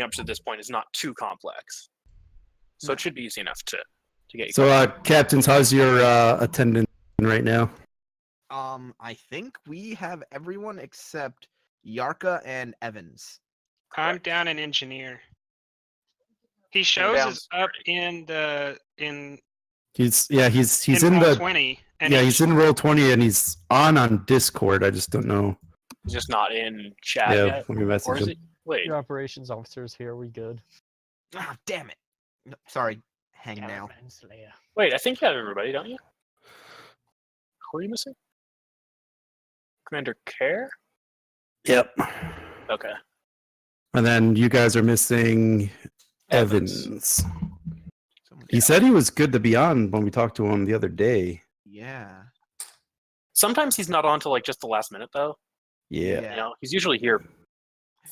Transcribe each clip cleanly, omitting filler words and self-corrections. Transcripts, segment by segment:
up to this point is not too complex. So it should be easy enough to get you. So, captains, how's your attendance right now? I think we have everyone except Yarka and Evans. I'm down an engineer. He shows us up in He's in roll the 20. And he's in roll 20 and he's on Discord. I just don't know. He's just not in chat Yeah, yet. let me message Or is him. he? Wait. Your operations officer's here. We good? Ah, damn it! No, sorry, hang now. Wait, I think you have everybody, don't you? Who are you missing? Commander Care? Yep. Okay. And then you guys are missing Evans. He said he was good to be on when we talked to him the other day. Yeah. Sometimes he's not on till like just the last minute though. Yeah. You know, he's usually here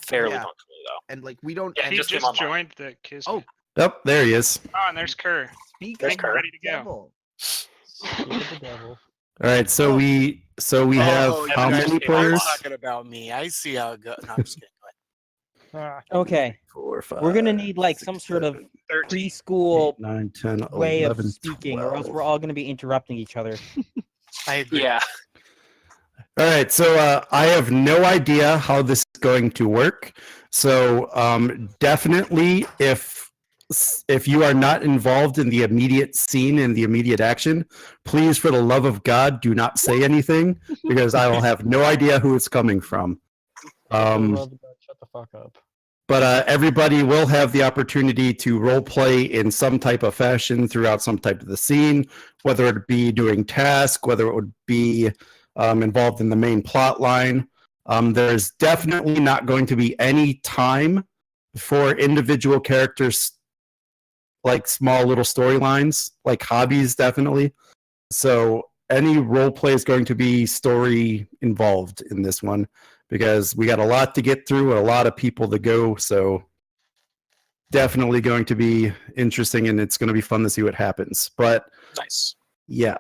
fairly punctually though. And like we don't. Yeah, he just just came online. joined the Kismit. Oh. Yep, there he is. Oh, and there's Kerr. There's Kerr. Ready to go. The devil. All right, so we have how many players? Talking about me. I see how it goes. No, I'm just kidding. Okay. 4, 5, We're gonna need like some sort of 13. preschool 9, 10, way 11, of speaking, 12. or else we're all gonna be interrupting each other. I agree. Yeah. All right, so I have no idea how this is going to work. So definitely, if you are not involved in the immediate scene and the immediate action, please, for the love of God, do not say anything because I will have no idea who it's coming from. Shut the fuck up. But everybody will have the opportunity to role play in some type of fashion throughout some type of the scene, whether it be doing task, whether it would be involved in the main plot line. There's definitely not going to be any time for individual characters, like small little storylines, like hobbies, definitely. So any role play is going to be story involved in this one because we got a lot to get through and a lot of people to go. So definitely going to be interesting and it's going to be fun to see what happens. But Nice. yeah.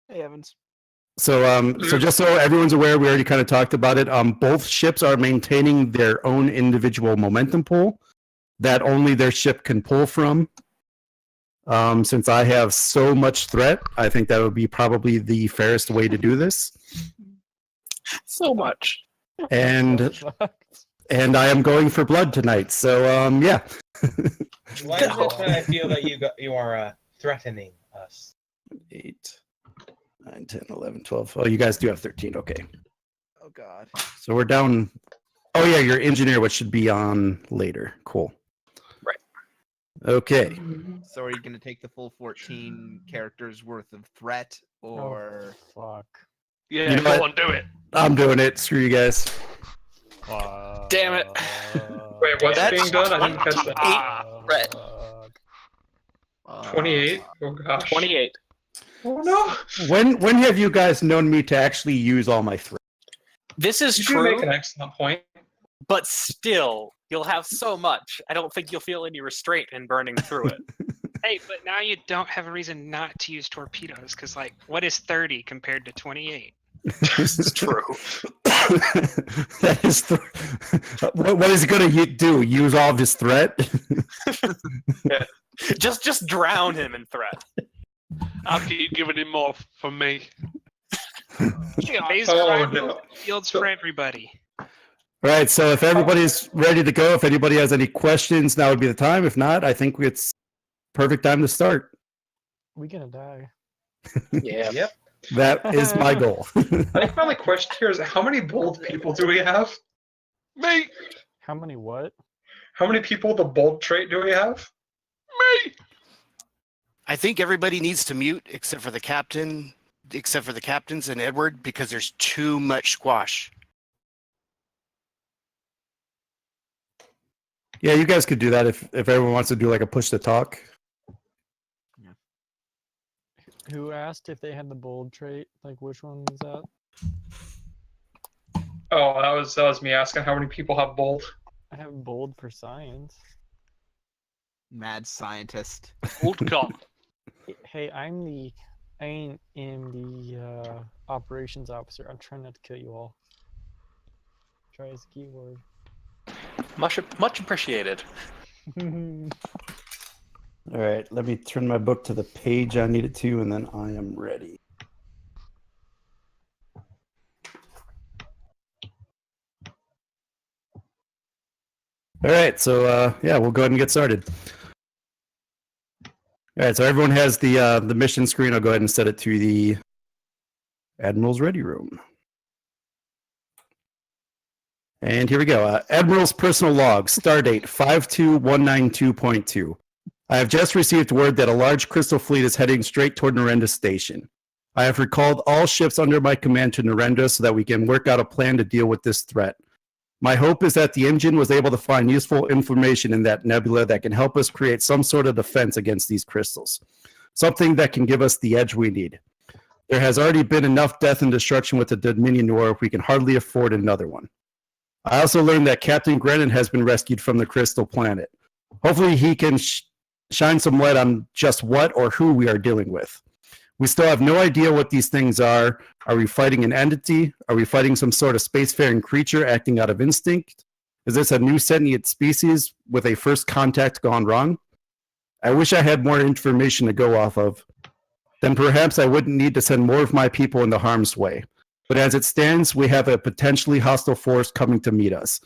Hey Evans. So, so just so everyone's aware, we already kind of talked about it. Both ships are maintaining their own individual momentum pool that only their ship can pull from. Since I have so much threat, I think that would be probably the fairest way to do this. So much. And I am going for blood tonight. So, yeah. Why is it that I feel that you are threatening us? 8, 9, 10, 11, 12. Oh, you guys do have 13. Okay. Oh God. So we're down. Oh, yeah, your engineer, which should be on later. Cool. Right. Okay. So are you gonna take the full 14 characters worth of threat, or? Oh, fuck. Yeah, You know go what? on, do it. I'm doing it. Screw you guys. Damn it. Wait, what's That's being done? I didn't catch that. Red. 28? Oh gosh. 28. Oh no! When have you guys known me to actually use all my threat? This is You do true, make an excellent point. but still, you'll have so much. I don't think you'll feel any restraint in burning through it. Hey, but now you don't have a reason not to use torpedoes, because, like, what is 30 compared to 28? This is true. That is what is he going to do? Use all of his threat? Yeah. Just drown him in threat. I'll keep giving him more from me. Laser rifle fields for everybody. All right, so if everybody's ready to go, if anybody has any questions, now would be the time. If not, I think it's perfect time to start. We gonna die. Yeah. Yep. That is my goal. I think my only question here is how many bold people do we have? Me! How many what? How many people with the bold trait do we have? Me! I think everybody needs to mute except for the captains and Edward because there's too much squash. Yeah, you guys could do that if everyone wants to do like a push to talk. Who asked if they had the bold trait? Like, which one is that? Oh, that was me asking how many people have bold. I have bold for science. Mad scientist. Old cop. Hey, I am the operations officer. I'm trying not to kill you all. Try as a keyword. Much appreciated. All right, let me turn my book to the page I need it to, and then I am ready. All right, so yeah, we'll go ahead and get started. All right, so everyone has the mission screen. I'll go ahead and set it to the Admiral's Ready Room. And here we go. Admiral's personal log, stardate 52192.2. I have just received word that a large crystal fleet is heading straight toward Narendra Station. I have recalled all ships under my command to Narendra so that we can work out a plan to deal with this threat. My hope is that the Imjin was able to find useful information in that nebula that can help us create some sort of defense against these crystals. Something that can give us the edge we need. There has already been enough death and destruction with the Dominion War. We can hardly afford another one. I also learned that Captain Grennan has been rescued from the Crystal Planet. Hopefully he can shine some light on just what or who we are dealing with. We still have no idea what these things are. Are we fighting an entity? Are we fighting some sort of spacefaring creature acting out of instinct? Is this a new sentient species with a first contact gone wrong? I wish I had more information to go off of. Then perhaps I wouldn't need to send more of my people into harm's way. But as it stands, we have a potentially hostile force coming to meet us.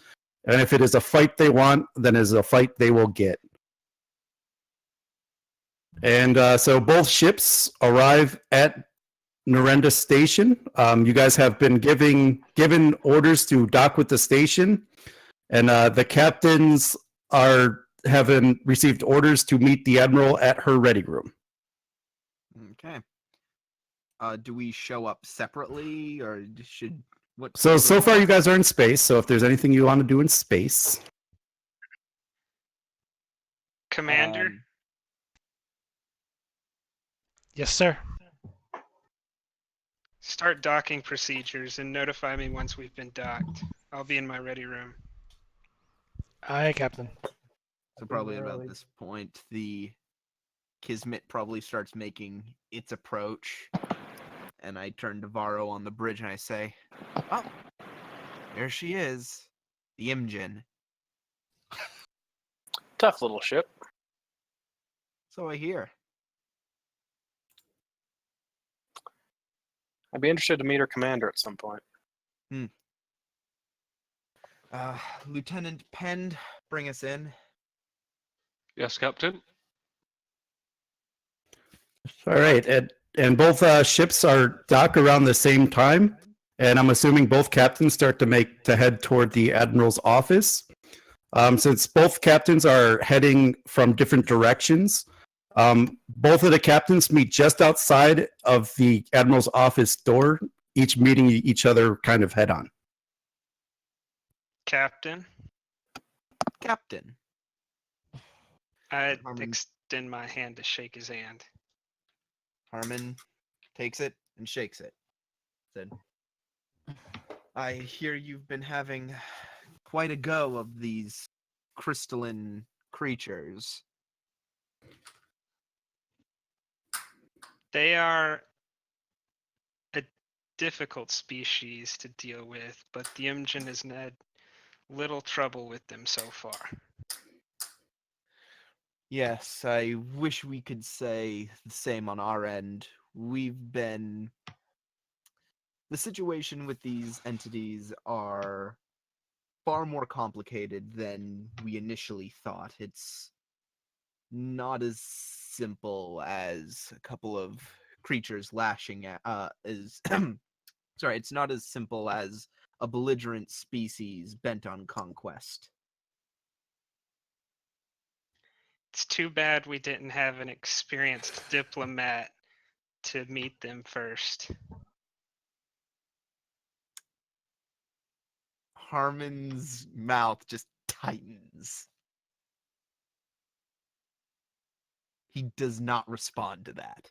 And if it is a fight they want, then it is a fight they will get. And so both ships arrive at Narendra Station. You guys have been given orders to dock with the station. And the captains have received orders to meet the Admiral at her ready room. Okay. Do we show up separately, or should what? So far you guys are in space. So if there's anything you want to do in space, Commander, Yes, sir. start docking procedures and notify me once we've been docked. I'll be in my ready room. Aye, Captain. So probably about Early. this point, the Kismit probably starts making its approach, and I turn to Varro on the bridge and I say, "Oh, there she is, the Imjin." Tough little ship. So I hear. I'd be interested to meet her commander at some point. Lieutenant Pend, bring us in. Yes, Captain. all right. And both ships are dock around the same time. And I'm assuming both captains start to head toward the Admiral's office. Since both captains are heading from different directions, both of the captains meet just outside of the Admiral's office door, each meeting each other kind of head on. Captain, Captain. I Harmon. extend my hand to shake his hand. Harmon takes it and shakes it. Said, "I hear you've been having quite a go of these crystalline creatures." They are a difficult species to deal with, but the Imjin has had little trouble with them so far. Yes, I wish we could say the same on our end. The situation with these entities are far more complicated than we initially thought. It's not as simple as a couple of creatures lashing at sorry, it's not as simple as a belligerent species bent on conquest. It's too bad we didn't have an experienced diplomat to meet them first. Harmon's mouth just tightens. He does not respond to that.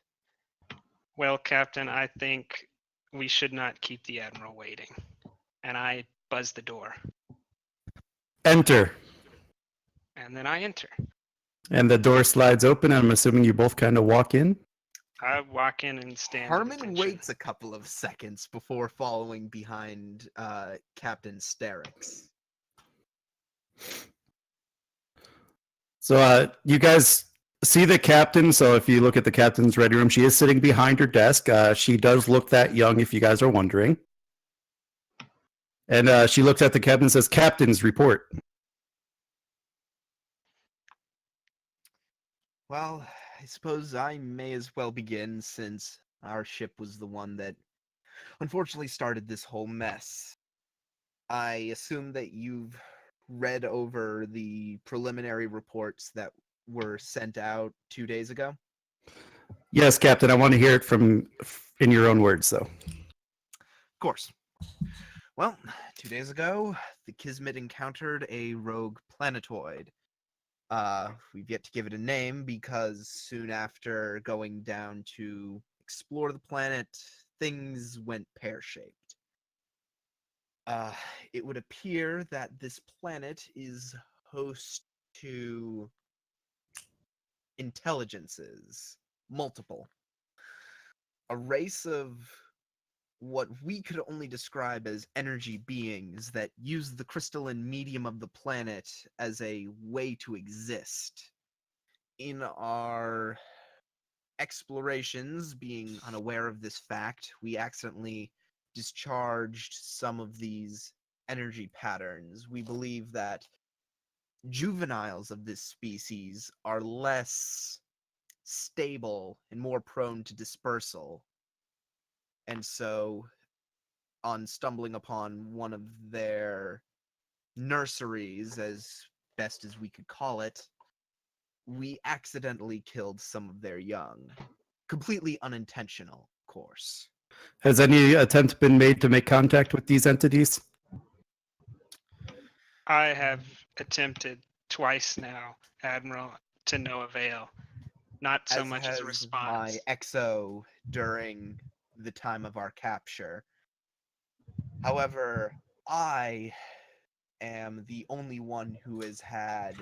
Well, Captain, I think we should not keep the Admiral waiting. And I buzz the door. Enter. And then I enter. And the door slides open. I'm assuming you both kind of walk in. I walk in and stand. at Harmon attention. waits a couple of seconds before following behind Captain Sterix. So you guys see the captain. So if you look at the captain's ready room, she is sitting behind her desk. She does look that young, if you guys are wondering. And she looks at the captain and says, "Captain's report." Well, I suppose I may as well begin since our ship was the one that unfortunately started this whole mess. I assume that you've read over the preliminary reports that were sent out 2 days ago? Yes, Captain. I want to hear it in your own words, though. Of course. Well, 2 days ago, the Kismit encountered a rogue planetoid. We've yet to give it a name because soon after going down to explore the planet, things went pear-shaped. It would appear that this planet is host to intelligences, multiple. A race of what we could only describe as energy beings that use the crystalline medium of the planet as a way to exist. In our explorations, being unaware of this fact, we accidentally discharged some of these energy patterns. We believe that juveniles of this species are less stable and more prone to dispersal. And so, on stumbling upon one of their nurseries, as best as we could call it, we accidentally killed some of their young. Completely unintentional, of course. Has any attempt been made to make contact with these entities? I have attempted twice now, Admiral, to no avail. Not so much as a response. My XO during the time of our capture. However, I am the only one who has had.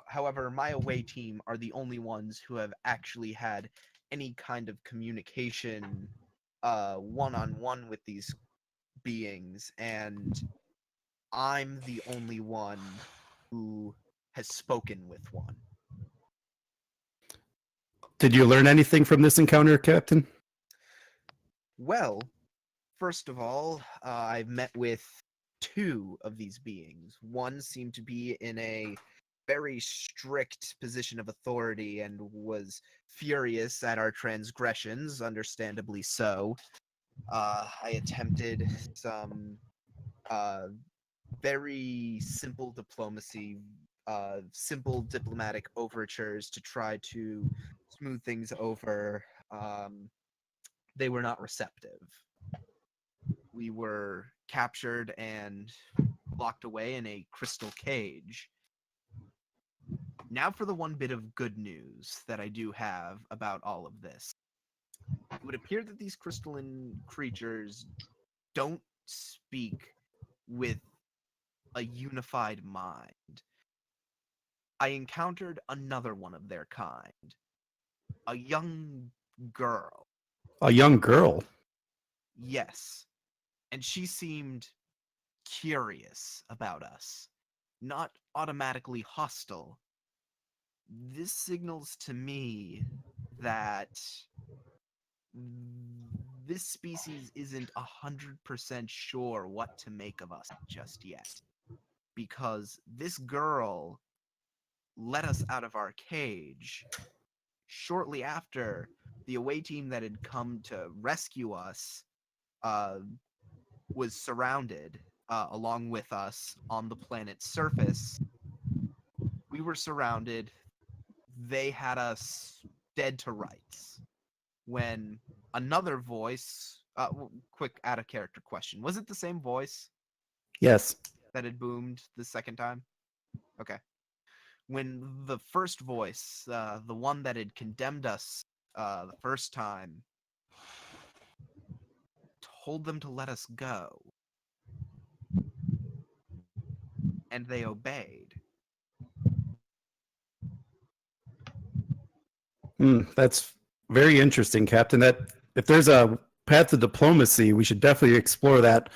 However, my away team are the only ones who have actually had any kind of communication one-on-one with these beings, and I'm the only one who has spoken with one. Did you learn anything from this encounter, Captain? Well, first of all, I've met with 2 of these beings. One seemed to be in a very strict position of authority and was furious at our transgressions, understandably so. I attempted some very simple diplomacy, simple diplomatic overtures to try to smooth things over. They were not receptive. We were captured and locked away in a crystal cage. Now for the one bit of good news that I do have about all of this. It would appear that these crystalline creatures don't speak with a unified mind. I encountered another one of their kind. A young girl. A young girl? Yes. And she seemed curious about us, not automatically hostile. This signals to me that this species isn't 100% sure what to make of us just yet. Because this girl let us out of our cage shortly after the away team that had come to rescue us was surrounded along with us on the planet's surface. We were surrounded. They had us dead to rights. When another voice, quick out of character question, was it the same voice? Yes. That had boomed the second time? Okay. When the first voice, the one that had condemned us the first time, told them to let us go, and they obeyed. That's very interesting, Captain. That if there's a path to diplomacy, we should definitely explore that.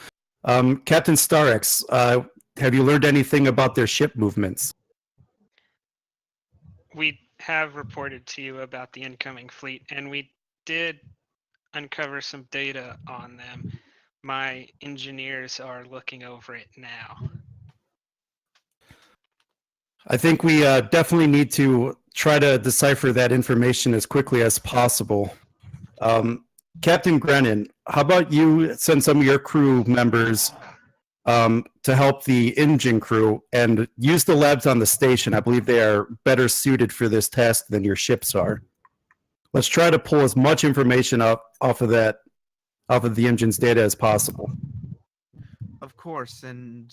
Captain Starex, have you learned anything about their ship movements? we have reported to you about the incoming fleet, and we did uncover some data on them. My engineers are looking over it now. I think we definitely need to try to decipher that information as quickly as possible. Captain Grennan, how about you send some of your crew members to help the Imjin crew and use the labs on the station? I believe they are better suited for this task than your ships are. Let's try to pull as much information off of the Imjin's data as possible. Of course, and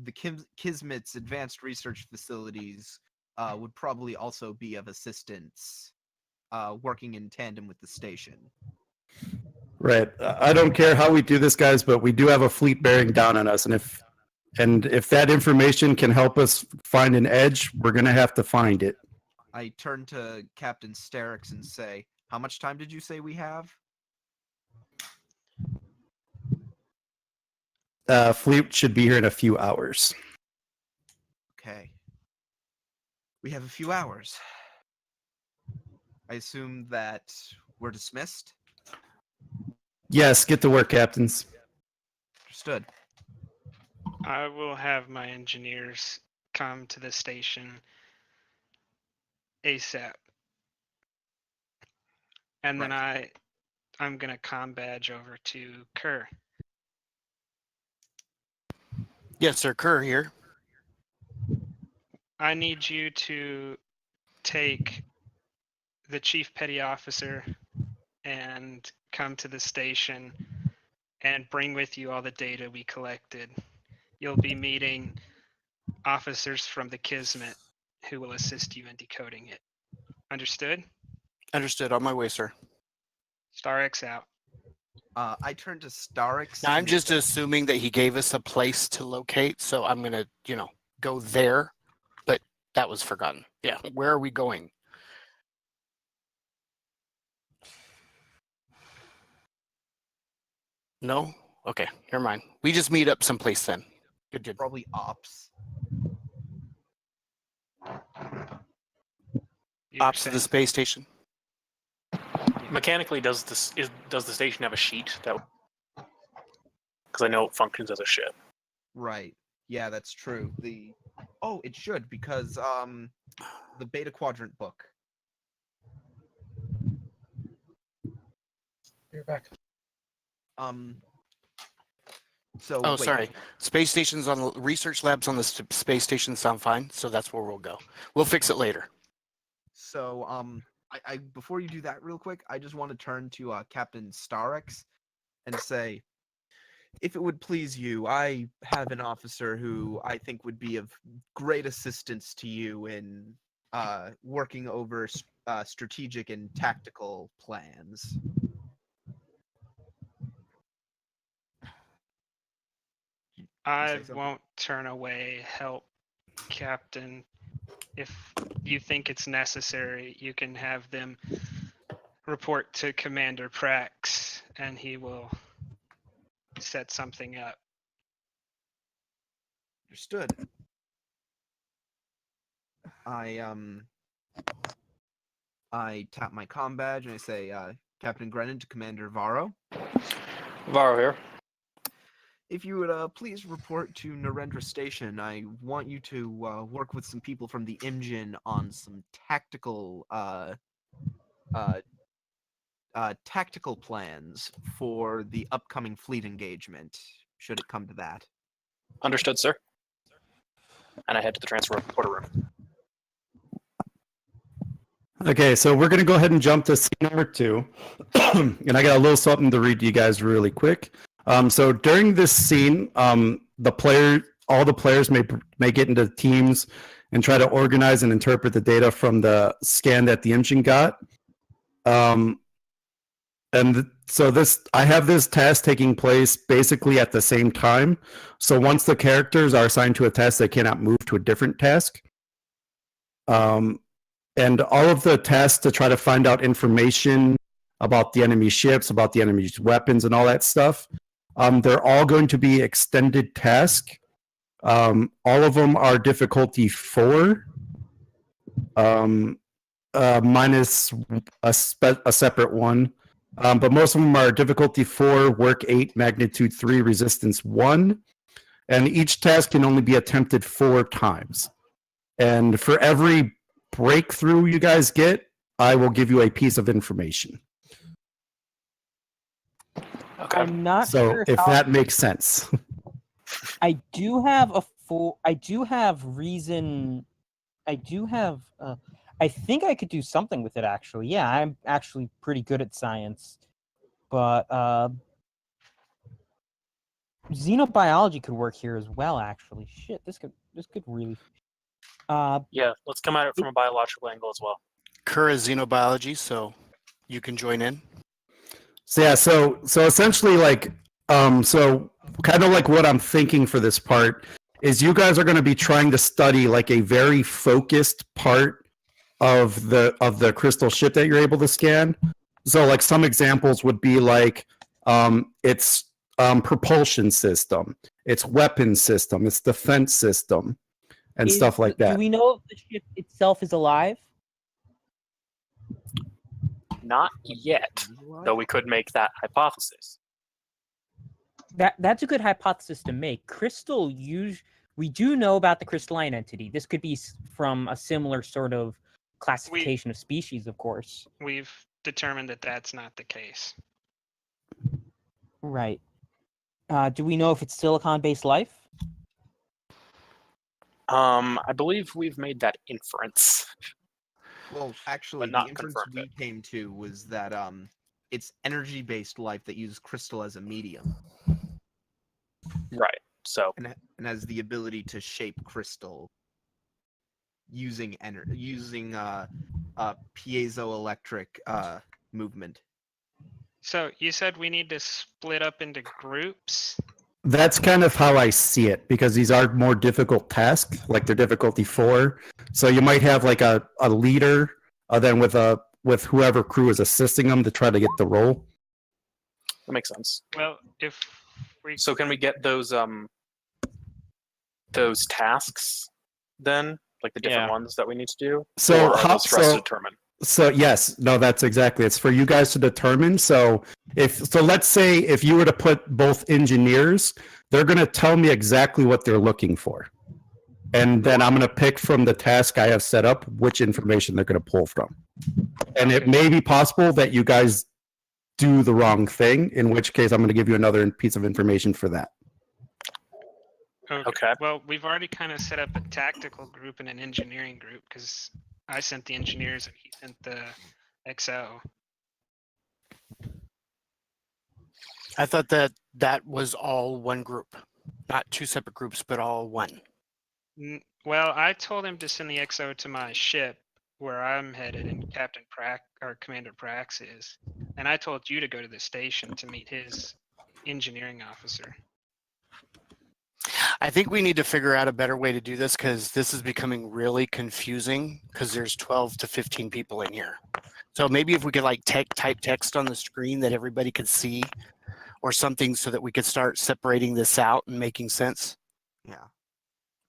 the Kismit's advanced research facilities would probably also be of assistance working in tandem with the station. Right. I don't care how we do this, guys, but we do have a fleet bearing down on us, and if that information can help us find an edge, we're going to have to find it. I turn to Captain Sterix and say, how much time did you say we have? Fleet should be here in a few hours. Okay. We have a few hours. I assume that we're dismissed? Yes, get to work, captains. Understood. I will have my engineers come to the station ASAP. And then I'm going to comm badge over to Kerr. Yes, sir. Kerr here. I need you to take the chief petty officer and come to the station and bring with you all the data we collected. You'll be meeting officers from the Kismet who will assist you in decoding it. Understood? Understood. On my way, sir. Star X out. I turn to Starix. Now, I'm just assuming that he gave us a place to locate, so I'm going to, go there. But that was forgotten. Yeah. Where are we going? No? Okay. Never mind. We just meet up someplace then. Good. Probably ops. Ops to the space station. Mechanically, does the station have a sheet that? Because I know it functions as a ship. Right. Yeah, that's true. It should, because the Beta Quadrant book. You're back. So. Oh, wait. sorry. Space stations on the research labs on the space station sound fine, so that's where we'll go. We'll fix it later. So, I before you do that real quick, I just want to turn to Captain Starix and say, if it would please you, I have an officer who I think would be of great assistance to you in working over strategic and tactical plans. I won't turn away help, Captain. If you think it's necessary, you can have them report to Commander Prax, and he will set something up. Understood. I tap my comm badge and I say, Captain Grennan to Commander Varro. Varro here. If you would please report to Narendra Station, I want you to work with some people from the Imjin on some tactical plans for the upcoming fleet engagement, should it come to that. Understood, sir. And I head to the transfer reporter room. Okay, so we're going to go ahead and jump to scene number 2. And I got a little something to read to you guys really quick. So during this scene, all the players may get into teams and try to organize and interpret the data from the scan that the Imjin got. I have this task taking place basically at the same time. So once the characters are assigned to a task, they cannot move to a different task. And all of the tasks to try to find out information about the enemy ships, about the enemy's weapons and all that stuff, they're all going to be extended tasks. All of them are difficulty 4. minus a separate one. But most of them are difficulty 4, work 8, magnitude 3, resistance 1. And each task can only be attempted 4 times. And for every breakthrough you guys get, I will give you a piece of information. Okay. I'm not So sure if how- that makes sense. I do have reason. I think I could do something with it, actually. Yeah, I'm actually pretty good at science. But xenobiology could work here as well, actually. Shit, this could really. Yeah, let's come at it from a biological angle as well. Kerr is xenobiology, so you can join in. So yeah, so essentially like so kind of like what I'm thinking for this part is you guys are going to be trying to study like a very focused part of the crystal ship that you're able to scan. So like some examples would be like its propulsion system, its weapon system, its defense system, and stuff like that. Do we know if the ship itself is alive? Not yet, though we could make that hypothesis. That's a good hypothesis to make. We do know about the crystalline entity. This could be from a similar sort of classification of species, of course. We've determined that that's not the case. Right. Do we know if it's silicon-based life? I believe we've made that inference. Well, actually, But not the inference confirmed we came to was that it's energy-based life that uses crystal as a medium Right. So and has the ability to shape crystal using piezoelectric movement. So you said we need to split up into groups. That's kind of how I see it because these are more difficult tasks, like they're difficulty 4. So you might have like a leader, then with whoever crew is assisting them to try to get the role. that makes sense. Well, if we So can we get those tasks then, like the different Yeah. ones that we need to do? So Or are how- those for us to so- determine? So yes, no, that's exactly. It's for you guys to determine. So let's say if you were to put both engineers, they're going to tell me exactly what they're looking for, and then I'm going to pick from the task I have set up which information they're going to pull from. And it may be possible that you guys do the wrong thing, in which case I'm going to give you another piece of information for that. Okay. Well, we've already kind of set up a tactical group and an engineering group because I sent the engineers and he sent the XO. I thought that was all one group, not 2 separate groups, but all one. Well, I told him to send the XO to my ship where I'm headed and Commander Prax is. And I told you to go to the station to meet his engineering officer. I think we need to figure out a better way to do this because this is becoming really confusing because there's 12 to 15 people in here. So maybe if we could like type text on the screen that everybody could see or something so that we could start separating this out and making sense. Yeah.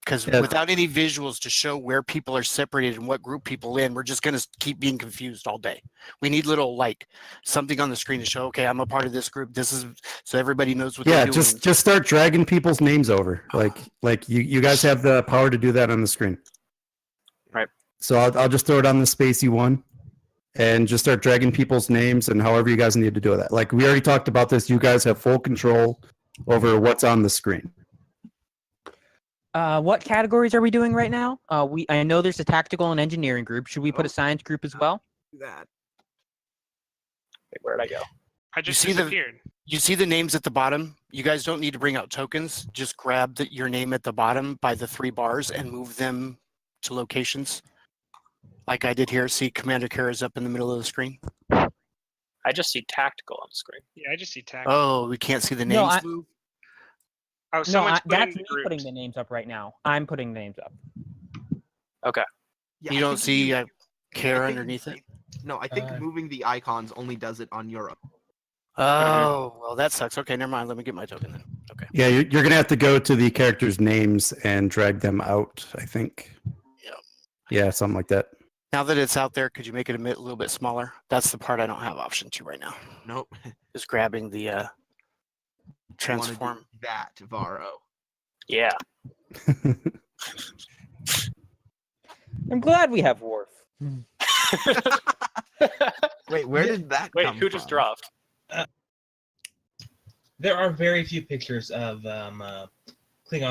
Because Yeah. without any visuals to show where people are separated and what group people in, we're just going to keep being confused all day. We need little like something on the screen to show, okay, I'm a part of this group. This is so everybody knows what Yeah, they're doing. just start dragging people's names over. Like you guys have the power to do that on the screen. Right. So I'll just throw it on the spacey one, and just start dragging people's names and however you guys need to do that. Like we already talked about this, you guys have full control over what's on the screen. What categories are we doing right now? I know there's a tactical and engineering group. Should we put a science group as well? That. Wait, where'd I go? I just see the- disappeared. You see the names at the bottom? You guys don't need to bring out tokens. Just grab your name at the bottom by the 3 bars and move them to locations. Like I did here. See Commander Kara's up in the middle of the screen. I just see tactical on the screen. Yeah, I just see tactical. Oh, we can't see the No, names I- move? Oh, No, someone's putting that's the me groups. putting the names up right now. I'm putting the names up. Okay. Yeah, You I don't think see I Kara think- underneath it? No, I think moving the icons only does it on Europe. Oh, well, that sucks. Okay, never mind. Let me get my token then. Okay. Yeah, you're going to have to go to the characters' names and drag them out, I think. Yep. Yeah, something like that. Now that it's out there, could you make it a little bit smaller? That's the part I don't have option to right now. Nope. Is grabbing the You wanna do transform. that, Varro. Yeah. I'm glad we have Worf. Wait, where did that Wait, come who from? just dropped? There are very few pictures of Klingons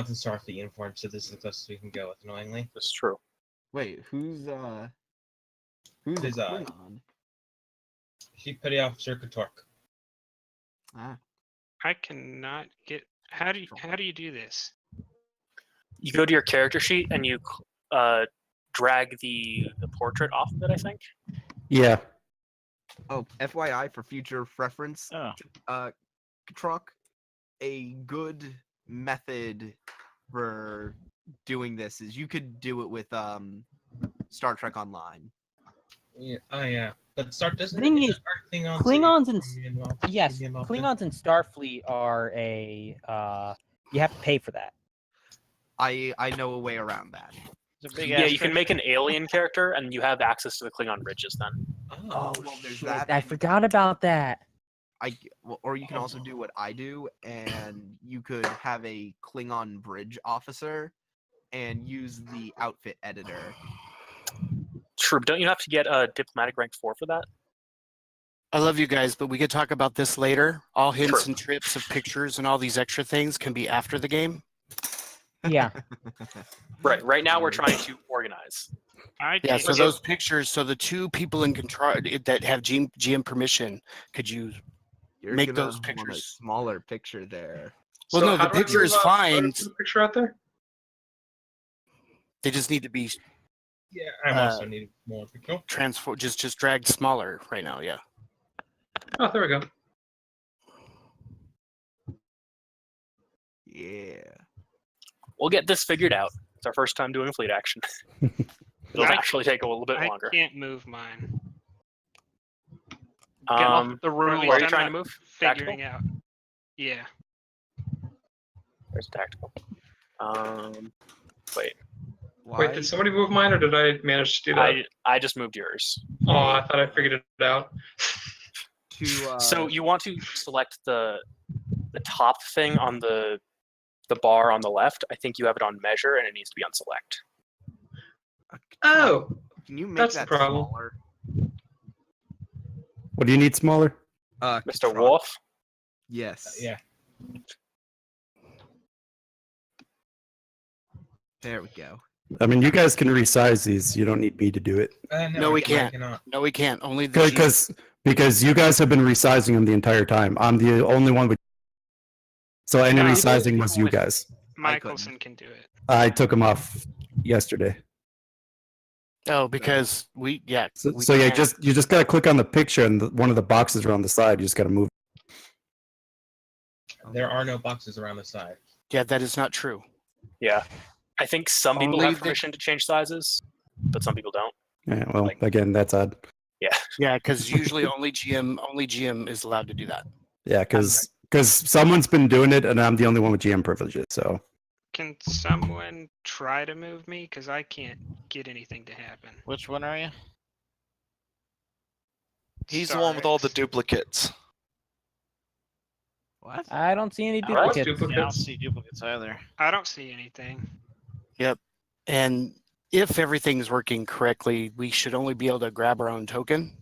and Starfleet uniforms, so this is the closest we can go with, annoyingly. That's true. Wait, who's a Is, Klingon? Chief Petty Officer Katork. Ah, I cannot get. How do you do this? You go to your character sheet and you drag the portrait off of it, I think. Yeah. oh, FYI for future reference, Katork, a good method for doing this is you could do it with Star Trek Online. Yeah, oh yeah. But Star doesn't. Thing is, Klingons, Klingons and yes, Klingons and Starfleet are a you have to pay for that. I know a way around that. Yeah, you can make an alien character, and you have access to the Klingon ridges then. Oh, well, there's Shit, that. I forgot about that. Or you can also do what I do, and you could have a Klingon bridge officer, and use the outfit editor. True, don't you have to get a diplomatic rank 4 for that? I love you guys, but we could talk about this later. All hints True. and trips of pictures and all these extra things can be after the game. Yeah. Right now we're trying to organize. Yeah, so those pictures, so the two people in control that have GM permission, could you You're make gonna those want a pictures? smaller picture there. Well, no, the picture is fine. The picture out there? They just need to be Yeah, I also need more picture. transform, just dragged smaller right now. Yeah. Oh, there we go. Yeah. We'll get this figured out. It's our first time doing fleet action. It'll actually take a little bit longer. I can't move mine. Get off the room. Where are you trying to move? Figuring out. Yeah. There's tactical. Wait. Wait, did somebody move mine, or did I manage to do that? I just moved yours. Oh, I thought I figured it out. So you want to select the top thing on the bar on the left. I think you have it on measure, and it needs to be on select. Oh, can you make that's that the problem. smaller? What do you need smaller? Mr. Wolf? Yes. Yeah. There we go. I mean, you guys can resize these. You don't need me to do it. No, we can't. No, we can't. Only the Because you guys have been resizing them the entire time. I'm the only one with. So any resizing was you guys. Michelson can do it. I took them off yesterday. Oh, because we yeah. So we yeah, can't. you just gotta click on the picture and one of the boxes around the side. You just gotta move. There are no boxes around the side. Yeah, that is not true. Yeah. I think some people Only have the- permission to change sizes, but some people don't. Yeah, well, again, that's odd. Yeah. Yeah, because usually only GM is allowed to do that. Yeah, because someone's been doing it, and I'm the only one with GM privileges. So Can someone try to move me? Because I can't get anything to happen. Which one are you? He's the one with all the duplicates. What? I don't see any What? duplicates. Yeah, I don't see duplicates either. I don't see anything. Yep. And if everything's working correctly, we should only be able to grab our own token.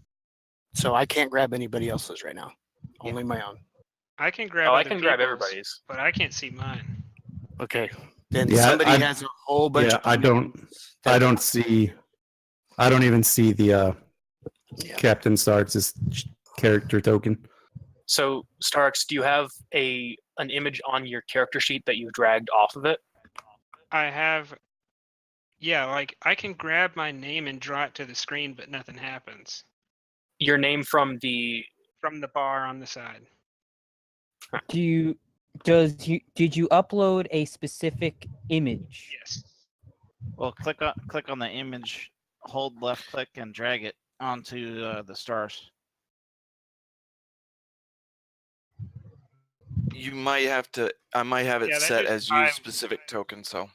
So I can't grab anybody else's right now. Only my own. I can grab. I other can grab people's, everybody's. but I can't see mine. Okay. Then Yeah, somebody I- has a whole bunch yeah, of I don't even see the Captain Starks' character token. So Starks, do you have an image on your character sheet that you've dragged off of it? I have. Yeah, like I can grab my name and draw it to the screen, but nothing happens. Your name from the bar on the side. Did you upload a specific image? Yes. Well, click on the image, hold left click, and drag it onto the stars. You might have to. I might have it Yeah, that set just as use highlights specific token. So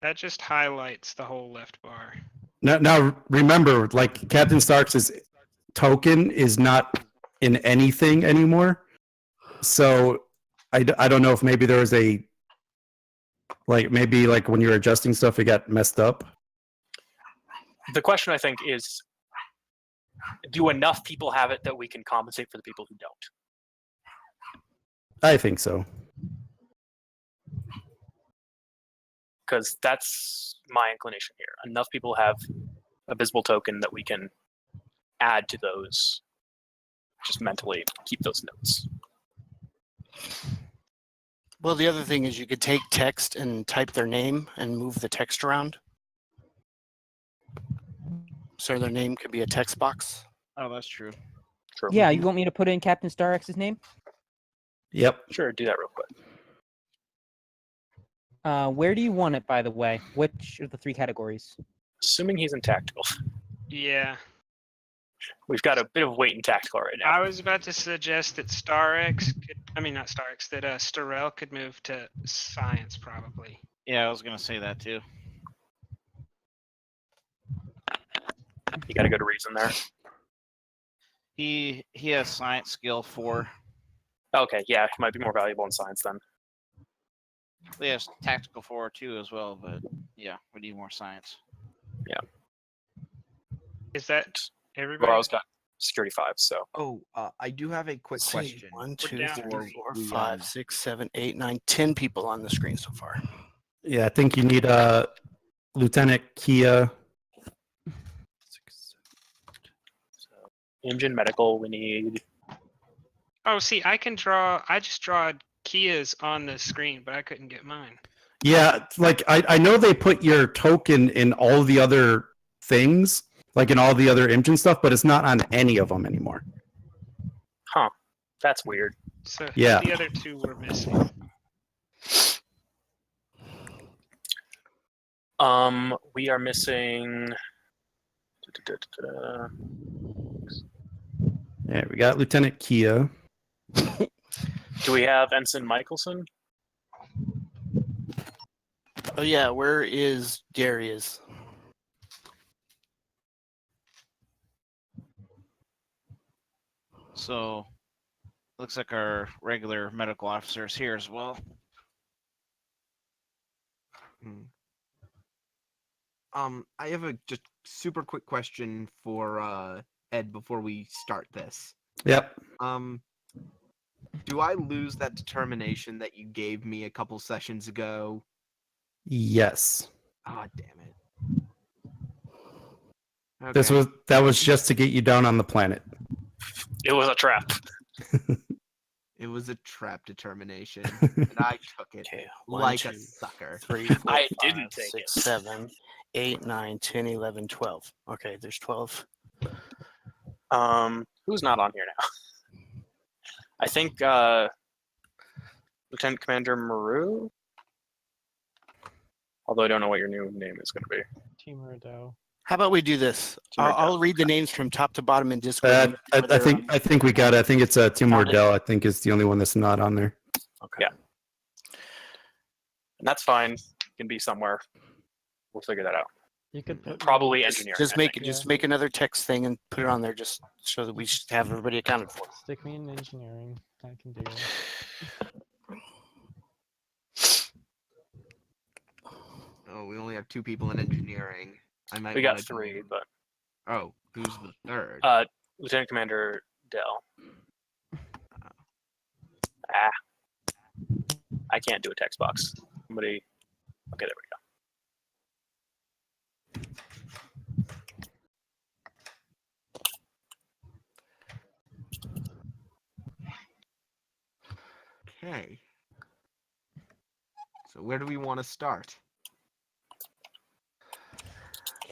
That just highlights the whole left bar. Now remember, like Captain Stark's token is not in anything anymore. So I don't know if maybe there was maybe when you're adjusting stuff, it got messed up. The question, I think, is do enough people have it that we can compensate for the people who don't? I think so. Because that's my inclination here. Enough people have a visible token that we can add to those. Just mentally keep those notes. Well, the other thing is you could take text and type their name and move the text around. So their name could be a text box. Oh, that's true. True. Yeah, you want me to put in Captain Star X's name? Yep. Sure, do that real quick. Where do you want it, by the way? Which of the 3 categories? Assuming he's in tactical. Yeah. We've got a bit of weight in tactical right now. I was about to suggest that not Starx, that Starrell could move to science probably. Yeah, I was gonna say that too. You got a good reason there. He has science skill 4. Okay, yeah, he might be more valuable in science then. He has tactical 4 too as well, but yeah, we need more science. Yeah. Is that everybody? Varro's got security 5, so. Oh, I do have a quick question. 1, 2, down 3, 4, we, 5, 6, 7, 8, 9, 10 people on the screen so far. Yeah, I think you need Lieutenant Kia. Imjin medical, we need. Oh, see, I just draw Kia's on the screen, but I couldn't get mine. Yeah, I know they put your token in all the other things, like in all the other Imjin stuff, but it's not on any of them anymore. Huh. That's weird. So Yeah. the other 2 were missing. We are missing. Yeah, we got Lieutenant Kia. Do we have Ensign Michelson? Oh yeah, where is Darius? So looks like our regular medical officer is here as well. I have a just super quick question for Ed before we start this. Yep. Do I lose that determination that you gave me a couple sessions ago? Yes. Ah, damn it. That was just to get you down on the planet. It was a trap. It was a trap determination, and I took it like a sucker. 3, 4, I 5, didn't take 6, it. 7, 8, 9, 10, 11, 12. Okay, there's 12. Who's not on here now? I think Lieutenant Commander Maru. Although I don't know what your new name is going to be. Timur Dow. How about we do this? I'll read the names from top to bottom in Discord. I think we got it. I think it's Timur Dell. I think it's the only one that's not on there. Okay. Yeah. And that's fine. It can be somewhere. We'll figure that out. You could put Probably engineering. Just make another text thing and put it on there, just so that we should have everybody accounted for. Stick me in engineering. I can do it. Oh, we only have 2 people in engineering. We got 3, but. Oh, who's the third? Lieutenant Commander Dell. I can't do a text box. Somebody. Okay, there we go. Okay. So where do we want to start?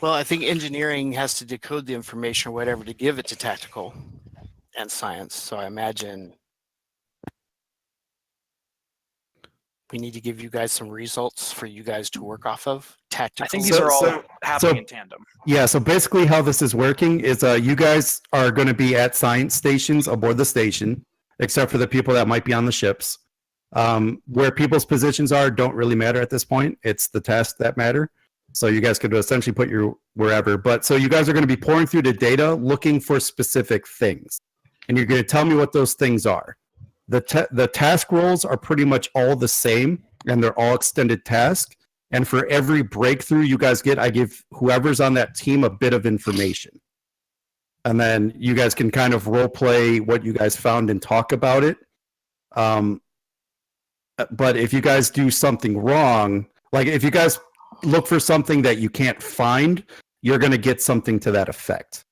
Well, I think engineering has to decode the information or whatever to give it to tactical and science. So I imagine we need to give you guys some results for you guys to work off of. Tactical. I think these are all happening in tandem. Yeah, so basically how this is working is you guys are going to be at science stations aboard the station, except for the people that might be on the ships. Where people's positions are don't really matter at this point. It's the tasks that matter. So you guys could essentially put your wherever. But so you guys are going to be pouring through the data looking for specific things. And you're going to tell me what those things are. The task roles are pretty much all the same, and they're all extended task. And for every breakthrough you guys get, I give whoever's on that team a bit of information. And then you guys can kind of role play what you guys found and talk about it. But if you guys do something wrong, like if you guys look for something that you can't find, you're going to get something to that effect.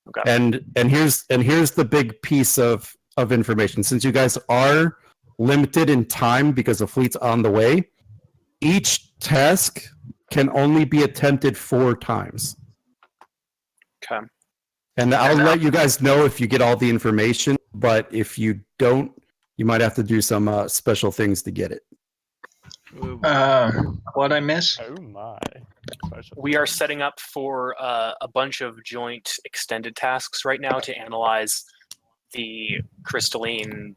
Okay. And here's the big piece of information. Since you guys are limited in time because the fleet's on the way, each task can only be attempted 4 times. Okay. And I'll let you guys know if you get all the information, but if you don't, you might have to do some special things to get it. What I miss? Oh my. We are setting up for a bunch of joint extended tasks right now to analyze the crystalline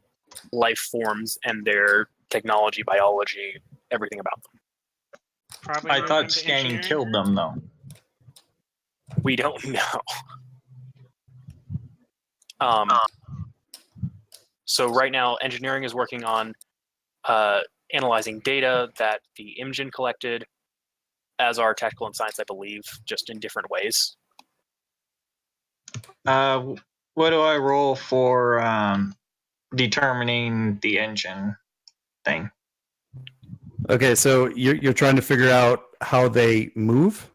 life forms and their technology, biology, everything about them. Probably I move thought into scanning engineering. killed them, though. We don't know. So right now, engineering is working on analyzing data that the Imjin collected, as are tactical and science, I believe, just in different ways. What do I roll for determining the engine thing? Okay, so you're trying to figure out how they move?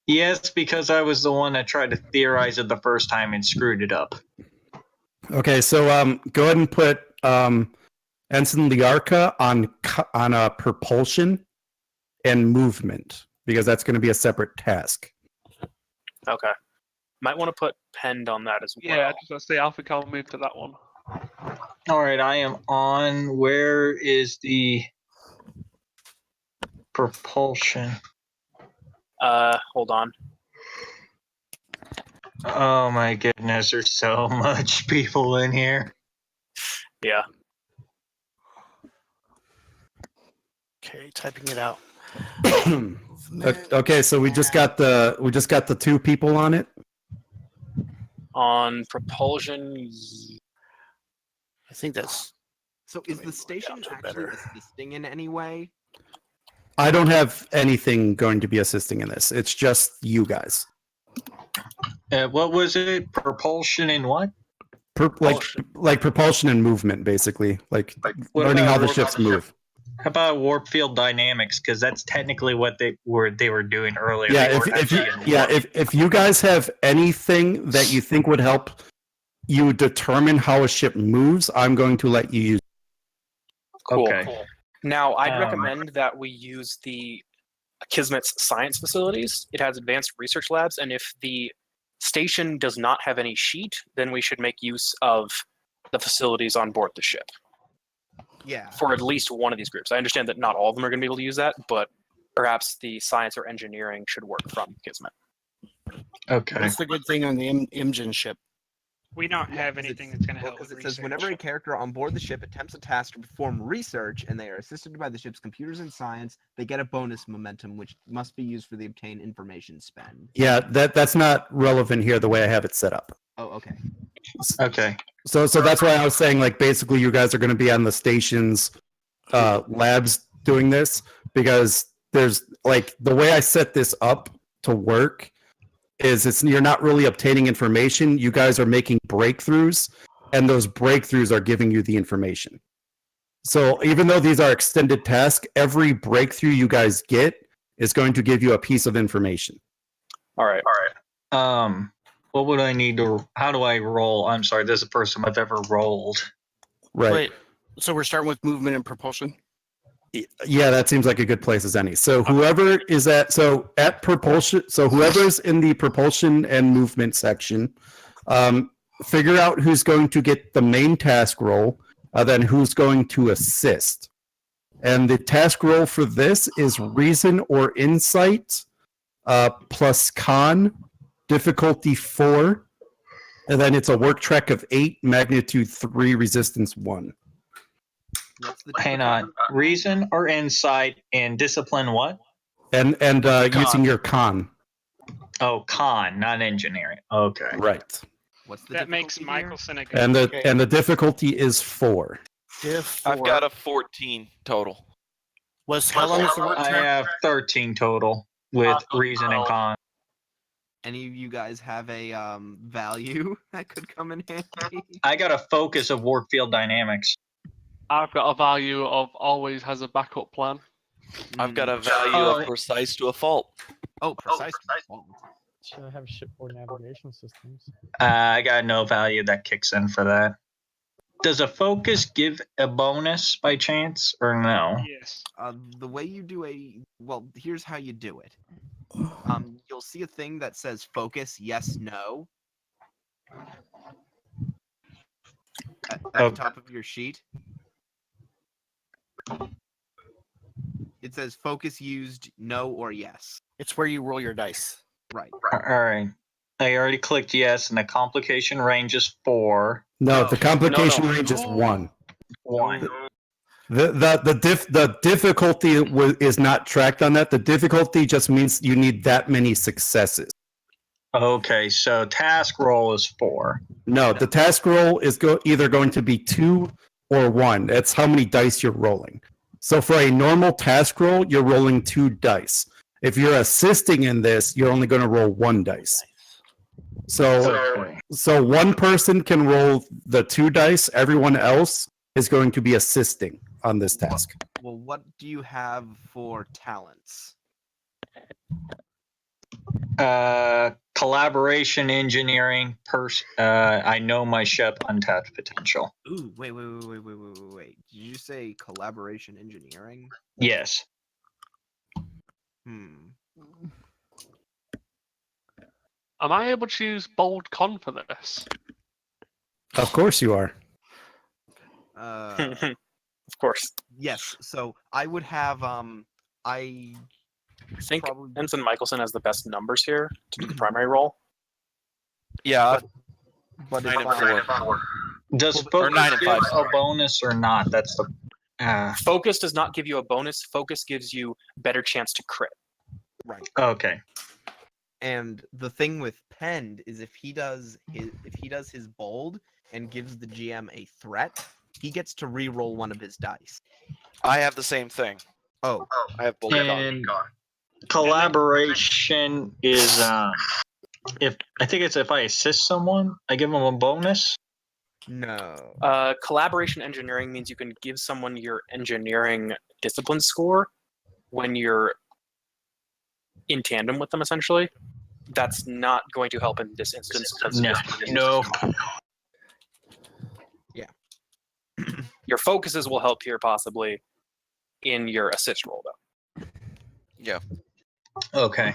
Yes, because I was the one that tried to theorize it the first time and screwed it up. Okay, so go ahead and put Ensign Liarca on propulsion and movement, because that's going to be a separate task. Okay. Might want to put Pend on that as well. Yeah, just say Alpha Cal move to that one. All right, I am on. Where is the propulsion? Hold on. Oh my goodness, there's so much people in here. Yeah. Okay, typing it out. Okay, so we just got the 2 people on it. On propulsion, I think that's. So is the station actually assisting in any way? I don't have anything going to be assisting in this. It's just you guys. What was it? Propulsion and what? Like propulsion and movement, basically. Like what learning about how the warp- ships move. How about warp field dynamics? Because that's technically what they were doing earlier. Yeah, They were actually in warp. if you guys have anything that you think would help you determine how a ship moves, I'm going to let you use. cool. Okay. Cool. Now, I'd recommend that we use the Kismit's science facilities. It has advanced research labs, and if the station does not have any sheet, then we should make use of the facilities on board the ship. Yeah. For at least one of these groups. I understand that not all of them are going to be able to use that, but perhaps the science or engineering should work from Kismet. Okay. That's the good thing on the Imjin ship. We don't have anything that's going to help Because with it says research. whenever a character on board the ship attempts a task to perform research and they are assisted by the ship's computers and science, they get a bonus momentum which must be used for the obtained information spend. Yeah, that's not relevant here the way I have it set up. Oh, okay. Okay. So that's why I was saying, like, basically you guys are going to be on the station's labs doing this, because there's, like, the way I set this up to work is you're not really obtaining information. You guys are making breakthroughs, and those breakthroughs are giving you the information. So even though these are extended tasks, every breakthrough you guys get is going to give you a piece of information. All right. What would I need to? How do I roll? I'm sorry, this is the first time I've ever rolled. Right. Wait, so we're starting with movement and propulsion? Yeah, that seems like a good place as any. So whoever is at propulsion, so whoever's in the propulsion and movement section, figure out who's going to get the main task role, then who's going to assist. And the task role for this is reason or insight, plus con, difficulty 4, and then it's a work track of 8, magnitude 3, resistance 1. Hang on. Reason or insight and discipline what? and Con. using your con. Oh, con, not engineering. Okay. Right. What's the That makes difficulty here? Michelson a good. And the difficulty is 4. I've got a 14 total. How long was the word I term? have 13 total with reason and con. Any of you guys have a value that could come in handy? I got a focus of work field dynamics. I've got a value of always has a backup plan. I've got a value of precise to a fault. Oh, precise. Should I have shipboard navigation systems? I got no value that kicks in for that. Does a focus give a bonus by chance or no? Yes. The way you do here's how you do it. You'll see a thing that says focus, yes, no. At the top of your sheet. It says focus used, no or yes. It's where you roll your dice. Right. All right. I already clicked yes, and the complication range is 4. No, the complication range is 1. 1. The difficulty is not tracked on that. The difficulty just means you need that many successes. Okay, so task roll is 4. No, the task roll is either going to be 2 or 1. That's how many dice you're rolling. So for a normal task roll, you're rolling 2 dice. If you're assisting in this, you're only going to roll 1 dice. So one person can roll the 2 dice. Everyone else is going to be assisting on this task. Well, what do you have for talents? Collaboration, engineering, I know my ship untapped potential. Ooh, wait. Did you say collaboration engineering? Yes. Am I able to use bold con for this? Of course you are. Of course. Yes. So I would have I think Ensign Michelson has the best numbers here to do the primary role. Yeah. But 9 and 4. Does Or focus 9 and give 5. a bonus or not? That's the. Focus does not give you a bonus. Focus gives you better chance to crit. Right. Okay. And the thing with Pend is if he does his bold and gives the GM a threat, he gets to re-roll one of his dice. I have the same thing. Oh, I have bold And collaboration is if I assist someone, I give them a bonus. No. Collaboration engineering means you can give someone your engineering discipline score when you're in tandem with them, essentially. That's not going to help in this instance. No. Yeah. Your focuses will help here, possibly, in your assist roll, though. Yeah. Okay.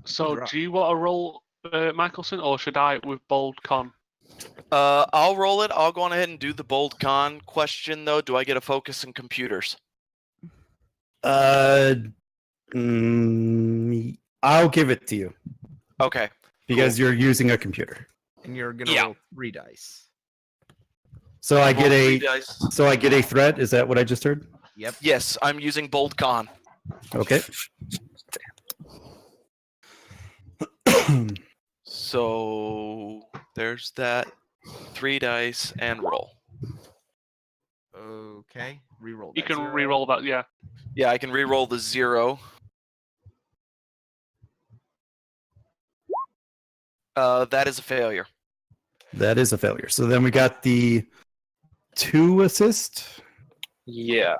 So, do you want to roll Michelson, or should I with bold con? I'll roll it. I'll go on ahead and do the bold con question, though. Do I get a focus in computers? I'll give it to you. Okay. Because you're using a computer. And you're gonna roll 3 dice. So I get roll 3 a dice. so I get a threat. Is that what I just heard? Yep. Yes, I'm using bold con. Okay. So there's that. 3 dice and roll. Okay. Reroll. You that can 0. re-roll that, yeah. Yeah, I can re-roll the 0. That is a failure. That is a failure. So then we got the 2 assist. Yeah,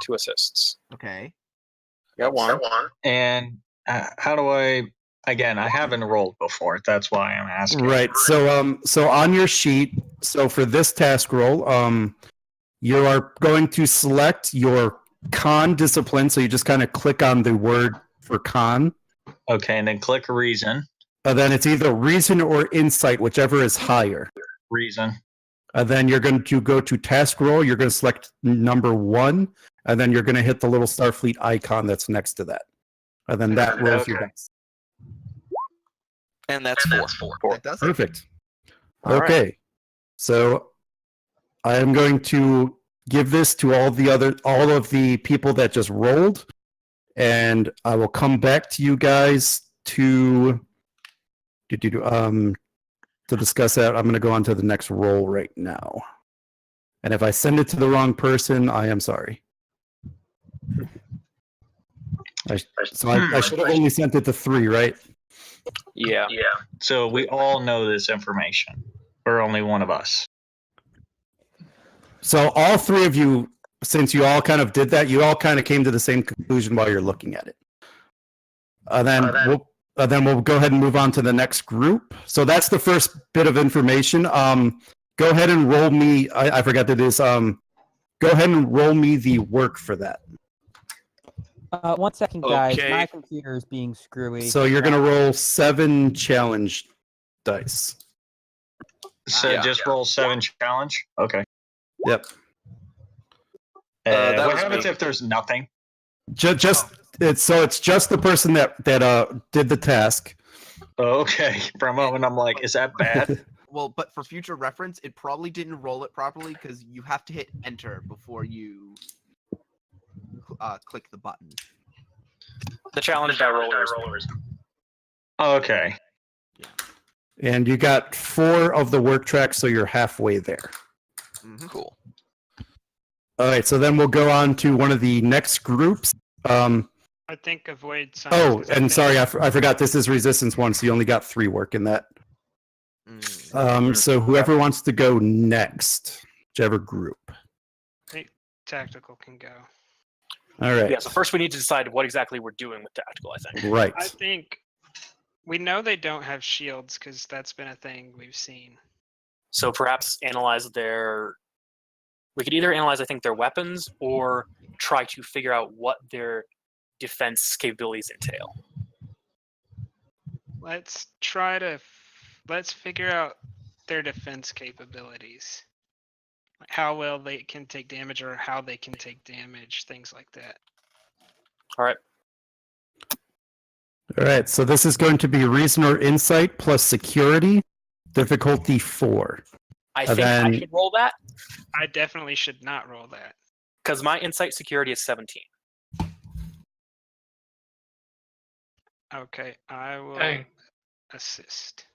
2 assists. Okay. Got 1. And how do I? Again, I haven't rolled before. That's why I'm asking. Right. So on your sheet, so for this task roll, you are going to select your con discipline. So you just kind of click on the word for con. Okay, and then click reason. Then it's either reason or insight, whichever is higher. Reason. And then you're going to go to task roll. You're going to select number 1, and then you're going to hit the little Starfleet icon that's next to that. And then that rolls your dice. And that's 4. That does it. Perfect. All Okay. So I am going to give this to all of the people that just rolled, and I will come back to you guys to discuss that. I'm going to go on to the next roll right now. And if I send it to the wrong person, I am sorry. I should have only sent it to 3, right? Yeah. So we all know this information, or only one of us. So all 3 of you, since you all kind of did that, you all kind of came to the same conclusion while you're looking at it. Then we'll go ahead and move on to the next group. So that's the first bit of information. Go ahead and roll me. I forgot to do this. Go ahead and roll me the work for that. 1 second, guys. Okay. My computer is being screwy. So you're gonna roll 7 challenge dice. So just roll 7 challenge. Okay. Yep. What happens if there's nothing? It's just the person that did the task. Okay. For a moment, I'm like, is that bad? Well, but for future reference, it probably didn't roll it properly because you have to hit enter before you click the button. The challenge die rollers. Okay. And you got 4 of the work tracks, so you're halfway there. Cool. All right, so then we'll go on to one of the next groups. I think avoid signs. Oh, and sorry, I forgot this is resistance 1, so you only got 3 work in that. So whoever wants to go next, whichever group. I think tactical can go. All right. Yeah, so first we need to decide what exactly we're doing with tactical, I think. Right. I think we know they don't have shields because that's been a thing we've seen. So perhaps analyze we could either analyze, I think, their weapons or try to figure out what their defense capabilities entail. Let's figure out their defense capabilities. Like how well they can take damage or how they can take damage, things like that. All right. All right, so this is going to be reason or insight plus security, difficulty 4. I think I should roll that. I definitely should not roll that. Because my insight security is 17. Okay, I will assist.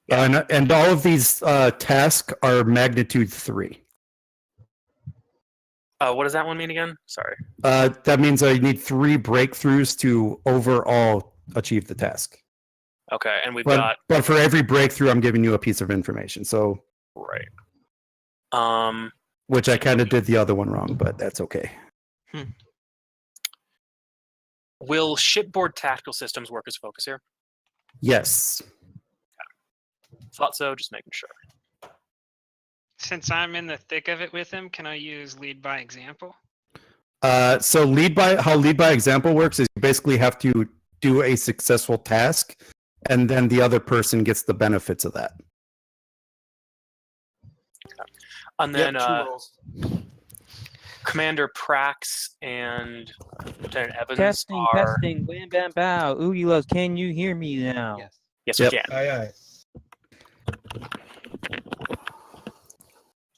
And all of these tasks are magnitude 3. What does that one mean again? Sorry. That means I need 3 breakthroughs to overall achieve the task. Okay, and But for every breakthrough, I'm giving you a piece of information. So right. Which I kind of did the other one wrong, but that's okay. Will shipboard tactical systems work as focus here? Yes. Thought so, just making sure. Since I'm in the thick of it with him, can I use lead by example? So lead by example works is you basically have to do a successful task, and then the other person gets the benefits of that. And then 2 rolls. Commander Prax and Lieutenant Evans Testing, are... testing, wham bam bow. Oogie loves, can you hear me now? Yes, we can. Aye.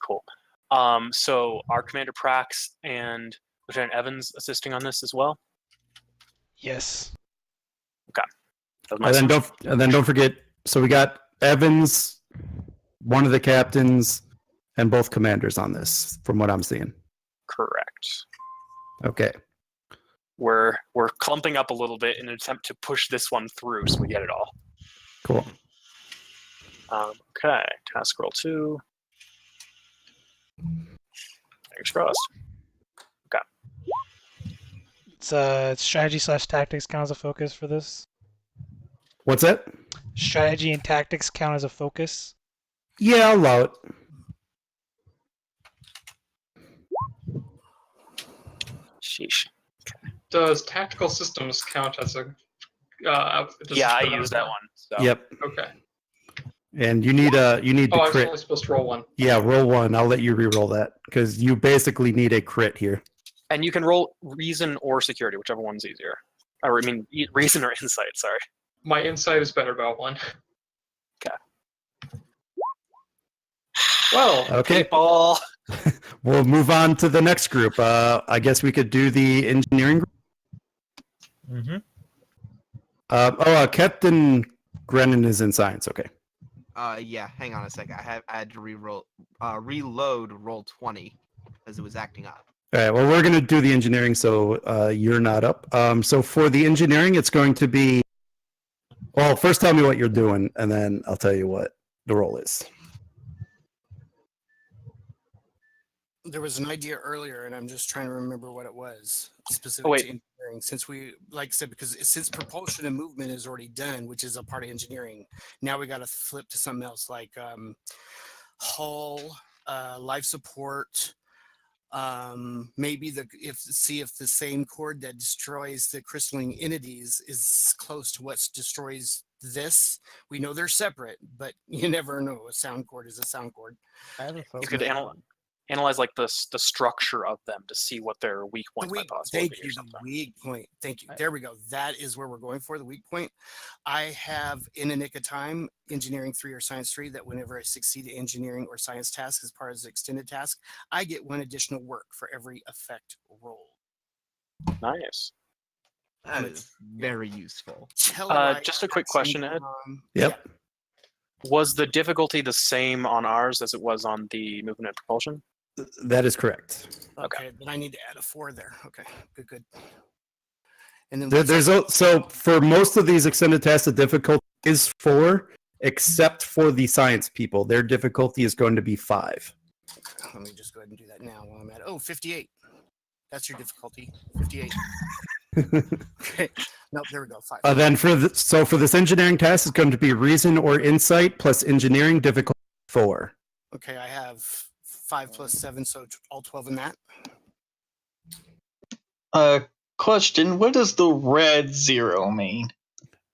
Cool. So are Commander Prax and Lieutenant Evans assisting on this as well? Yes. Okay. And then don't forget, so we got Evans, one of the captains, and both commanders on this, from what I'm seeing. Correct. Okay. We're clumping up a little bit in an attempt to push this one through so we get it all. Cool. Okay, task roll 2. Fingers crossed. Okay. It's strategy/tactics count as a focus for this. What's that? Strategy and tactics count as a focus. Yeah, I'll allow it. Sheesh. Does tactical systems count as a? Yeah, I use that one. So. Yep. Okay. And you need the I was crit. only supposed to roll 1. Yeah, roll 1. I'll let you re-roll that because you basically need a crit here. And you can roll reason or security, whichever one's easier. Or I mean, reason or insight. Sorry. My insight is better about 1. Okay. Well, Okay. People. We'll move on to the next group. I guess we could do the engineering group. Captain Grennan is in science. Okay. Yeah, hang on a second. I had to reload roll 20 as it was acting up. All right. Well, we're going to do the engineering, so you're not up. So for the engineering, it's going to be. Well, first tell me what you're doing, and then I'll tell you what the role is. There was an idea earlier, and I'm just trying to remember what it was specific wait. to engineering. Since we, like I said, because since propulsion and movement is already done, which is a part of engineering, now we got to flip to something else like hull, life support. Maybe see if the same cord that destroys the crystalline entities is close to what destroys this. We know they're separate, but you never know. A sound cord is a sound cord. I have a You focus. could analyze like the structure of them to see what their weak points might possibly be or something. Weak point. Thank you. There we go. That is where we're going for the weak point. I have in a nick of time engineering 3 or science 3 that whenever I succeed at engineering or science task as part of the extended task, I get 1 additional work for every effect roll. Nice. That is very useful. Just a quick question, Ed. Yep. Was the difficulty the same on ours as it was on the movement and propulsion? That is correct. Okay, then I need to add a 4 there. Okay, good. And then So for most of these extended tasks, the difficulty is 4, except for the science people. Their difficulty is going to be 5. Let me just go ahead and do that now while I'm at 58. That's your difficulty. 58. Okay. No, there we go. 5. Then for this engineering task, it's going to be reason or insight plus engineering difficulty 4. Okay, I have 5 plus 7, so all 12 in that. Question: what does the red 0 mean?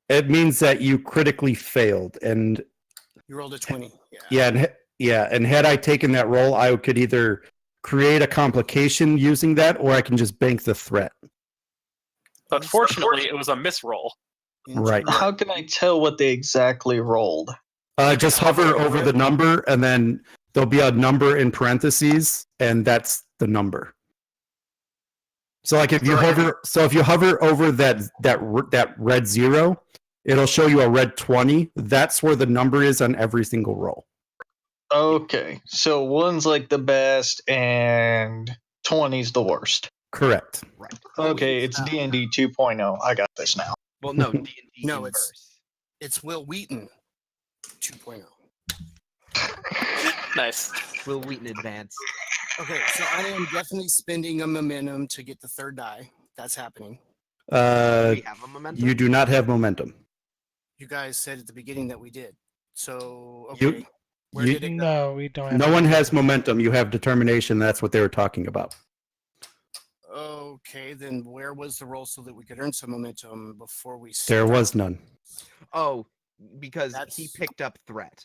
It means that you critically failed, and You rolled a 20. and had I taken that roll, I could either create a complication using that, or I can just bank the threat. But fortunately, it was a misroll. Right. How can I tell what they exactly rolled? Just hover over the number, and then there'll be a number in parentheses, and that's the number. So, like if you hover over that red 0, it'll show you a red 20. That's where the number is on every single roll. Okay, so 1's like the best, and 20's the worst. Correct. Right. Okay, it's D&D 2.0. I got this now. Well, no, D&D No, inverse. it's Will Wheaton 2.0. Nice. Will Wheaton advance. Okay, so I am definitely spending a momentum to get the 3rd die. That's happening. We have a momentum. You do not have momentum. You guys said at the beginning that we did. So, okay. Where did it go? No, we don't have No one has momentum. You have determination. That's what they were talking about. Okay, then where was the roll so that we could earn some momentum before we There was none. Oh, because he picked up threat.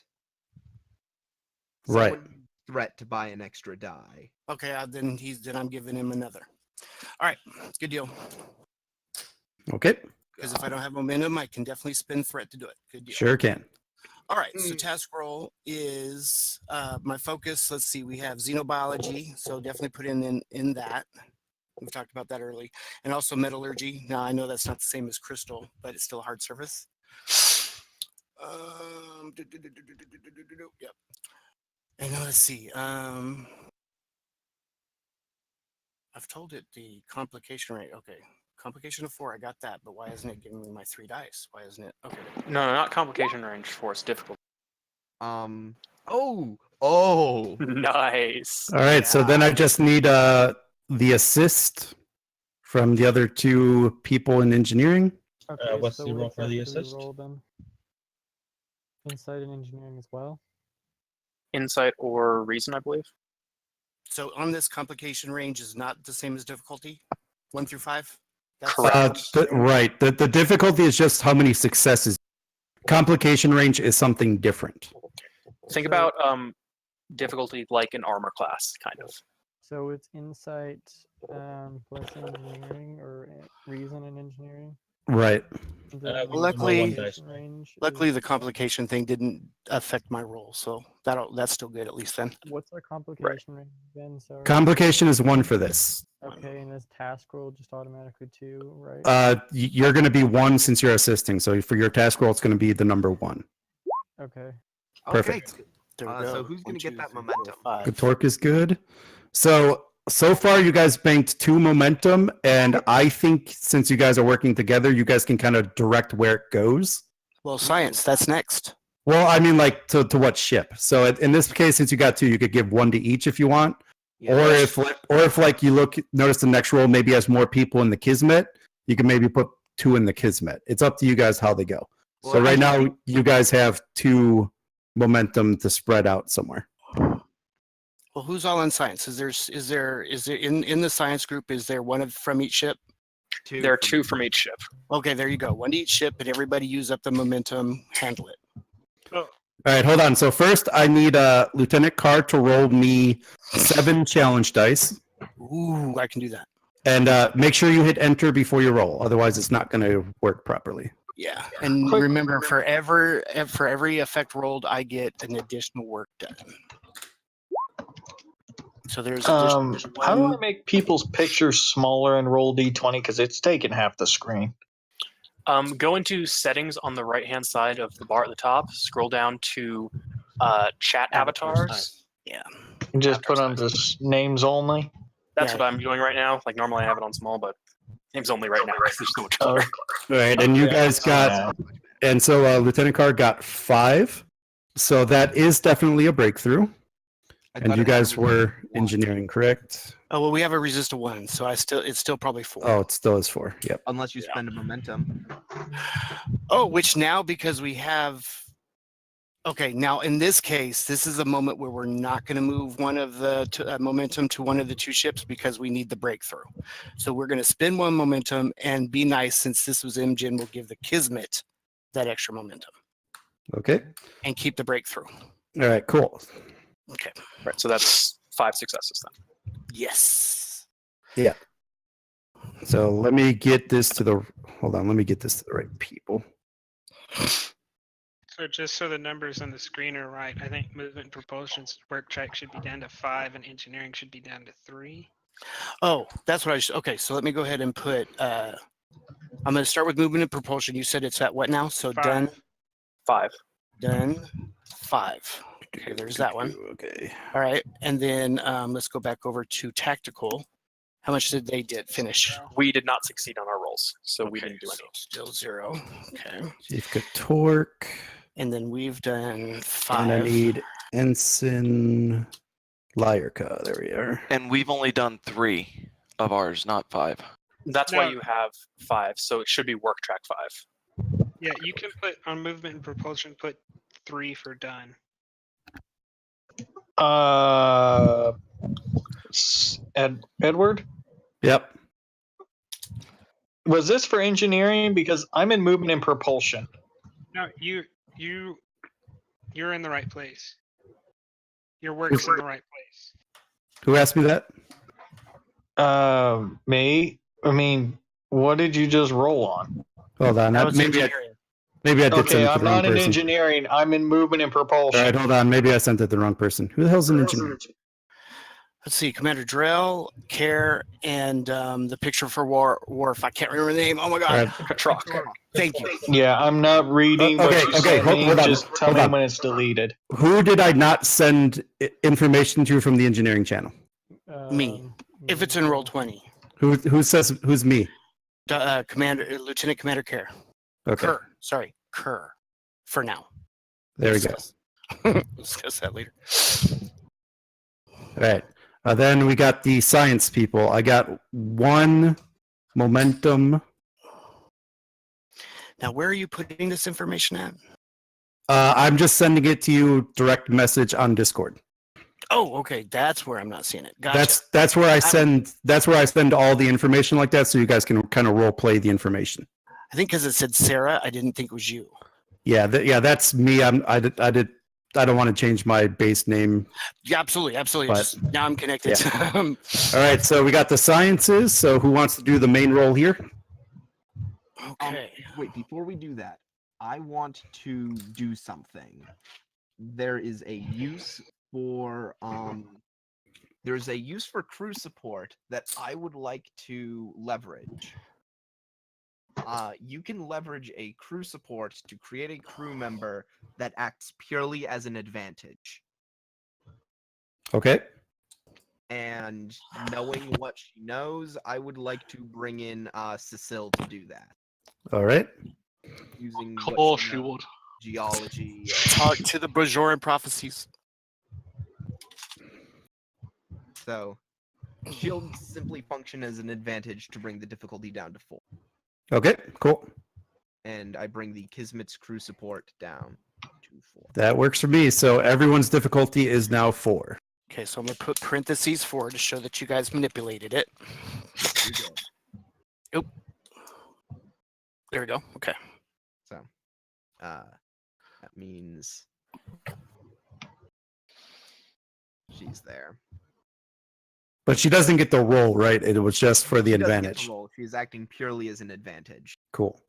Right. Someone used threat to buy an extra die. Okay, then I'm giving him another. All right, good deal. Okay. Because if I don't have momentum, I can definitely spend threat to do it. Good deal. Sure can. All right, so task roll is my focus. Let's see, we have xenobiology, so definitely put in that. We've talked about that early. And also metallurgy. Now, I know that's not the same as crystal, but it's still a hard surface. Yep. And let's see. I've told it the complication rate. Okay. Complication of 4, I got that, but why isn't it giving me my 3 dice? Why isn't it? Okay. No, not complication range 4. It's difficult. Oh. Nice. All right. So then I just need the assist from the other 2 people in engineering. Okay, What's so the we roll for have the to assist? roll them. Insight and engineering as well. Insight or reason, I believe. So on this complication range is not the same as difficulty? 1 through 5? Right. The difficulty is just how many successes. Complication range is something different. Think about difficulty like an armor class, kind of. So it's insight plus engineering or reason and engineering. Right. Luckily, range the complication thing didn't affect my roll, so That's still good at least then. What's our complication range again? Sorry. Complication is 1 for this. Okay, and this task roll just automatically 2, right? You're going to be 1 since you're assisting. So for your task roll, it's going to be the number 1. Okay. Perfect. There we So go. who's going 1, to get 2, that 3, 4, momentum? 5. Good torque is good. So far, you guys banked 2 momentum, and I think since you guys are working together, you guys can kind of direct where it goes. Well, science, that's next. Well, I mean, like to what ship? So in this case, since you got 2, you could give 1 to each if you want. Yeah. Or if like you notice the next roll maybe has more people in the Kismet, you can maybe put 2 in the Kismet. It's up to you guys how they go. So right now, you guys have 2 momentum to spread out somewhere. Well, who's all in science? Is there in the science group? Is there one from each ship? There are 2 from each ship. Okay, there you go. 1 to each ship, and everybody use up the momentum. Handle it. Oh, All right, hold on. So first, I need Lieutenant Carr to roll me 7 challenge dice, Ooh, I can do that. and make sure you hit enter before you roll. Otherwise, it's not going to work properly. Yeah, and remember, for every effect rolled, I get an additional work done. So there's How do I make people's pictures smaller and roll d20? Because it's taking half the screen. Go into settings on the right-hand side of the bar at the top. Scroll down to chat avatars. Yeah. And just put on just names only. That's what I'm doing right now. Like normally I have it on small, but names only right now because there's so much All color. right, and you guys got, and so Lieutenant Carr got 5. So that is definitely a breakthrough. And you guys were engineering, correct? Oh well, we have a resist of 1, so it's still probably 4. Oh, it still is 4. Yep. Unless you spend a momentum. Oh, which now because we have. Okay, now in this case, this is a moment where we're not going to move one of the momentum to one of the 2 ships because we need the breakthrough. So we're going to spend 1 momentum and be nice since this was Imjin. We'll give the Kismet that extra momentum Okay. and keep the breakthrough. All right, cool. Okay. Right, so that's 5 successes then. Yes. Yeah. So let me get this to the, hold on, let me get this to the right people. So just so the numbers on the screen are right, I think movement and propulsion's work track should be down to 5 and engineering should be down to 3. Oh, that's what okay, so let me go ahead and put, I'm going to start with movement and propulsion. You said it's at what now? So 5. done. 5. Done. 5. Okay, there's that one. Okay. All right, and then let's go back over to tactical. How much did they finish? We did not succeed on our rolls, so we didn't do any. Still 0. Okay. Chief good torque. And then we've done 5. And I need Ensign Lyrica. There we are. And we've only done 3 of ours, not 5. That's why you have 5, so it should be work track 5. Yeah, you can put on movement and propulsion, put 3 for done. Edward? Yep. Was this for engineering? Because I'm in movement and propulsion. No, you're in the right place. Your work's in the right place. Who asked me that? Me? I mean, what did you just roll on? Hold on. Maybe I did send Okay, it to I'm the wrong not in person. engineering. I'm in movement and propulsion. All right, hold on. Maybe I sent it to the wrong person. Who the hell's an engineer? Let's see, Commander Drell, Care, and the picture for Worf. I can't remember the name. Oh my God. Truck. Thank you. Yeah, I'm not reading what you sent me. Hold on, Just tell hold me on. when it's deleted. Who did I not send information to from the engineering channel? Me. If it's in roll 20. Who says who's me? Lieutenant Commander Care. Okay. Kerr. Sorry, Kerr. For now. There we go. We'll discuss that later. All right. Then we got the science people. I got 1 momentum. Now, where are you putting this information at? I'm just sending it to you direct message on Discord. Oh, okay. That's where I'm not seeing it. Gotcha. That's where I send. That's where I send all the information like that, so you guys can kind of role play the information. I think because it said Sarah, I didn't think it was you. Yeah, that's me. I don't want to change my base name. Yeah, absolutely. But- Just, now I'm connected. Yeah. All right, so we got the sciences. So who wants to do the main role here? Okay. Wait, before we do that, I want to do something. there is a use for there's a use for crew support that I would like to leverage. You can leverage a crew support to create a crew member that acts purely as an advantage. Okay. And knowing what she knows, I would like to bring in Cecile to do that. All right. Using Of what course she you knows, would. geology. Talk to the Bajoran prophecies. So she'll simply function as an advantage to bring the difficulty down to 4. Okay, cool. And I bring the Kismit's crew support down to 4. That works for me. So everyone's difficulty is now 4. Okay, so I'm gonna put parentheses 4 to show that you guys manipulated it. Oop. There we go. Okay. So that means she's there. But she doesn't get the roll, right? It was just for the She doesn't get advantage. the roll. She's acting purely as an advantage. Cool.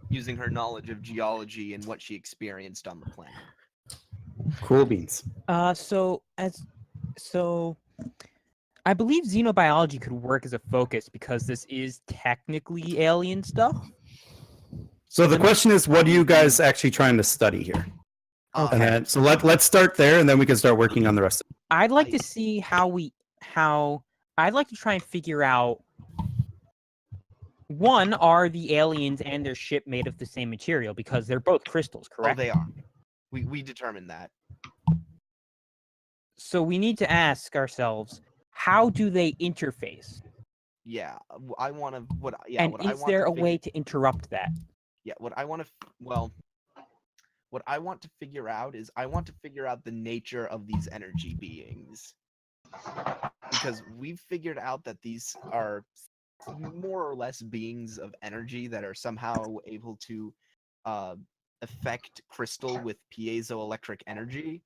Using her knowledge of geology and what she experienced on the planet. Cool beans. So I believe xenobiology could work as a focus because this is technically alien stuff. So the question is, what are you guys actually trying to study here? Okay. And then, so let's start there, and then we can start working on the rest of it. I'd like to see how I'd like to try and figure out, one, are the aliens and their ship made of the same material? Because they're both crystals, correct? Oh, they are. We determined that. So we need to ask ourselves, how do they interface? Yeah, I want to. And what I is want there to a way to interrupt that? Yeah, what I want to. What I want to figure out is I want to figure out the nature of these energy beings. Because we've figured out that these are more or less beings of energy that are somehow able to affect crystal with piezoelectric energy,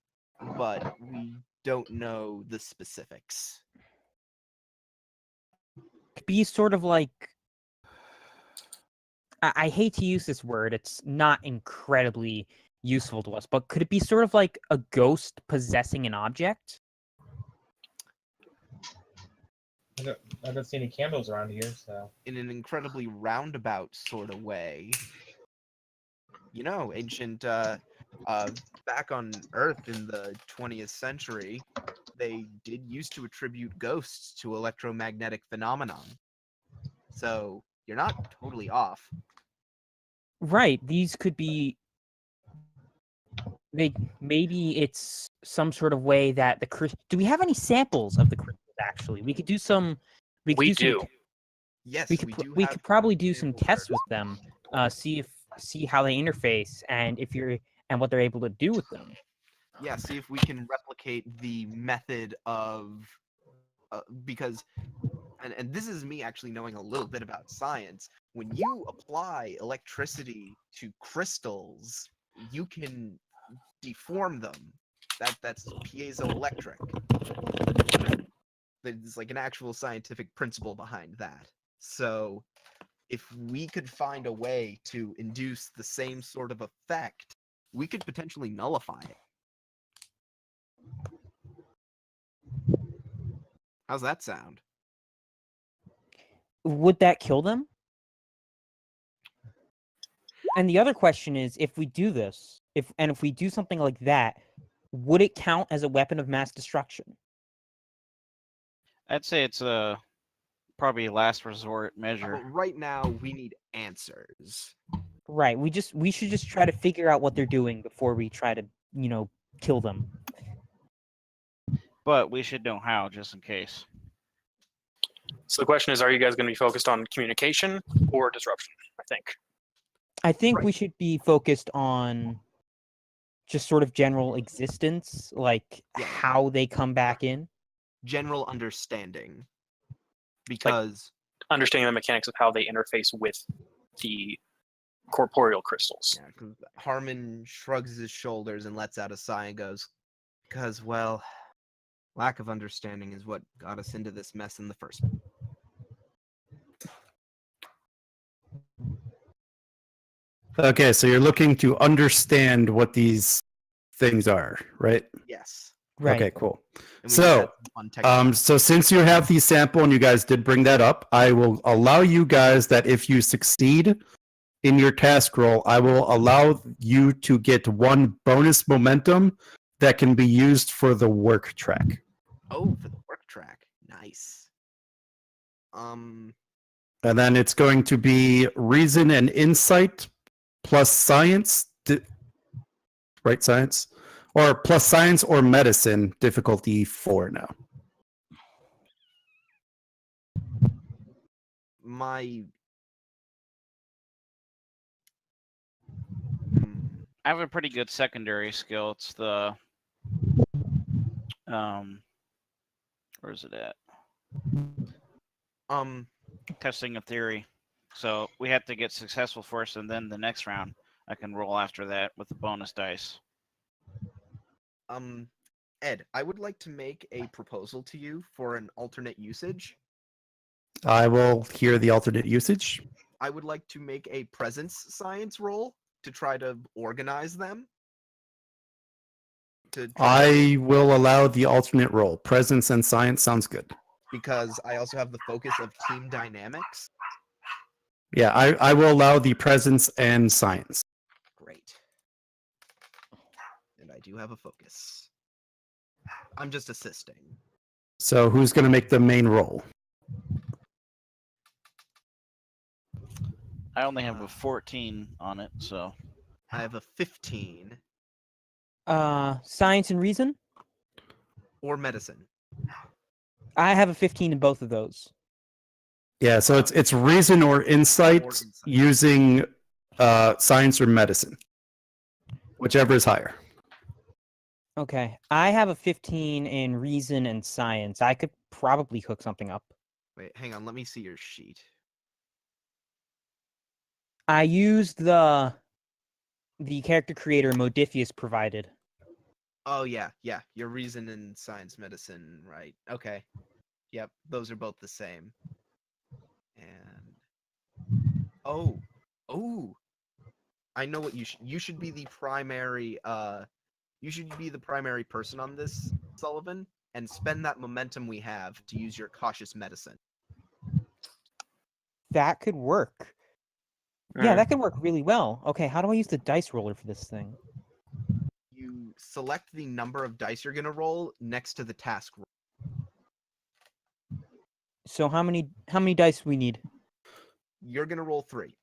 but we don't know the specifics. Be sort of like, I hate to use this word, it's not incredibly useful to us, but could it be sort of like a ghost possessing an object? I don't see any candles around here, so. In an incredibly roundabout sort of way. You know, ancient, back on Earth in the 20th century, they did used to attribute ghosts to electromagnetic phenomenon. So you're not totally off. Right, these could be, maybe it's some sort of way that the crystal. Do we have any samples of the crystals? Actually, we could do some. We do. Yes, we could probably do some tests with them. See how they interface and what they're able to do with them. Yeah, see if we can replicate the method of because. And this is me actually knowing a little bit about science. When you apply electricity to crystals, you can deform them. That's piezoelectric. There's like an actual scientific principle behind that. So if we could find a way to induce the same sort of effect, we could potentially nullify it. How's that sound? Would that kill them? And the other question is, if we do this, if we do something like that, would it count as a weapon of mass destruction? I'd say it's a probably a last resort measure. Right now, we need answers. Right. We should just try to figure out what they're doing before we try to, kill them. But we should know how, just in case. So the question is, are you guys going to be focused on communication or disruption? I think we should be focused on just sort of general existence, like how they come back in. General understanding. Because understanding the mechanics of how they interface with the corporeal crystals. Yeah, because Harmon shrugs his shoulders and lets out a sigh and goes, because, well, lack of understanding is what got us into this mess in the first place. Okay, so you're looking to understand what these things are, right? Yes. Right. Okay, cool. And we just So, had some fun technical- so since you have the sample and you guys did bring that up, I will allow you guys that if you succeed in your task roll, I will allow you to get 1 bonus momentum that can be used for the work track. Oh, for the work track. Nice. And then it's going to be reason and insight plus science, right? Science, or plus science or medicine, difficulty 4 now. My I have a pretty good secondary skill. It's the where is it at? Testing a theory. So we have to get successful first, and then the next round I can roll after that with the bonus dice. Ed, I would like to make a proposal to you for an alternate usage. I will hear the alternate usage. I would like to make a presence science roll to try to organize them. I will allow the alternate role. Presence and science sounds good. Because I also have the focus of team dynamics. Yeah, I will allow the presence and science. Great. And I do have a focus. I'm just assisting. So who's going to make the main role? I only have a 14 on it, so I have a 15. Science and reason? Or medicine. I have a 15 in both of those. Yeah, so it's reason or insight using science or medicine, whichever is higher. Okay. I have a 15 in reason and science. I could probably hook something up. Wait, hang on. Let me see your sheet. I used the character creator Modiphius provided. Oh, yeah. Yeah. Your reason and science medicine, right. Okay. Yep. Those are both the same. And... Oh. Oh. I know what you should be the primary, you should be the primary person on this, Sullivan, and spend that momentum we have to use your cautious medicine. That could work. Yeah, that could work really well. Okay, how do I use the dice roller for this thing? You select the number of dice you're going to roll next to the task roll. So how many dice we need? You're going to roll 3.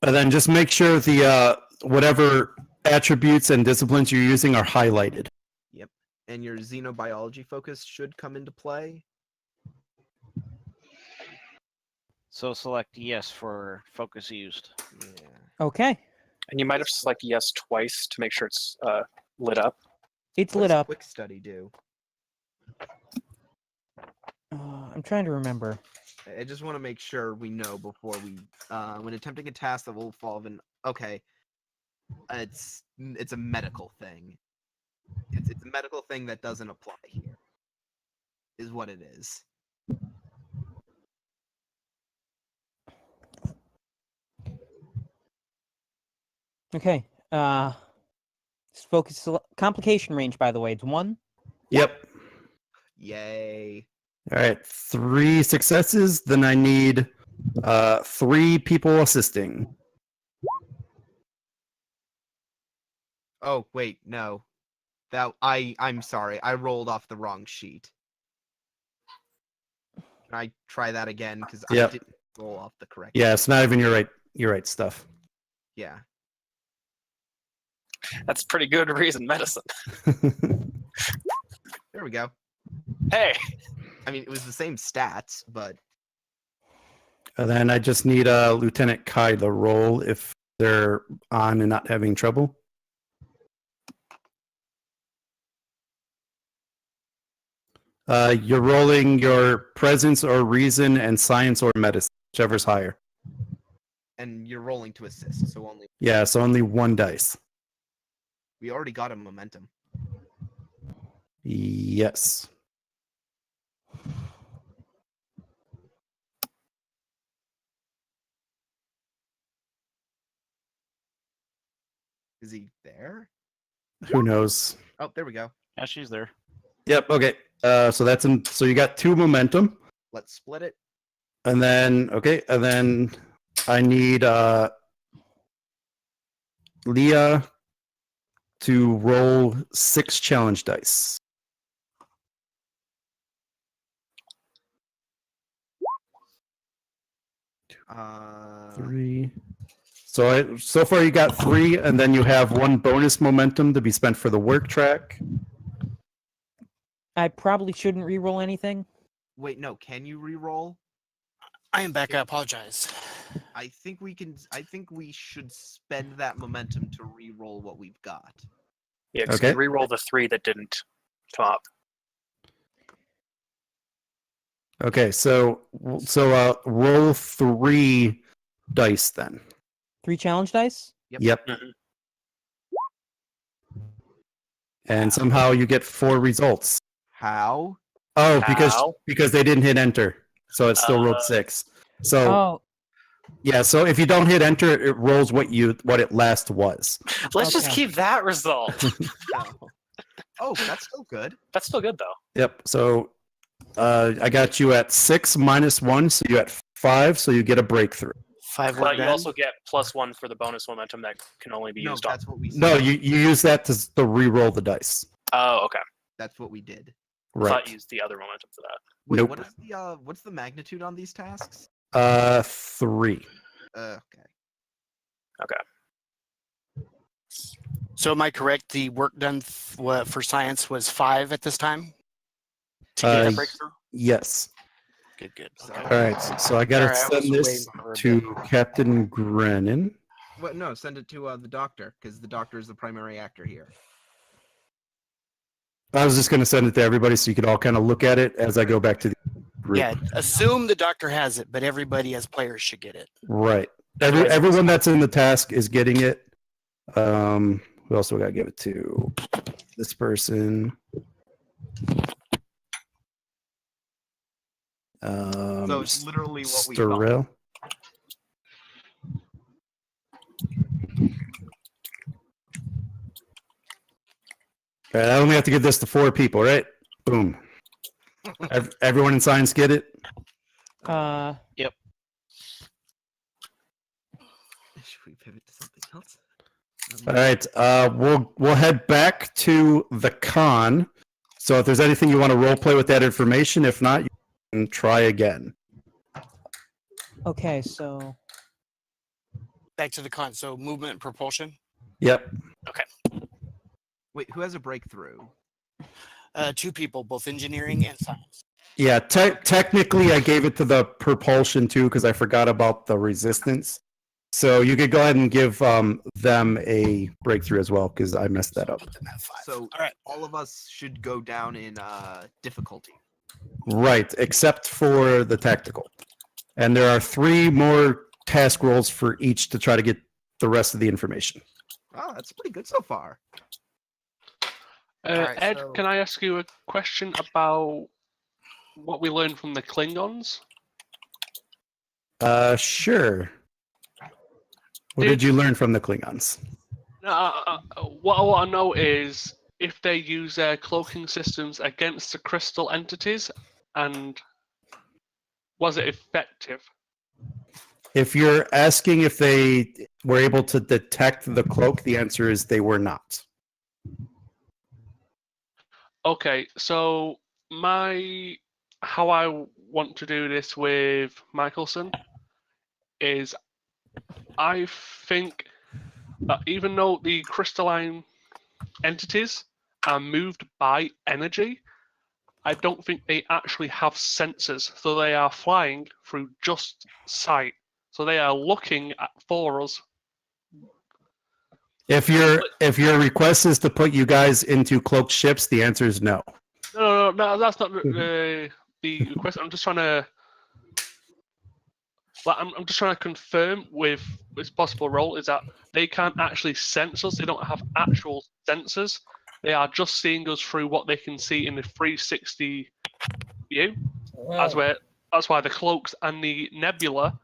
And then just make sure the whatever attributes and disciplines you're using are highlighted. Yep. And your xenobiology focus should come into play. So select yes for focus used. Yeah. Okay. And you might have to select yes twice to make sure it's lit up. It's What lit does up. Quick study do? I'm trying to remember. I just want to make sure we know before we, when attempting a task that will involve an, okay, it's a medical thing. It's a medical thing that doesn't apply here, is what it is. Okay. Focus complication range, by the way, it's 1. Yep. Yay. All right, 3 successes. Then I need 3 people assisting. Oh, wait, no. I'm sorry. I rolled off the wrong sheet. Can I try that again? Because I Yep. didn't roll off the correct. Yeah, it's not even your right stuff. Yeah. That's pretty good reason medicine. There we go. Hey. I mean, it was the same stats, but And then I just need Lieutenant Kai to roll if they're on and not having trouble. You're rolling your presence or reason and science or medicine, whichever's higher. and you're rolling to assist, so only Yeah, so only 1 dice. we already got a momentum. Yes. Is he there? Who knows? Oh, there we go. Yeah, she's there. Yep. Okay. So that's in. So you got 2 momentum, Let's split it. and then I need Leah to roll 6 challenge dice. Uh, 3. So far you got 3, and then you have 1 bonus momentum to be spent for the work track. I probably shouldn't re-roll anything. wait, no. Can you re-roll? I am back. I apologize. I think we can. I think we should spend that momentum to re-roll what we've got. Yeah, because Okay. you re-roll the 3 that didn't come up. Okay, so roll 3 dice then. 3 challenge dice? Yep. Mhm. And somehow you get 4 results. How? Oh, How? because they didn't hit enter, so it still rolled 6. So Oh, yeah, so if you don't hit enter, it rolls what it last was. Let's just Okay. keep that result. No. Oh, that's still good. That's still good though. Yep. So I got you at 6 minus 1, so you at 5, so you get a breakthrough. 5 were But you done. also get +1 for the bonus momentum that can only be No, used on. that's what we. No, said. you use that to re-roll the dice. Oh, okay. That's what we did. I Right. thought you used the other momentum for that. Wait, Nope. what is the what's the magnitude on these tasks? 3. Okay. So am I correct? The work done for science was 5 at this time to get Uh, that breakthrough. Yes. Good. So- Okay. All right. So I gotta Sorry, I was send this waiting for a to Captain Grennan. What? No, send it to the doctor because the doctor is the primary actor here. I was just gonna send it to everybody so you could all kind of look at it as I go back to the group. Yeah, assume the doctor has it, but everybody as players should get it. Right. Everyone that's in the task is getting it. Who else do we gotta give it to? This person. So it's literally what we thought. Sterel. All right, I only have to give this to 4 people, right? Boom. Everyone in science get it? yep. Should we pivot to something else? All right, we'll head back to the con. So if there's anything you want to role play with that information, if not, you can try again. Okay, so Back to the con. So movement and propulsion. Yep. Wait, who has a breakthrough? 2 people, both engineering and science. Yeah, technically I gave it to the propulsion too because I forgot about the resistance. So you could go ahead and give them a breakthrough as well because I messed that up. So All right. all of us should go down in difficulty. Right, except for the tactical. And there are 3 more task rolls for each to try to get the rest of the information. Oh, that's pretty good so far. Alright, Ed, so- can I ask you a question about what we learned from the Klingons? Sure. What did you learn from the Klingons? What I want to know is if they use their cloaking systems against the crystal entities, and was it effective? If you're asking if they were able to detect the cloak, the answer is they were not. Okay, so how I want to do this with Michelson is I think that even though the crystalline entities are moved by energy, I don't think they actually have sensors. So they are flying through just sight. So they are looking for us. If your request is to put you guys into cloaked ships, the answer is no. No, that's not the question. I'm just trying to. Well, I'm just trying to confirm with this possible role is that they can't actually sense us. They don't have actual sensors. They are just seeing us through what they can see in the 360 view. That's why the cloaks and the nebula,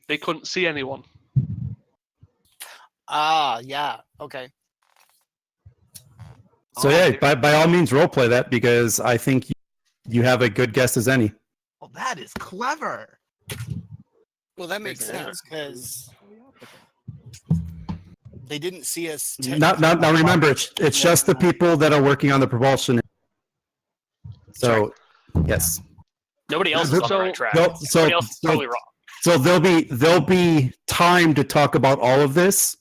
they couldn't see anyone. Ah, yeah. Okay. So yeah, by all means, role play that because I think you have a good guess as any. Well, that is clever. Well, that makes Yeah. sense because they didn't see us. Now remember, it's just the people that are working on the propulsion. So, yes. Nobody else is on the right track. So- Everybody else is so- totally wrong. So there'll be time to talk about all of this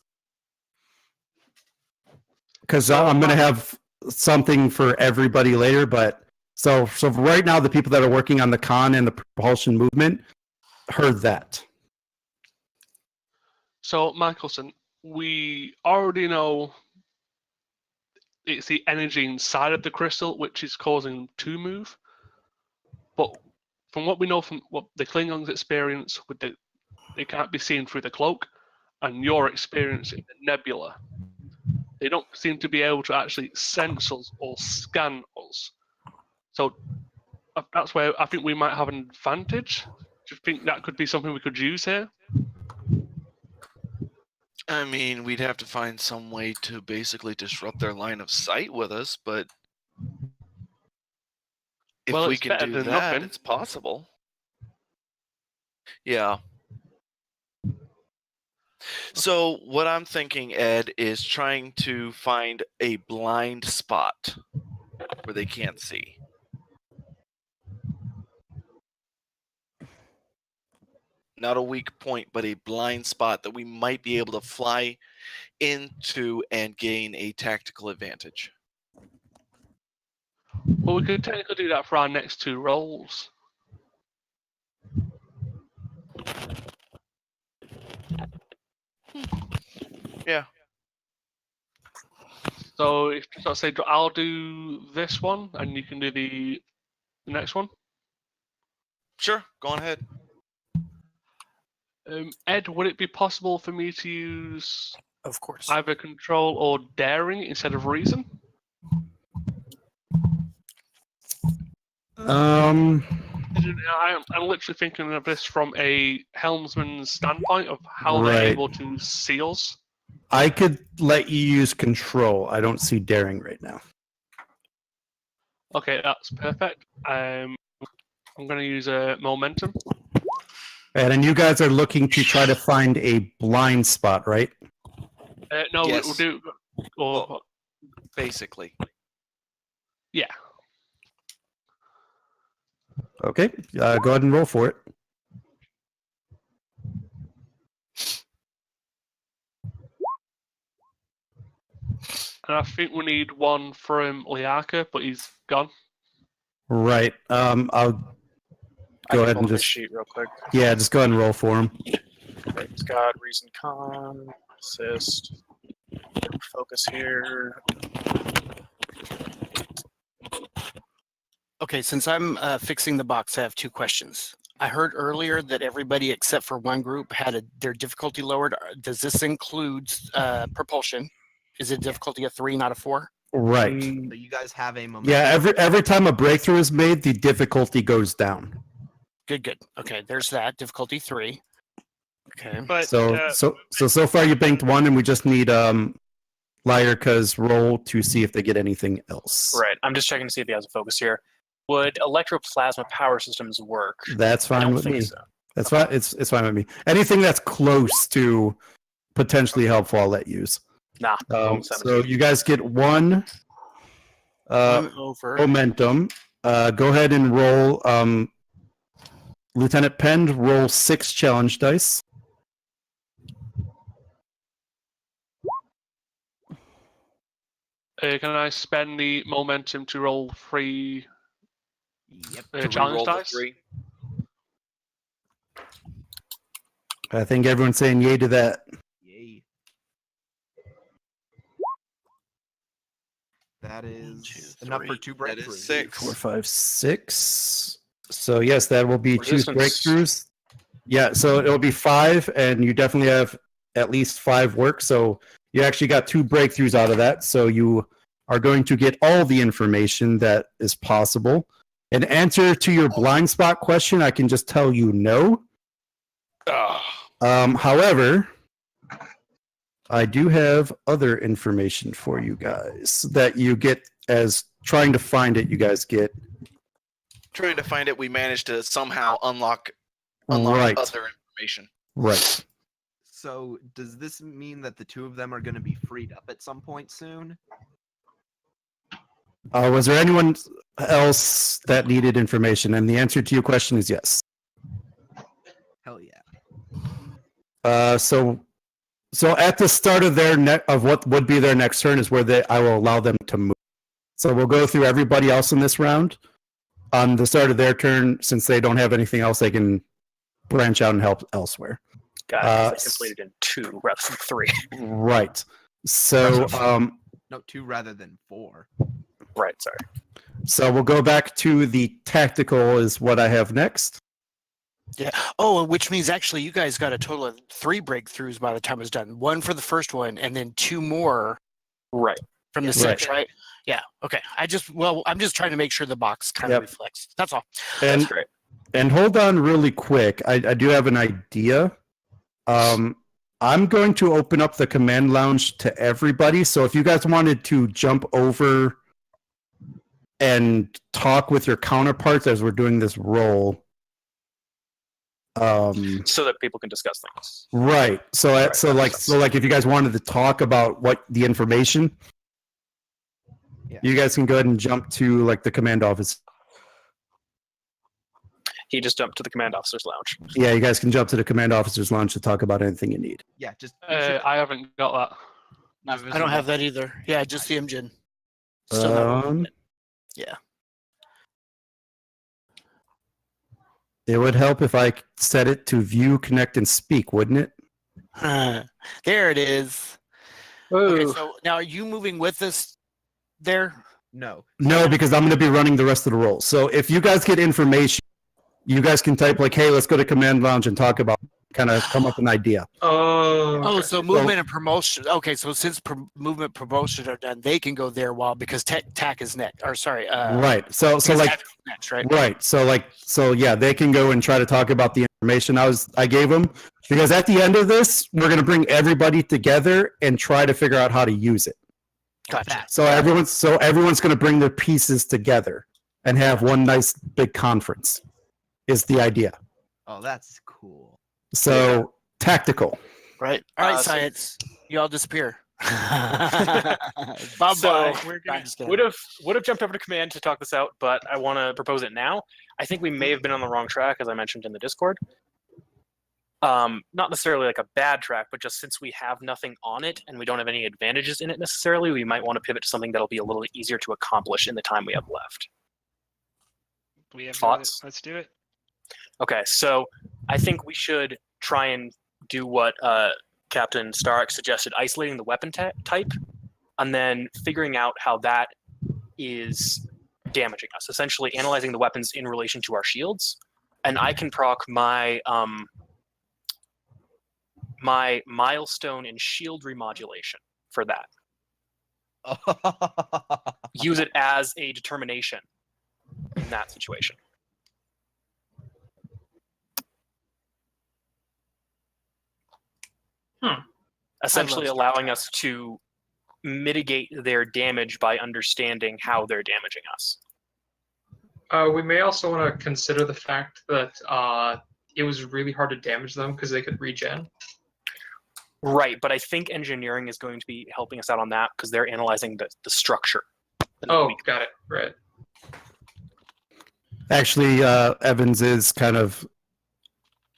because I'm going to have something for everybody later. But so right now, the people that are working on the con and the propulsion movement heard that. So, Michelson, we already know it's the energy inside of the crystal which is causing them to move. But from what we know from what the Klingons experience, they can't be seen through the cloak, and your experience in the nebula, they don't seem to be able to actually sense us or scan us. So that's where I think we might have an advantage. Do you think that could be something we could use here? I mean, we'd have to find some way to basically disrupt their line of sight with us, but if Well, we it's can better do than that, nothing. it's possible. Yeah. So what I'm thinking, Ed, is trying to find a blind spot where they can't see. Not a weak point, but a blind spot that we might be able to fly into and gain a tactical advantage. Well, we could technically do that for our next two rolls. Yeah. So if I say I'll do this one, and you can do the next one. Sure, go on ahead. Ed, would it be possible for me to use, of course, either control or daring instead of reason? Um, I'm literally thinking of this from a helmsman's standpoint of how Right. they're able to see us. I could let you use control. I don't see daring right now. Okay, that's perfect. I'm going to use a momentum. And then you guys are looking to try to find a blind spot, right? No, Yes. we'll do. Or Basically. yeah. Okay, go ahead and roll for it. And I think we need one from Liaka, but he's gone. Right. I'll I go can ahead pull and up his just sheet real quick. yeah, just go ahead and roll for him. Okay, he's got reason, con, assist, focus here. Okay, since I'm fixing the box, I have two questions. I heard earlier that everybody except for one group had their difficulty lowered. Does this include propulsion? Is it difficulty a 3, not a 4? Right. So you guys have a moment. Yeah, every time a breakthrough is made, the difficulty goes down. Good. Okay, there's that. Difficulty 3. Okay. But So far you banked one, and we just need Lyrica's roll to see if they get anything else. Right. I'm just checking to see if he has a focus here. Would electroplasma power systems work? That's I fine don't with think me. so. That's fine. It's fine with me. Anything that's close to potentially helpful, I'll let use. Nah. So you guys get one over. momentum. Go ahead and roll. Lieutenant Penn, roll 6 challenge dice. Can I spend the momentum to roll 3 To challenge re-roll the dice? 3. I think everyone's saying yay to that. Yay. That is enough for 2 That breakthroughs. is 6. 4, 5, 6. So yes, that will be 2 Resistance. breakthroughs. Yeah, so it'll be 5, and you definitely have at least 5 work. So you actually got 2 breakthroughs out of that. So you are going to get all the information that is possible. In answer to your blind spot question, I can just tell you no. However, I do have other information for you guys that you get as trying to find it. You guys get Trying to find it, we managed to somehow unlock right, other information. right. So does this mean that the two of them are going to be freed up at some point soon? Was there anyone else that needed information? And the answer to your question is yes. Hell yeah. So at the start of of what would be their next turn is where I will allow them to move. So we'll go through everybody else in this round. On the start of their turn, since they don't have anything else, they can branch out and help elsewhere. Got it. They completed in 2 rather than 3. Right. So No, 2 rather than 4. Right. Sorry. So we'll go back to the tactical is what I have next. Yeah. Oh, which means actually you guys got a total of 3 breakthroughs by the time it's done. 1 for the first one, and then 2 more. Right. From the 6, right? Yeah. Okay. I'm just trying to make sure the box kind of reflects. That's all. That's great. And hold on really quick. I do have an idea. I'm going to open up the command lounge to everybody. So if you guys wanted to jump over and talk with your counterparts as we're doing this roll. So that people can discuss things. Right. So like if you guys wanted to talk about what the information, you guys can go ahead and jump to like the command office. He just jumped to the command officer's lounge. Yeah, you guys can jump to the command officer's lounge to talk about anything you need. Yeah, just. I haven't got that. I don't have that either. Yeah, just the Imjin. Yeah. It would help if I set it to view, connect, and speak, wouldn't it? There it is. Okay, so now are you moving with us there? No. No, because I'm going to be running the rest of the rolls. So if you guys get information, you guys can type like, hey, let's go to command lounge and talk about, kind of come up with an idea. So movement and promotion. Okay, so since movement promotion are done, they can go there because TAC is next. Or sorry. Right. So like next, right? Right. So yeah, they can go and try to talk about the information I gave them, because at the end of this, we're going to bring everybody together and try to figure out how to use it. Gotcha. So everyone's going to bring their pieces together and have one nice big conference. Is the idea. Oh, that's cool. So tactical. Right. All right, science. You all disappear. Bye bye. So would have jumped over to command to talk this out, but I want to propose it now. I think we may have been on the wrong track, as I mentioned in the Discord. Not necessarily like a bad track, but just since we have nothing on it and we don't have any advantages in it necessarily, we might want to pivot to something that'll be a little easier to accomplish in the time we have left. We have thoughts? Let's do it. Okay, so I think we should try and do what Captain Stark suggested, isolating the weapon type, and then figuring out how that is damaging us, essentially analyzing the weapons in relation to our shields. And I can proc my my milestone in shield remodulation for that. Use it as a determination in that situation. Essentially allowing us to mitigate their damage by understanding how they're damaging us. We may also want to consider the fact that it was really hard to damage them because they could regen. Right, but I think engineering is going to be helping us out on that because they're analyzing the structure. Oh, got it. Right. Actually, Evans is kind of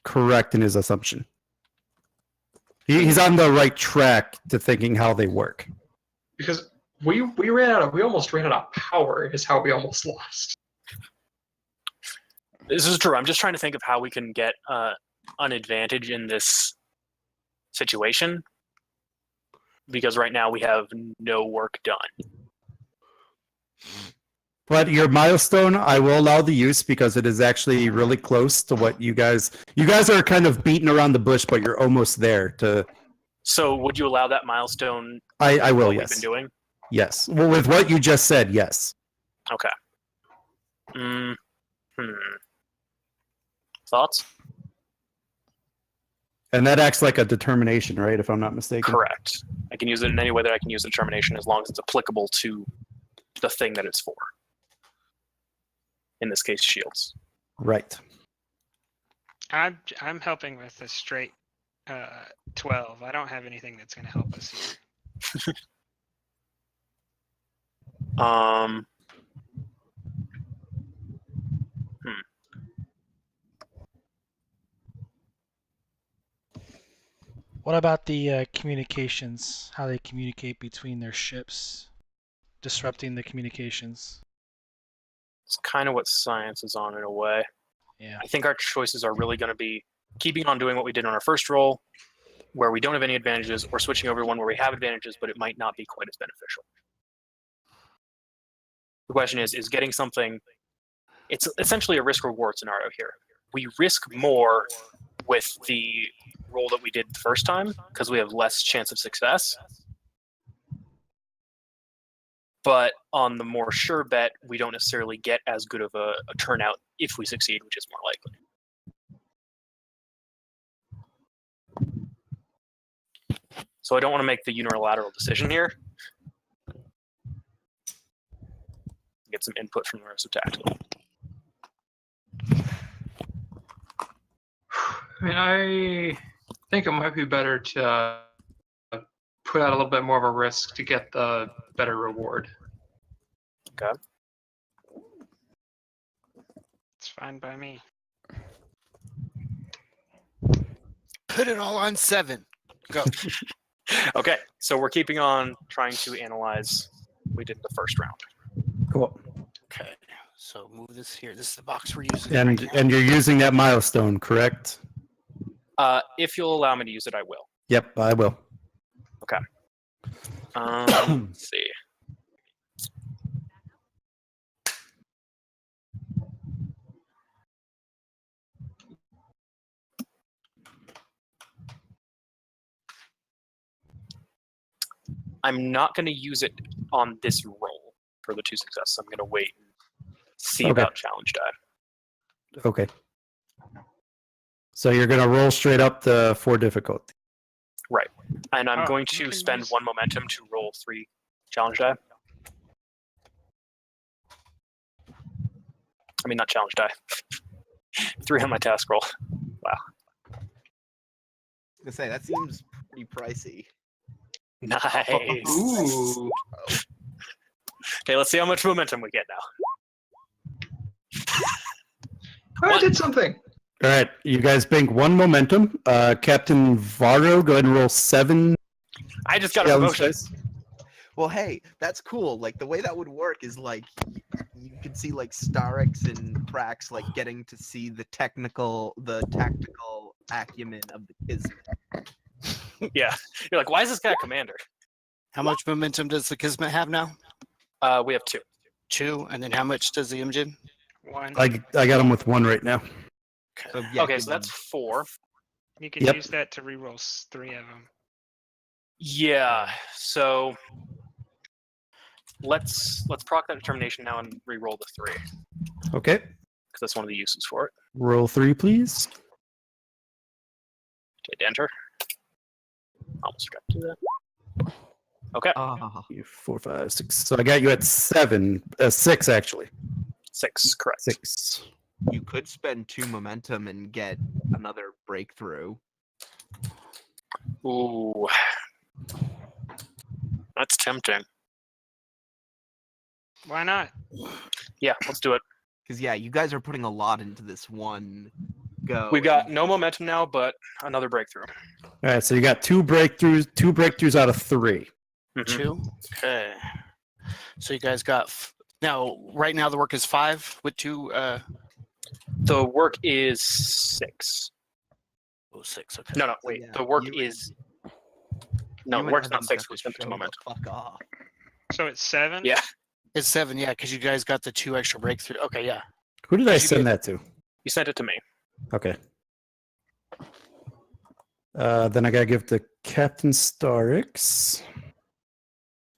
correct in his assumption. He's on the right track to thinking how they work. Because we almost ran out of power is how we almost lost. This is true. I'm just trying to think of how we can get an advantage in this situation, because right now we have no work done. But your milestone, I will allow the use because it is actually really close to what you guys are kind of beating around the bush, but you're almost there to. So would you allow that milestone? I will, what yes. We've been doing? Yes. Well, with what you just said, yes. Okay. Thoughts? And that acts like a determination, right? If I'm not mistaken. Correct. I can use it in any way that I can use a determination as long as it's applicable to the thing that it's for. In this case, shields. Right. I'm helping with a straight 12. I don't have anything that's going to help us here. What about the communications? How they communicate between their ships, disrupting the communications. It's kind of what science is on in a way. Yeah. I think our choices are really going to be keeping on doing what we did on our first roll, where we don't have any advantages, or switching over to one where we have advantages, but it might not be quite as beneficial. The question is getting something. It's essentially a risk-reward scenario here. We risk more with the roll that we did the first time because we have less chance of success. But on the more sure bet, we don't necessarily get as good of a turnout if we succeed, which is more likely. So I don't want to make the unilateral decision here. Get some input from the rest of tactical. I mean, I think it might be better to put out a little bit more of a risk to get the better reward. Okay. It's fine by me. Put it all on 7. Go. Okay, so we're keeping on trying to analyze what we did the first round. Cool. Okay, so move this here. This is the box we're using. And right now. and you're using that milestone, correct? If you'll allow me to use it, I will. Yep, I will. Okay. Let's see. I'm not going to use it on this roll for the 2 successes. I'm going to wait and see about challenge die. Okay. So you're going to roll straight up the 4 difficulty. Right. And I'm Oh, going you to can spend use- 1 momentum to roll 3 challenge die. I mean, not challenge die. 3 on my task roll. Wow. I was gonna say that seems pretty pricey. Nice. Ooh. Okay, let's see how much momentum we get now. I did something. All right, you guys bank 1 momentum. Captain Varro, go ahead and roll 7. I just got a challenge promotion. dice. Well, hey, that's cool. Like the way that would work is like you could see like Starix and Prax like getting to see the tactical acumen of the Kismit. Yeah. You're like, why is this guy a commander? How much momentum does the Kismet have now? We have 2. 2, and then how much does the Imjin? 1. I got him with 1 right now. So, yeah, Okay, give so that's them- 4. You can Yep. use that to reroll 3 of them. Yeah. So let's proc that determination now and re-roll the 3 Okay. because that's one of the uses for it. Roll 3, please. Okay, enter. Almost forgot to do that. Okay, 4, 5, 6. So I got you at 7. 6 actually. 6, correct. 6. You could spend 2 momentum and get another breakthrough. Ooh, that's tempting. Why not? Yeah, let's do it. Because yeah, you guys are putting a lot into this one go. We've got no momentum now, but another breakthrough. All right, so you got 2 breakthroughs out of 3. Mhm. 2? Okay. So you guys got... Now, right now the work is 5 with 2... The work is 6. Oh, 6, okay. No, wait. Yeah, the work you is... No, You the and work's not Evan 6. got We to spent 2 show the momentum. Fuck off. So it's 7? Yeah. It's 7, yeah, because you guys got the 2 extra breakthrough. Okay, yeah. Who did I Did you send get- that to? You sent it to me. Okay. Then I gotta give to Captain Starix.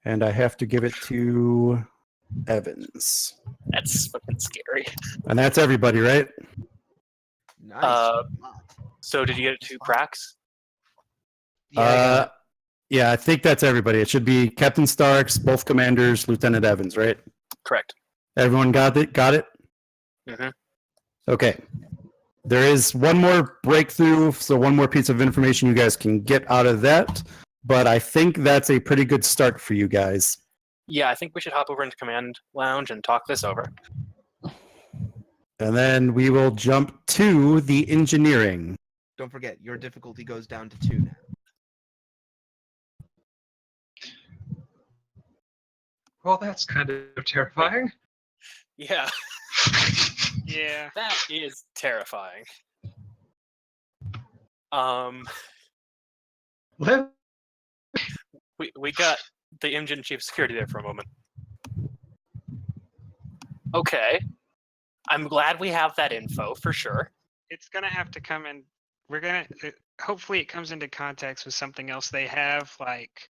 And I have to give it to Evans. That's fucking scary. And that's everybody, right? Nice. So did you get it to Prax? Yeah, I got it. Yeah, I think that's everybody. It should be Captain Starks, both commanders, Lieutenant Evans, right? Correct. Everyone got it? Got it? Mm-hmm. Okay. There is one more breakthrough, so one more piece of information you guys can get out of that. But I think that's a pretty good start for you guys. Yeah, I think we should hop over into Command Lounge and talk this over. And then we will jump to the engineering. Don't forget, your difficulty goes down to 2 now. Well, that's kind of terrifying. Yeah. Yeah. That is terrifying. Live. We got the Imjin chief security there for a moment. Okay. I'm glad we have that info for sure. It's gonna have to come in. We're gonna. Hopefully, it comes into context with something else they have. Like,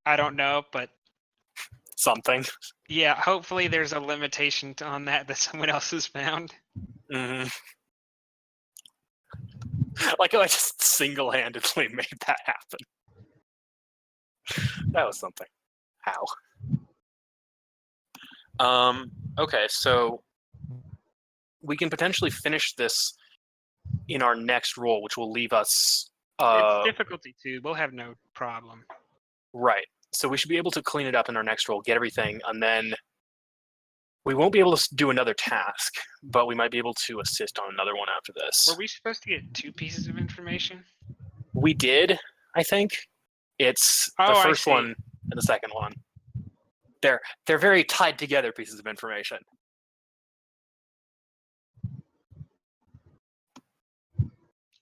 I don't know, but Something. yeah. Hopefully, there's a limitation on that someone else has found. Mm-hmm. Like, I just single-handedly made that happen. That was something. How? Okay, so we can potentially finish this in our next roll, which will leave us. It's difficulty 2. We'll have no problem. Right. So we should be able to clean it up in our next roll, get everything, and then we won't be able to do another task, but we might be able to assist on another one after this. Were we supposed to get 2 pieces of information? We did, I think. It's the Oh, I first see. one and the second one. They're very tied together pieces of information.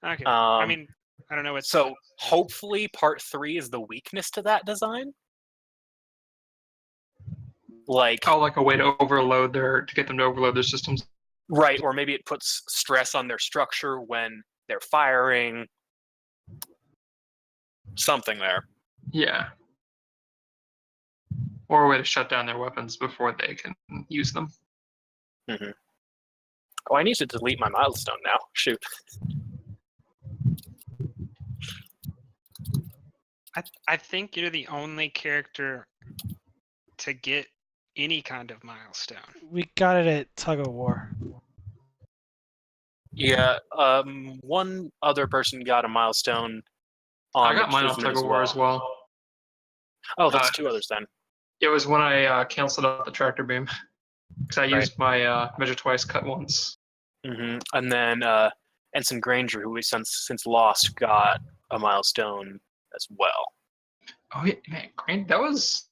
Okay. I mean, I don't know what. So hopefully part 3 is the weakness to that design. Like, like a way to get them to overload their systems. right, or maybe it puts stress on their structure when they're firing. Something there. Yeah. Or a way to shut down their weapons before they can use them. Mm-hmm. Oh, I need to delete my milestone now. Shoot. I think you're the only character to get any kind of milestone. We got it at Tug of War. Yeah, one other person got a milestone on I got the mine on Kismit Tug of War as well. Oh, that's 2 others then. It was when I canceled out the tractor beam. Because I used my measure twice, cut once. Mm-hmm. And then Ensign Granger, who we since lost, got a milestone as well. Oh yeah, man, that was.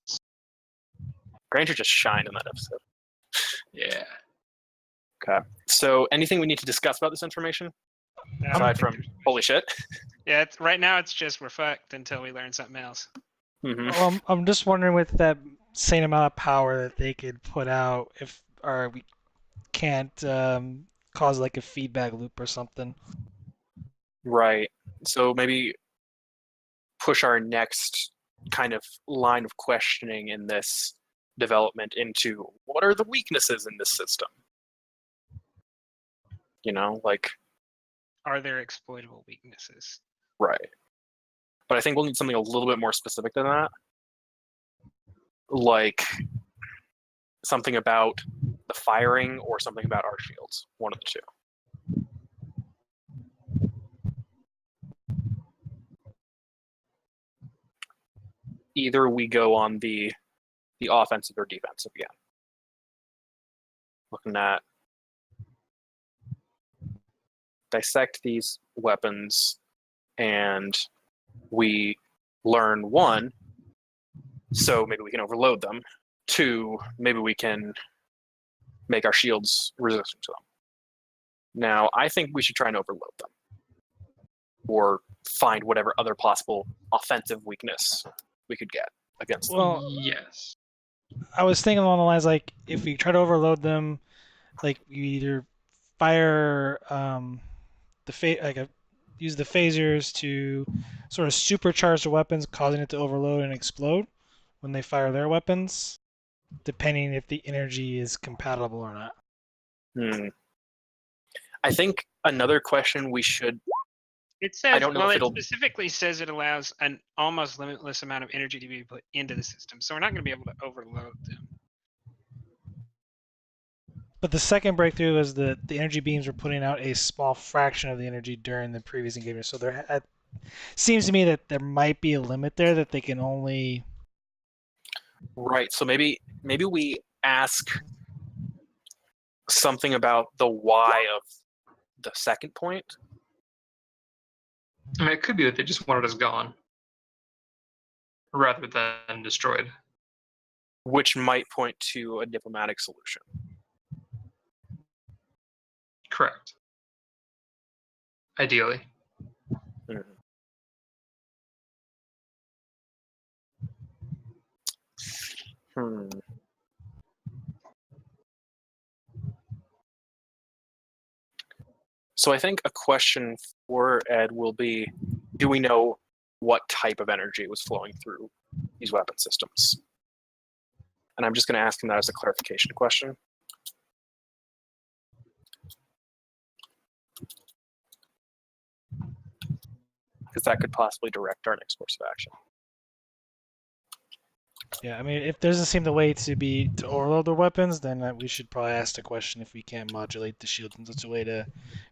Granger just shined in that episode. Yeah. Okay. So, anything we need to discuss about this information? Aside from holy shit. Yeah, right now it's just we're fucked until we learn something else. Mm-hmm. Well, I'm just wondering with that same amount of power that they could put out, if we can't cause like a feedback loop or something. Right. So maybe push our next kind of line of questioning in this development into what are the weaknesses in this system? You know, like, Are there exploitable weaknesses? right. But I think we'll need something a little bit more specific than that. Like something about the firing or something about our shields. One of the two. Either we go on the offensive or defensive again. Looking at dissect these weapons and we learn 1, so maybe we can overload them. 2, maybe we can make our shields resistant to them. Now, I think we should try and overload them. Or find whatever other possible offensive weakness we could get against them. Well, yes. I was thinking along the lines like if we try to overload them, like you either fire use the phasers to sort of supercharge the weapons, causing it to overload and explode when they fire their weapons, depending if the energy is compatible or not. I think another question we should It says, don't know well, if it it'll- specifically says it allows an almost limitless amount of energy to be put into the system, so we're not going to be able to overload them. But the second breakthrough is that the energy beams were putting out a small fraction of the energy during the previous engagement. So there seems to me that there might be a limit there that they can only. Right. So maybe we ask something about the why of the second point. I mean, it could be that they just wanted us gone rather than destroyed. Which might point to a diplomatic solution. Correct. Ideally. Hmm. So I think a question for Ed will be, do we know what type of energy was flowing through these weapon systems? And I'm just going to ask him that as a clarification question. Because that could possibly direct our next course of action. Yeah, I mean, if there doesn't seem the way to overload their weapons, then we should probably ask the question if we can't modulate the shields in such a way to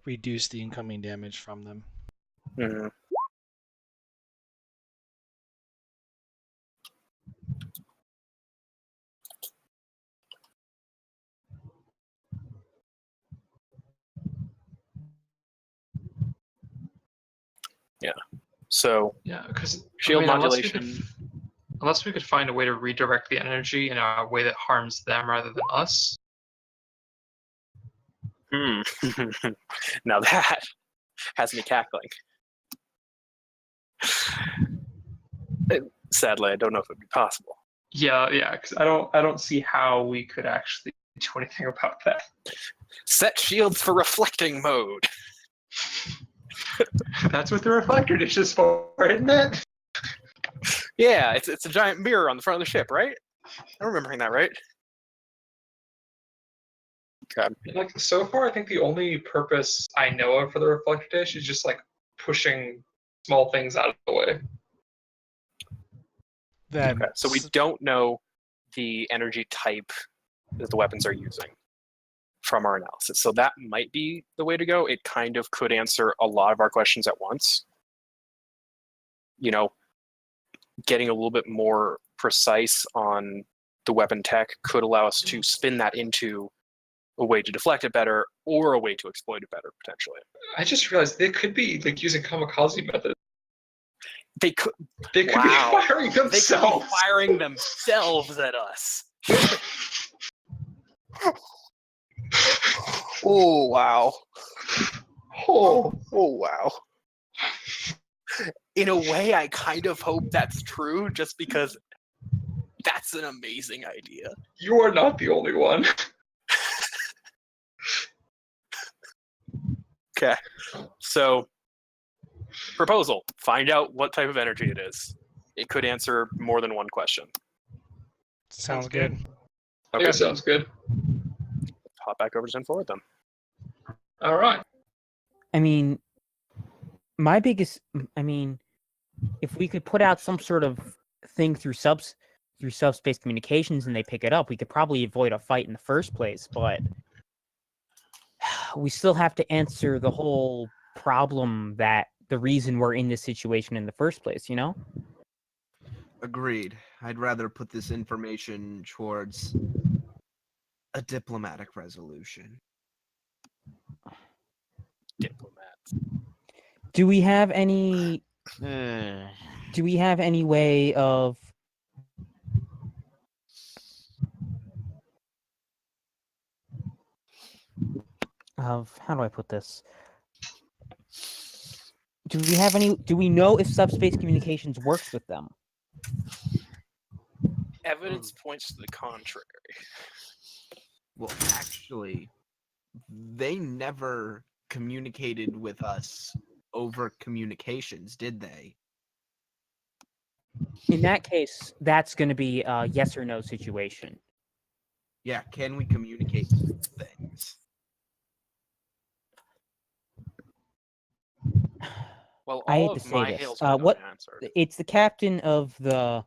reduce the incoming damage from them. Mm-hmm. Yeah. So yeah, because shield modulation. Unless we could find a way to redirect the energy in a way that harms them rather than us. Now that has me cackling. Sadly, I don't know if it would be possible. Yeah, because I don't see how we could actually do anything about that. Set shields for reflecting mode. That's what the reflector dish is for, isn't it? Yeah, it's a giant mirror on the front of the ship, right? I'm remembering that, right? Okay. Like so far, I think the only purpose I know of for the reflector dish is just like pushing small things out of the way. Okay, so we don't know the energy type that the weapons are using from our analysis. So that might be the way to go. It kind of could answer a lot of our questions at once. You know, getting a little bit more precise on the weapon tech could allow us to spin that into a way to deflect it better or a way to exploit it better, potentially. I just realized they could be like using kamikaze methods. They could be firing themselves. They could be firing themselves at us. Oh, wow. Oh, wow. In a way, I kind of hope that's true, just because that's an amazing idea. You are not the only one. Okay. So, proposal. Find out what type of energy it is. It could answer more than one question. Sounds good. Okay. Yeah, sounds good. Hop back over to 10 forward then. All right. I mean, if we could put out some sort of thing through subspace communications and they pick it up, we could probably avoid a fight in the first place, but we still have to answer the whole problem that the reason we're in this situation in the first place, you know? Agreed. I'd rather put this information towards a diplomatic resolution. Diplomats. Do we have any way of how do I put this? Do we know if subspace communications works with them? Evidence points to the contrary. Well, actually, they never communicated with us over communications, did they? In that case, that's going to be a yes or no situation. Yeah, can we communicate things? Well, I hate all to of say my this. hails were What? unanswered. It's the captain of the.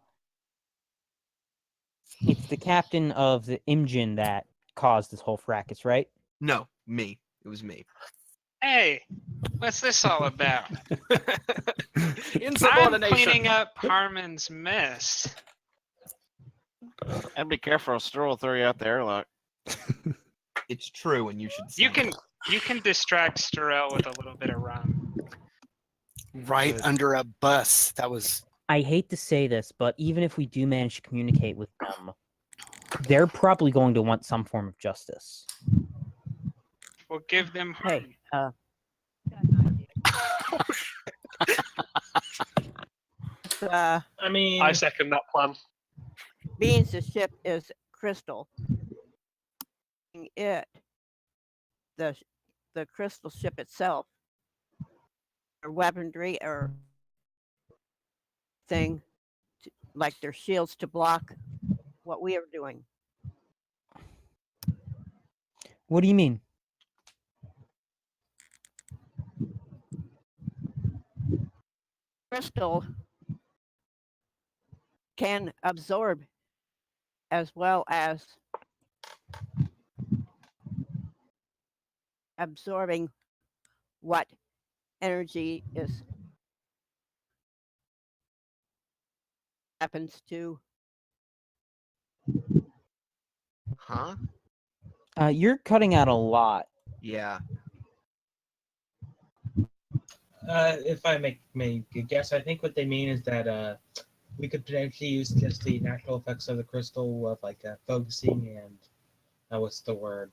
It's the captain of the Imjin that caused this whole fracas, right? No, me. It was me. Hey, what's this all about? I'm Insubordination. cleaning up Harmon's mess. And be careful, Stroll will throw you out the airlock. It's true, and you should. You can distract Starell with a little bit of rum. Right Good. under a bus. That was. I hate to say this, but even if we do manage to communicate with them, they're probably going to want some form of justice. We'll give them Harmon. Hey, I mean, I second that plan. means the ship is crystal. It, the crystal ship itself, or weaponry or thing, like their shields to block what we are doing. What do you mean? Crystal can absorb as well as absorbing what energy is happens to. Huh? You're cutting out a lot. Yeah. if I make a guess, I think what they mean is that we could potentially use just the natural effects of the crystal of like focusing and what's the word?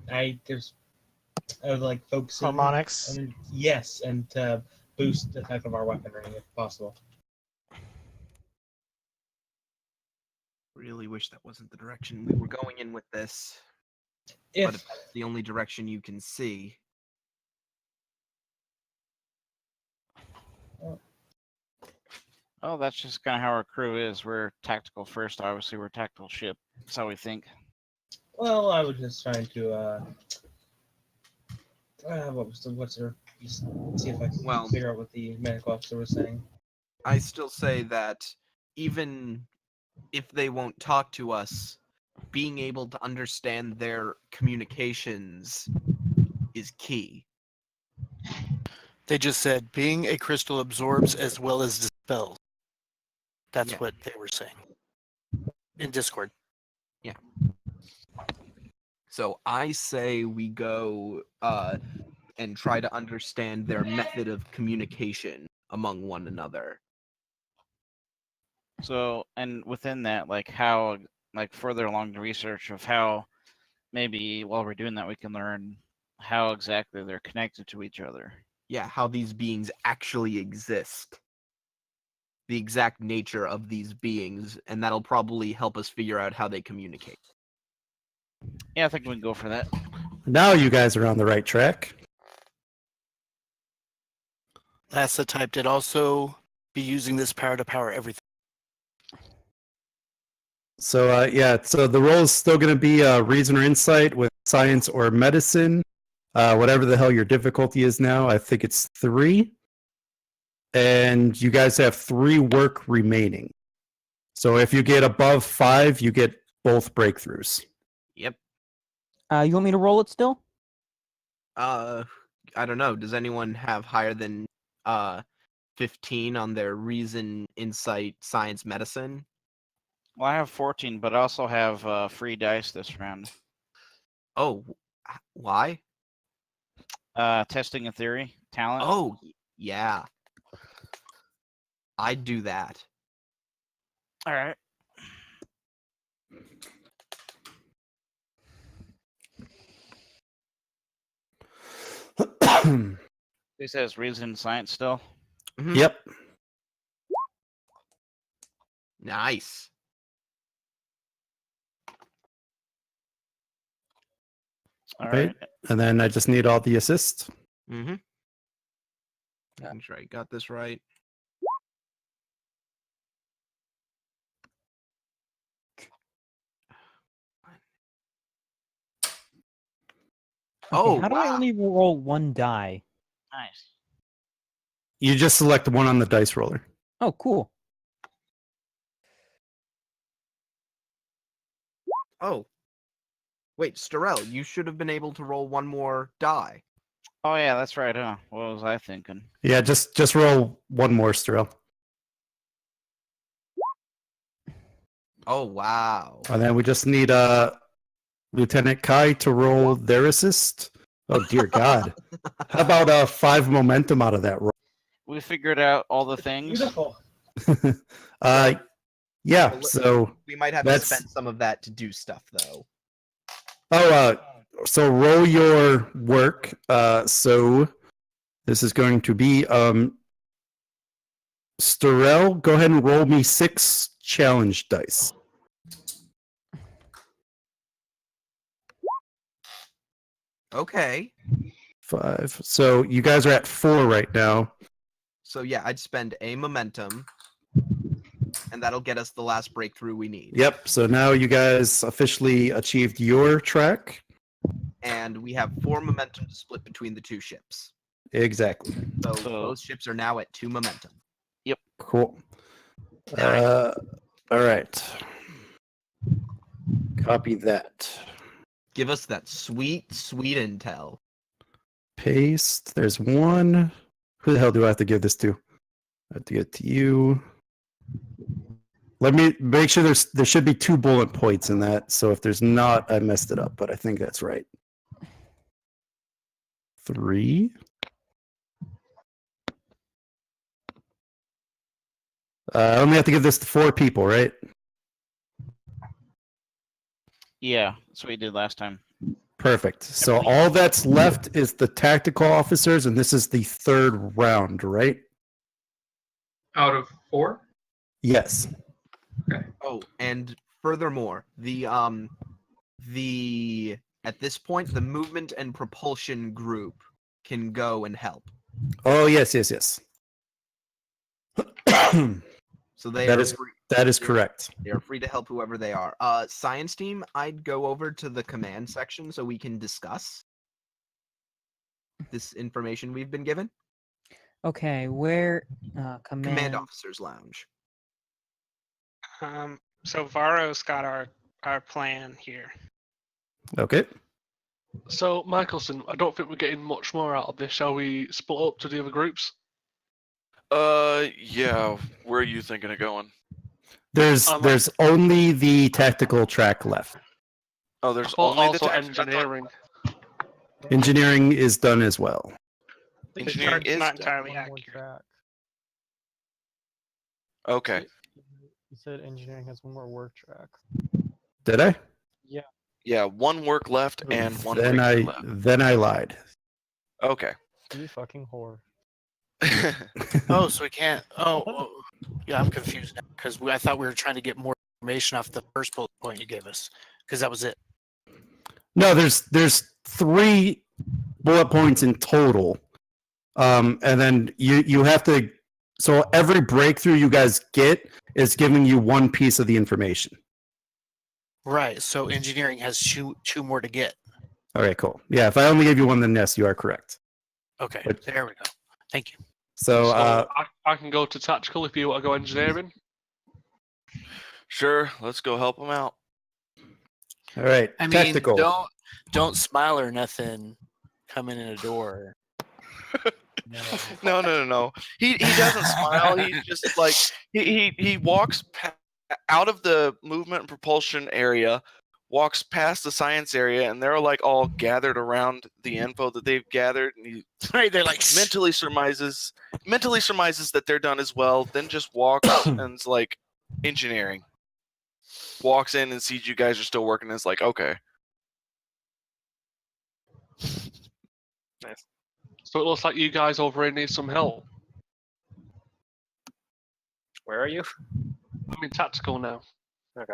There's like focusing Harmonics. Yes, and to boost the effect of our weaponry if possible. Really wish that wasn't the direction we were going in with this. But If if that's the only direction you can see. Oh, that's just kind of how our crew is. We're tactical first. Obviously, we're a tactical ship. That's how we think. well, I was just trying to what's her see if I can Well- figure out what the medical officer was saying. I still say that even if they won't talk to us, being able to understand their communications is key. They just said being a crystal absorbs as well as dispels. That's Yeah. what they were saying in Discord. So I say we go and try to understand their method of communication among one another. So, and within that, like how, like further along the research of how maybe while we're doing that, we can learn how exactly they're connected to each other. Yeah, how these beings actually exist. The exact nature of these beings, and that'll probably help us figure out how they communicate. Yeah, I think we can go for that. Now you guys are on the right track. That's the type that also be using this power to power everything. So yeah, so the role is still going to be reason or insight with science or medicine, whatever the hell your difficulty is now. I think it's 3, and you guys have 3 work remaining. So if you get above 5, you get both breakthroughs. Yep. You want me to roll it still? I don't know. Does anyone have higher than 15 on their reason, insight, science, medicine? Well, I have 14, but I also have free dice this round. Oh, why? Testing a theory, talent. Oh, yeah. I'd do that. All right. He says reason and science still. Mhm. Yep. Nice. All Right. right. And then I just need all the assists. Mm-hmm. Making sure I got this right. Okay, Oh, how do I wow. only roll 1 die? Nice. You just select one on the dice roller. Oh, cool. Oh. Wait, Starell, you should have been able to roll one more die. Oh yeah, that's right, huh? What was I thinking? Yeah, just roll one more, Sterl. Oh, wow. And then we just need Lieutenant Kai to roll their assist. Oh dear God! How about 5 momentum out of that roll? We figured out all the things. Beautiful. Yeah. So we might have to that's spend some of that to do stuff, though. so roll your work. So this is going to be Starell. Go ahead and roll me 6 challenge dice. Okay. 5. So you guys are at 4 right now. So yeah, I'd spend a momentum, and that'll get us the last breakthrough we need. Yep. So now you guys officially achieved your track. And we have 4 momentum to split between the 2 ships. Exactly. So both ships are now at 2 momentum. Yep. Cool. All right. Copy that. Give us that sweet, sweet intel. Paste. There's one. Who the hell do I have to give this to? I have to get it to you. Let me make sure there should be 2 bullet points in that. So if there's not, I messed it up, but I think that's right. 3. I only have to give this to 4 people, right? Yeah, that's what we did last time. Perfect. So all that's left is the tactical officers, and this is the 3rd round, right? Out of 4? Yes. Okay. Oh, and furthermore, at this point, the movement and propulsion group can go and help. Oh, yes. So they That are is free. that is correct. They are free to help whoever they are. Science team, I'd go over to the command section so we can discuss this information we've been given. Okay, where Command officers lounge. So Varro's got our plan here. Okay. So, Michelson, I don't think we're getting much more out of this. Shall we split up to the other groups? Yeah. Where are you thinking of going? There's only the tactical track left. Oh, there's Or only the also tactical. engineering. Engineering is done as well. Engineering It's is not done. entirely One more accurate. track. Okay. You said engineering has one more work track. Did I? Yeah. Yeah, 1 work left and 1 Then I lied. Okay. You fucking whore. Oh, so we can't. Yeah, I'm confused now because I thought we were trying to get more information off the first bullet point you gave us because that was it. No, there's 3 bullet points in total. And then you have to. So every breakthrough you guys get is giving you 1 piece of the information. Right. So engineering has two more to get. All right, cool. Yeah, if I only gave you 1, then yes, you are correct. Okay. But- There we go. Thank you. So, I can go to tactical if you want to go engineering. Sure, let's go help them out. all right, I mean, tactical. don't smile or nothing coming in a door. No. He doesn't smile. He's just like he walks out of the movement and propulsion area, walks past the science area, and they're like all gathered around the info that they've gathered, and he They're like mentally surmises that they're done as well. Then just walks and's like, engineering. Walks in and sees you guys are still working. And is like, okay. Nice. So it looks like you guys over here need some help. Where are you? I'm in tactical now. Okay.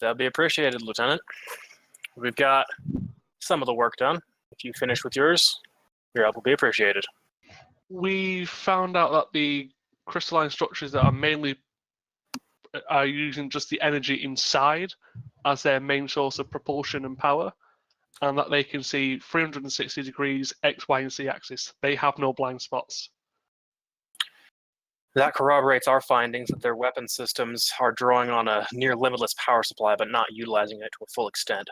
That'd be appreciated, Lieutenant. We've got some of the work done. If you finish with yours, your help will be appreciated. We found out that the crystalline structures that are mainly are using just the energy inside as their main source of propulsion and power, and that they can see 360 degrees X, Y, and Z axis. They have no blind spots. That corroborates our findings that their weapon systems are drawing on a near limitless power supply, but not utilizing it to a full extent.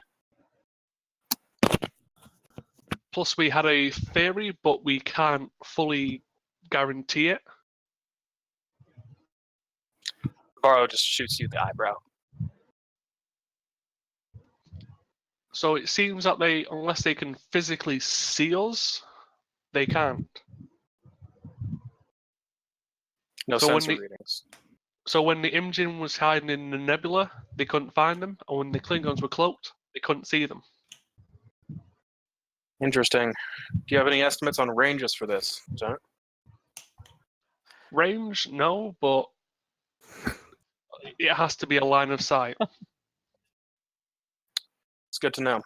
Plus, we had a theory, but we can't fully guarantee it. Varro just shoots you the eyebrow. So it seems that they, unless they can physically see us, they can't. No So sensor readings. So when the Imjin was hiding in the nebula, they couldn't find them, and when the Klingons were cloaked, they couldn't see them. Interesting. Do you have any estimates on ranges for this, Lieutenant? Range, no, but it has to be a line of sight. It's good to know.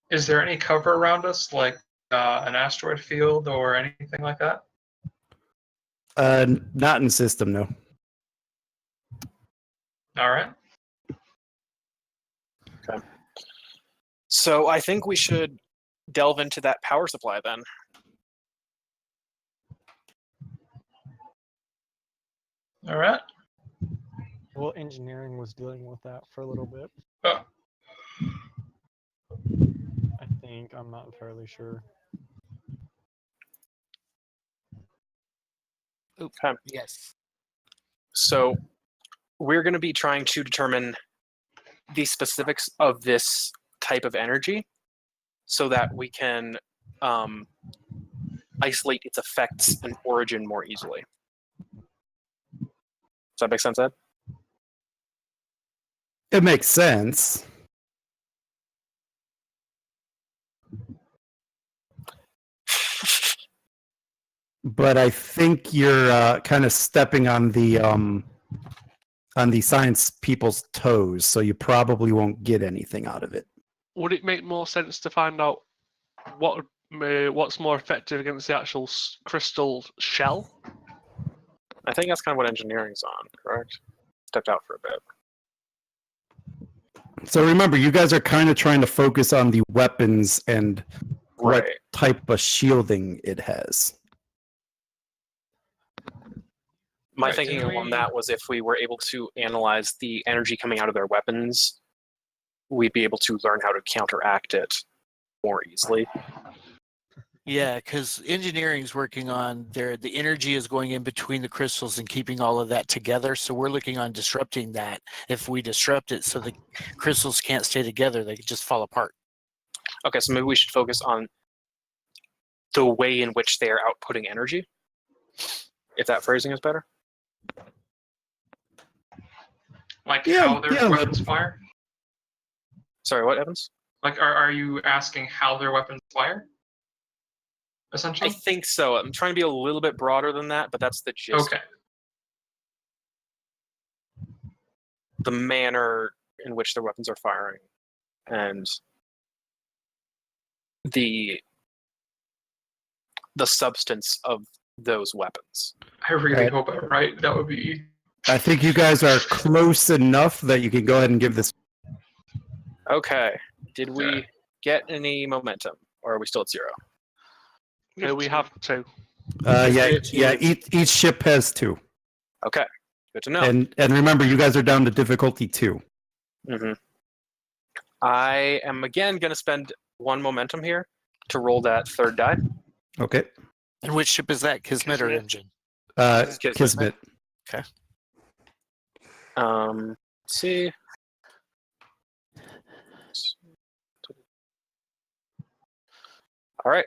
Is there any cover around us, like an asteroid field or anything like that? Not in system, no. All right. Okay. So I think we should delve into that power supply then. All right. Well, engineering was dealing with that for a little bit. Oh. I think. I'm not entirely sure. Okay. Yes. So we're going to be trying to determine the specifics of this type of energy so that we can isolate its effects and origin more easily. Does that make sense, Ed? It makes sense. But I think you're kind of stepping on the science people's toes, so you probably won't get anything out of it. Would it make more sense to find out what's more effective against the actual crystal shell? I think that's kind of what engineering's on, correct? Stepped out for a bit. So remember, you guys are kind of trying to focus on the weapons and what Right. type of shielding it has. My Right, thinking didn't on we- that was if we were able to analyze the energy coming out of their weapons, we'd be able to learn how to counteract it more easily. Yeah, because engineering's working on the energy is going in between the crystals and keeping all of that together. So we're looking on disrupting that. If we disrupt it so the crystals can't stay together, they could just fall apart. Okay, so maybe we should focus on the way in which they are outputting energy, if that phrasing is better. Like Yeah, how their yeah, weapons fire? Sorry, what, Evans? Like, are you asking how their weapons fire? I Essentially. think so. I'm trying to be a little bit broader than that, but that's the gist. Okay. The manner in which their weapons are firing and the substance of those weapons. I really Right. hope I'm right. That would be. I think you guys are close enough that you can go ahead and give this. Okay. Did we Okay. get any momentum, or are we still at 0? We have to. Yeah. Each ship has 2, Okay. Good to know. and remember, you guys are down to difficulty 2. Mm-hmm. I am again going to spend 1 momentum here to roll that 3rd die. Okay. And which ship is that? Kismet or Kismet. Imjin? Kismet. Kismet. Okay. Let's see. All right.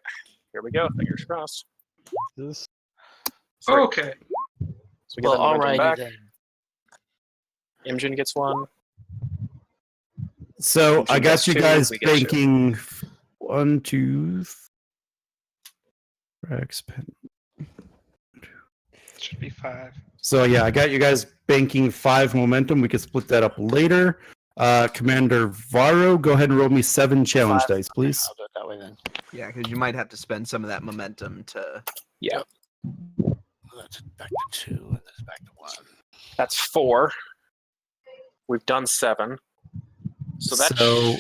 Here we go. Fingers crossed. This Three. Okay. So we get Well, that momentum alrighty back. then. Imjin gets 1. So Imjin I got gets you 2, guys we get 2. banking 1, 2. Expend. Should be 5. So yeah, I got you guys banking 5 momentum. We can split that up later. Commander Varro, go ahead and roll me 7 challenge 5. dice, please. I'll do it that way then. Yeah, because you might have to spend some of that momentum to. Yeah. That's back to 2, and that's back to 1. That's 4. We've done 7. So So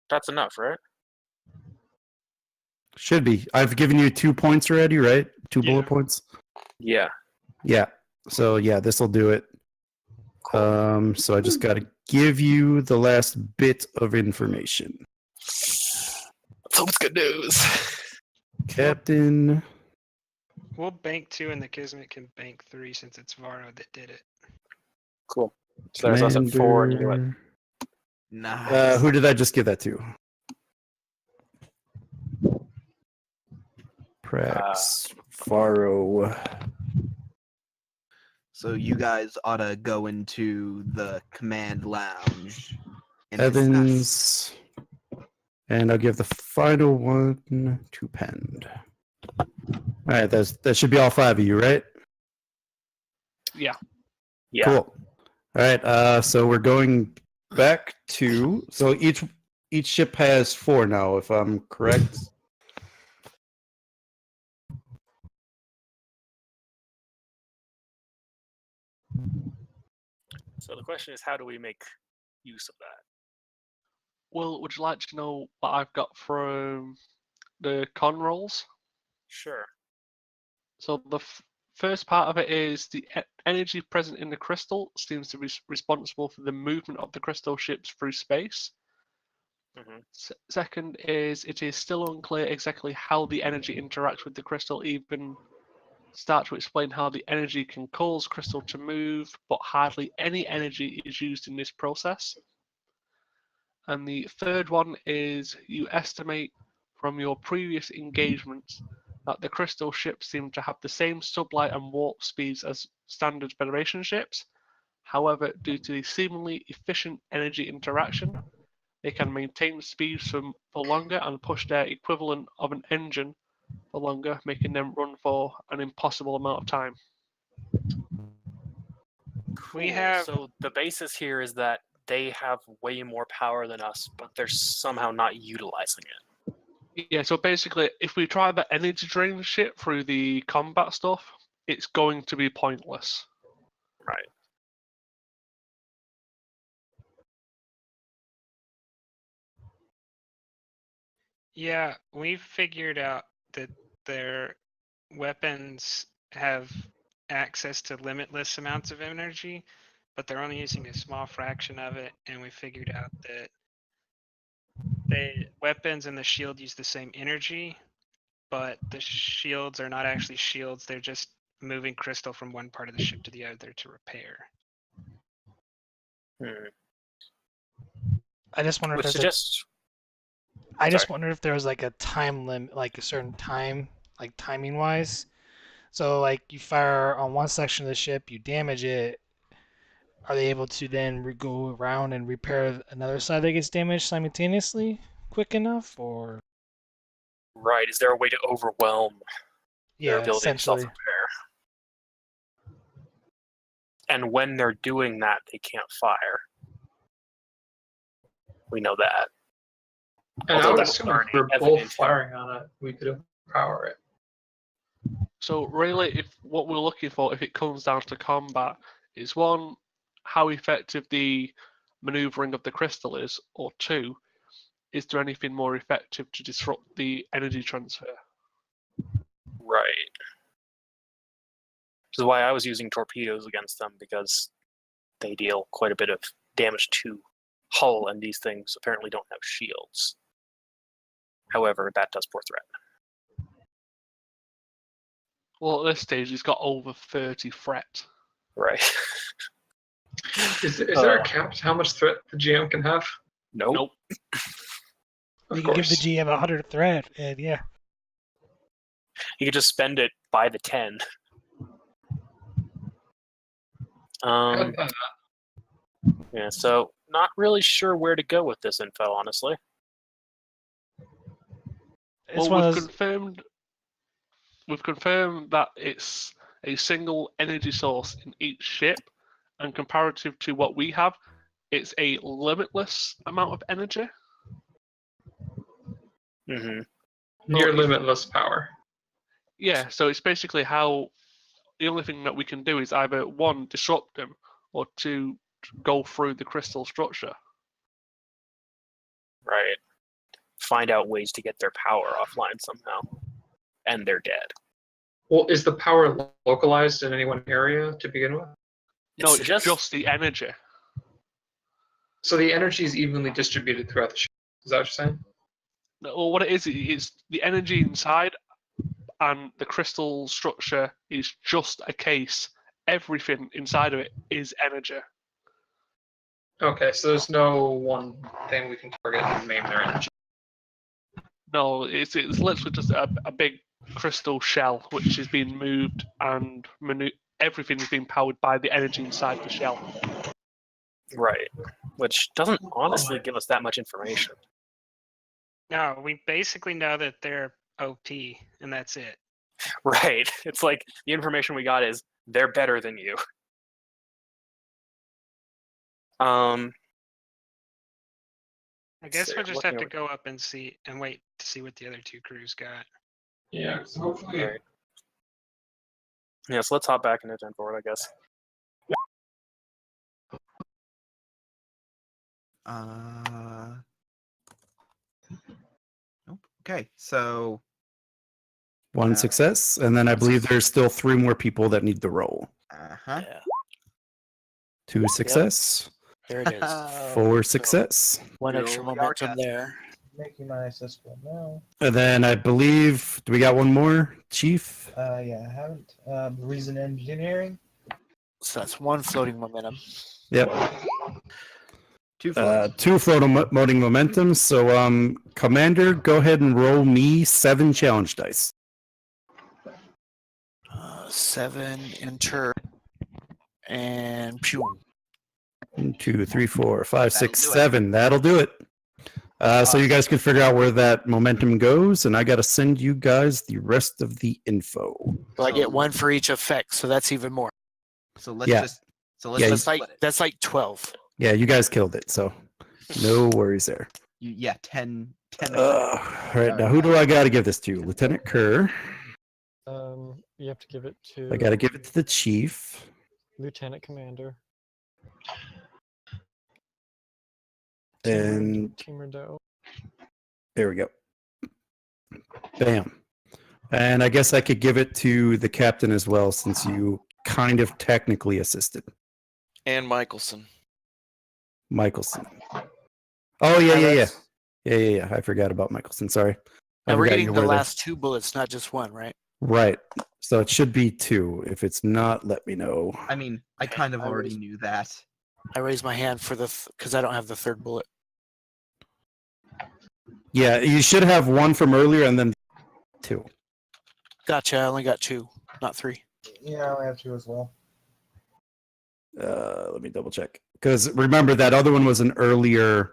that's enough, right? Should be. I've given you 2 points already, right? 2 bullet Yeah. points. Yeah. Yeah. So yeah, this will do it. So I just got to give you the last bit of information. Let's hope it's good news. Captain. We'll bank 2 and the Kismet can bank 3 since it's Varno that did it. Cool. So there's us at 4 and you at Nice. Who did I just give that to? Prax. Faro. So you guys ought to go into the command lounge and Evans. discuss. And I'll give the final one to Pend. All right, that should be all 5 of you, right? Yeah. Yeah. Cool. All right, so we're going back to, so each ship has 4 now, if I'm correct. So the question is, how do we make use of that? Well, would you like to know what I've got from the con rolls? Sure. So the first part of it is the energy present in the crystal seems to be responsible for the movement of the crystal ships through space. Second is it is still unclear exactly how the energy interacts with the crystal, even start to explain how the energy can cause crystal to move, but hardly any energy is used in this process. And the third one is you estimate from your previous engagements that the crystal ships seem to have the same sublight and warp speeds as standard Federation ships. However, due to the seemingly efficient energy interaction, they can maintain speeds for longer and push their equivalent of an engine for longer, making them run for an impossible amount of time. We have So the basis here is that they have way more power than us, but they're somehow not utilizing it. Yeah, so basically, if we try the energy drain shit through the combat stuff, it's going to be pointless. Right. Yeah, we've figured out that their weapons have access to limitless amounts of energy, but they're only using a small fraction of it, and we figured out that the weapons and the shield use the same energy, but the shields are not actually shields, they're just moving crystal from one part of the ship to the other to repair. I just wonder if Which there's suggests I just wonder if there was like a time limit, like a certain time, like timing wise. So like you fire on one section of the ship, you damage it. Are they able to then go around and repair another side that gets damaged simultaneously, quick enough, or? Right. Is there a way to overwhelm their Yeah, ability to essentially. self-repair? And when they're doing that, they can't fire. We know that. And I Although would that was assume if already we're both evident. firing on it, we could overpower it. So really, if what we're looking for, if it comes down to combat, is one, how effective the maneuvering of the crystal is, or two, is there anything more effective to disrupt the energy transfer? Right. Which is why I was using torpedoes against them, because they deal quite a bit of damage to hull, and these things apparently don't have shields. However, that does pour threat. Well, at this stage, he's got over 30 threat. Right. Is there a cap to how much threat the GM can have? Nope. You can give the GM 100 threat, and yeah. You could just spend it by the 10. Yeah, so not really sure where to go with this info, honestly. It's Well, one we've of those... confirmed that it's a single energy source in each ship, and comparative to what we have, it's a limitless amount of energy. Near limitless power. Yeah, so it's basically how the only thing that we can do is either one, disrupt them, or two, go through the crystal structure. Right. find out ways to get their power offline somehow, and they're dead. Well, is the power localized in any one area to begin with? No, it's just the energy. So the energy is evenly distributed throughout the ship. Is that what you're saying? Well, what it is the energy inside, and the crystal structure is just a case. Everything inside of it is energy. Okay, so there's no one thing we can target and name their energy. No, it's literally just a big crystal shell which is being moved, and everything is being powered by the energy inside the shell. Right. Which doesn't honestly give us that much information. No, we basically know that they're OP, and that's it. Right. It's like the information we got is they're better than you. I guess So we'll just looking have to over- go up and see and wait to see what the other two crews got. Yeah, so hopefully. Right. Yeah, so let's hop back into 10 forward, I guess. Nope. Okay, so One success, and then I believe there's still 3 more people that need the roll. uh-huh. Yeah. 2 success. There it is. 4 success. One Good extra old momentum Yarka. there. Making my assessment now. And then I believe, do we got one more, Chief? Yeah, I haven't. Reason engineering. So that's 1 floating momentum. Yep. 2 2 floating momentum. So, Commander, go ahead and roll me 7 challenge dice. 7, enter, and pew. 1, 2, 3, 4, 5, 6, That'll do it. 7. That'll do it. So you guys can figure out where that momentum goes, and I got to send you guys the rest of the info. So I get 1 for each effect, so that's even more. So let's Yeah. just let's Yeah, just That's split it. that's like 12. Yeah, you guys killed it, so no worries there. Yeah, 10. All right, now who do I got to give this to? Lieutenant Kerr. You have to give it to I got to give it to the chief. Lieutenant Commander. And Team Rideau. there we go. Bam. And I guess I could give it to the captain as well, since you kind of technically assisted. And Michelson. Michelson. Oh, yeah. I forgot about Michelson. Sorry. I And we're forgot getting you the were there. last 2 bullets, not just 1, right? Right. So it should be 2. If it's not, let me know. I mean, I kind of already knew that. I raised my hand for because I don't have the 3rd bullet. Yeah, you should have 1 from earlier and then 2. Gotcha. I only got 2, not 3. Yeah, I only have 2 as well. Let me double check. Because remember, that other one was an earlier.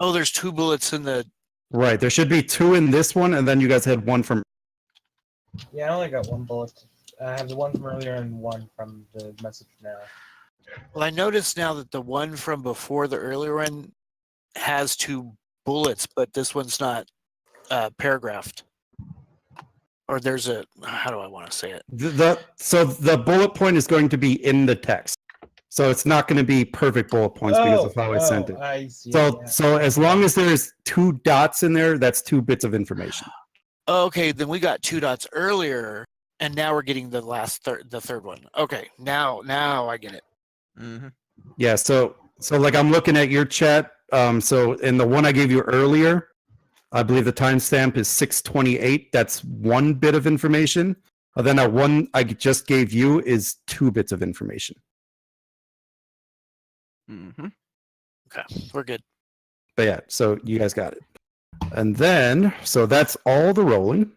Oh, there's 2 bullets in the. Right. There should be 2 in this one, and then you guys had 1 from. Yeah, I only got 1 bullet. I have the 1 from earlier and 1 from the message now. Well, I noticed now that the one from before the earlier one has 2 bullets, but this one's not paragraphed. Or there's a. How do I want to say it? So the bullet point is going to be in the text. So it's not going to be perfect bullet points because of how I sent it. I see. So as long as there's 2 dots in there, that's 2 bits of information. Okay, then we got 2 dots earlier, and now we're getting the the third one. Okay, now I get it. Mm-hmm. Yeah. So like I'm looking at your chat. So in the one I gave you earlier, I believe the timestamp is 6:28. That's 1 bit of information. And then that one I just gave you is 2 bits of information. Mm-hmm. Okay, we're good. But yeah, so you guys got it. And then, so that's all the rolling.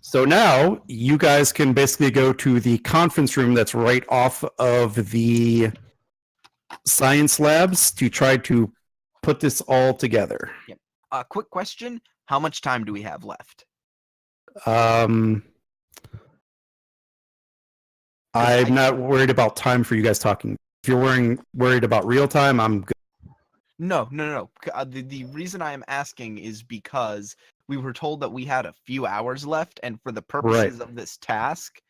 So now you guys can basically go to the conference room that's right off of the science labs to try to put this all together. Yep. Quick question: how much time do we have left? I'm not worried about time for you guys talking. If you're worried about real time, I'm good. No. The reason I am asking is because we were told that we had a few hours left, and for the purposes of this task,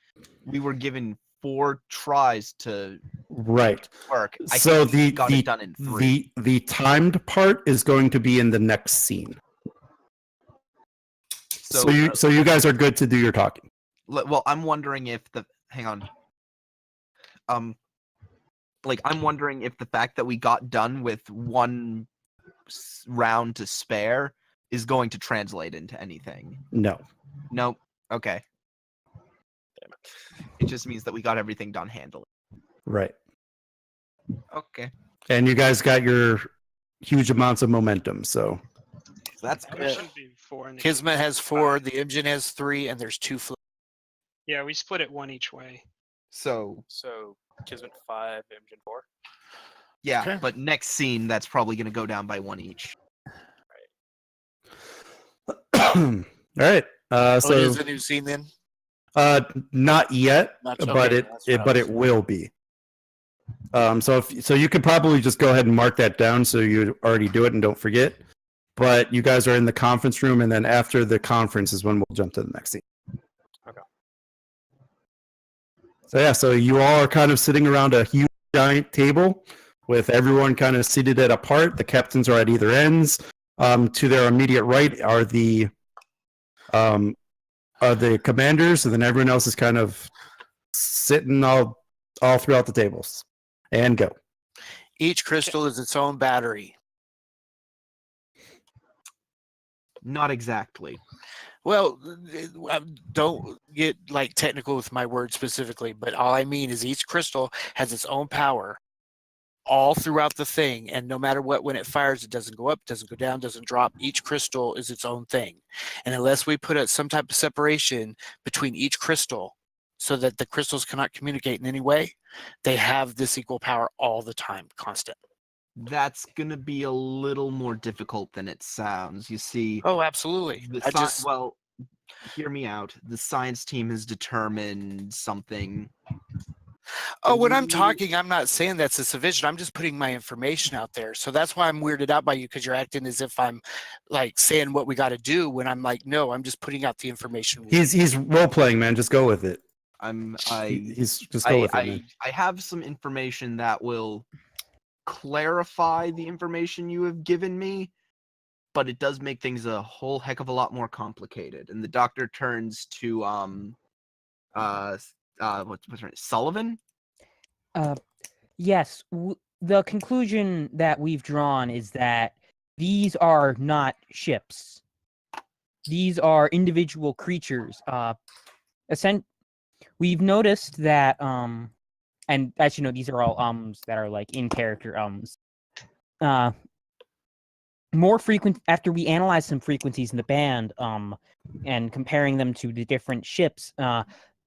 we were given 4 tries to Right. work. I So think we the got the it done in 3. the timed part is going to be in the next scene. So you guys are good to do your talking. Well, I'm wondering if hang on. I'm wondering if the fact that we got done with 1 round to spare is going to translate into anything. No. Nope. Okay. Damn it. It just means that we got everything done handily. Right. Okay. And you guys got your huge amounts of momentum, so that's There good. should be 4 in the Kismet has 4, the Imjin has 3, and there's 2 Yeah, we split it 1 each way. So Kismet 5, Imjin 4. yeah, Okay. but next scene that's probably going to go down by 1 each. all right. it So is a new scene then? not yet, Not- but okay, that's what I was- it will be. So you could probably just go ahead and mark that down so you already do it and don't forget. But you guys are in the conference room, and then after the conference is when we'll jump to the next scene. Okay. So yeah, so you all are kind of sitting around a huge giant table with everyone kind of seated at a part. The captains are at either ends. To their immediate right are the commanders, and then everyone else is kind of sitting all throughout the tables. And go. Each crystal is its own battery. Not exactly. Well, don't get like technical with my words specifically, but all I mean is each crystal has its own power all throughout the thing, and no matter what, when it fires, it doesn't go up, doesn't go down, doesn't drop. Each crystal is its own thing, and unless we put some type of separation between each crystal so that the crystals cannot communicate in any way, they have this equal power all the time, constant. That's going to be a little more difficult than it sounds. You see. Oh, absolutely. Well, hear me out. The science team has determined something. Oh, when I'm talking, I'm not saying that's a sufficient. I'm just putting my information out there. So that's why I'm weirded out by you, because you're acting as if I'm like saying what we got to do when I'm like, no, I'm just putting out the information. He's role playing, man. Just go with it. He's just go with it, man. I have some information that will clarify the information you have given me, but it does make things a whole heck of a lot more complicated. And the doctor turns to what's her name? Sullivan? Yes. The conclusion that we've drawn is that these are not ships. These are individual creatures. We've noticed that and as you know, these are all that are like in character more frequent after we analyze some frequencies in the band and comparing them to the different ships,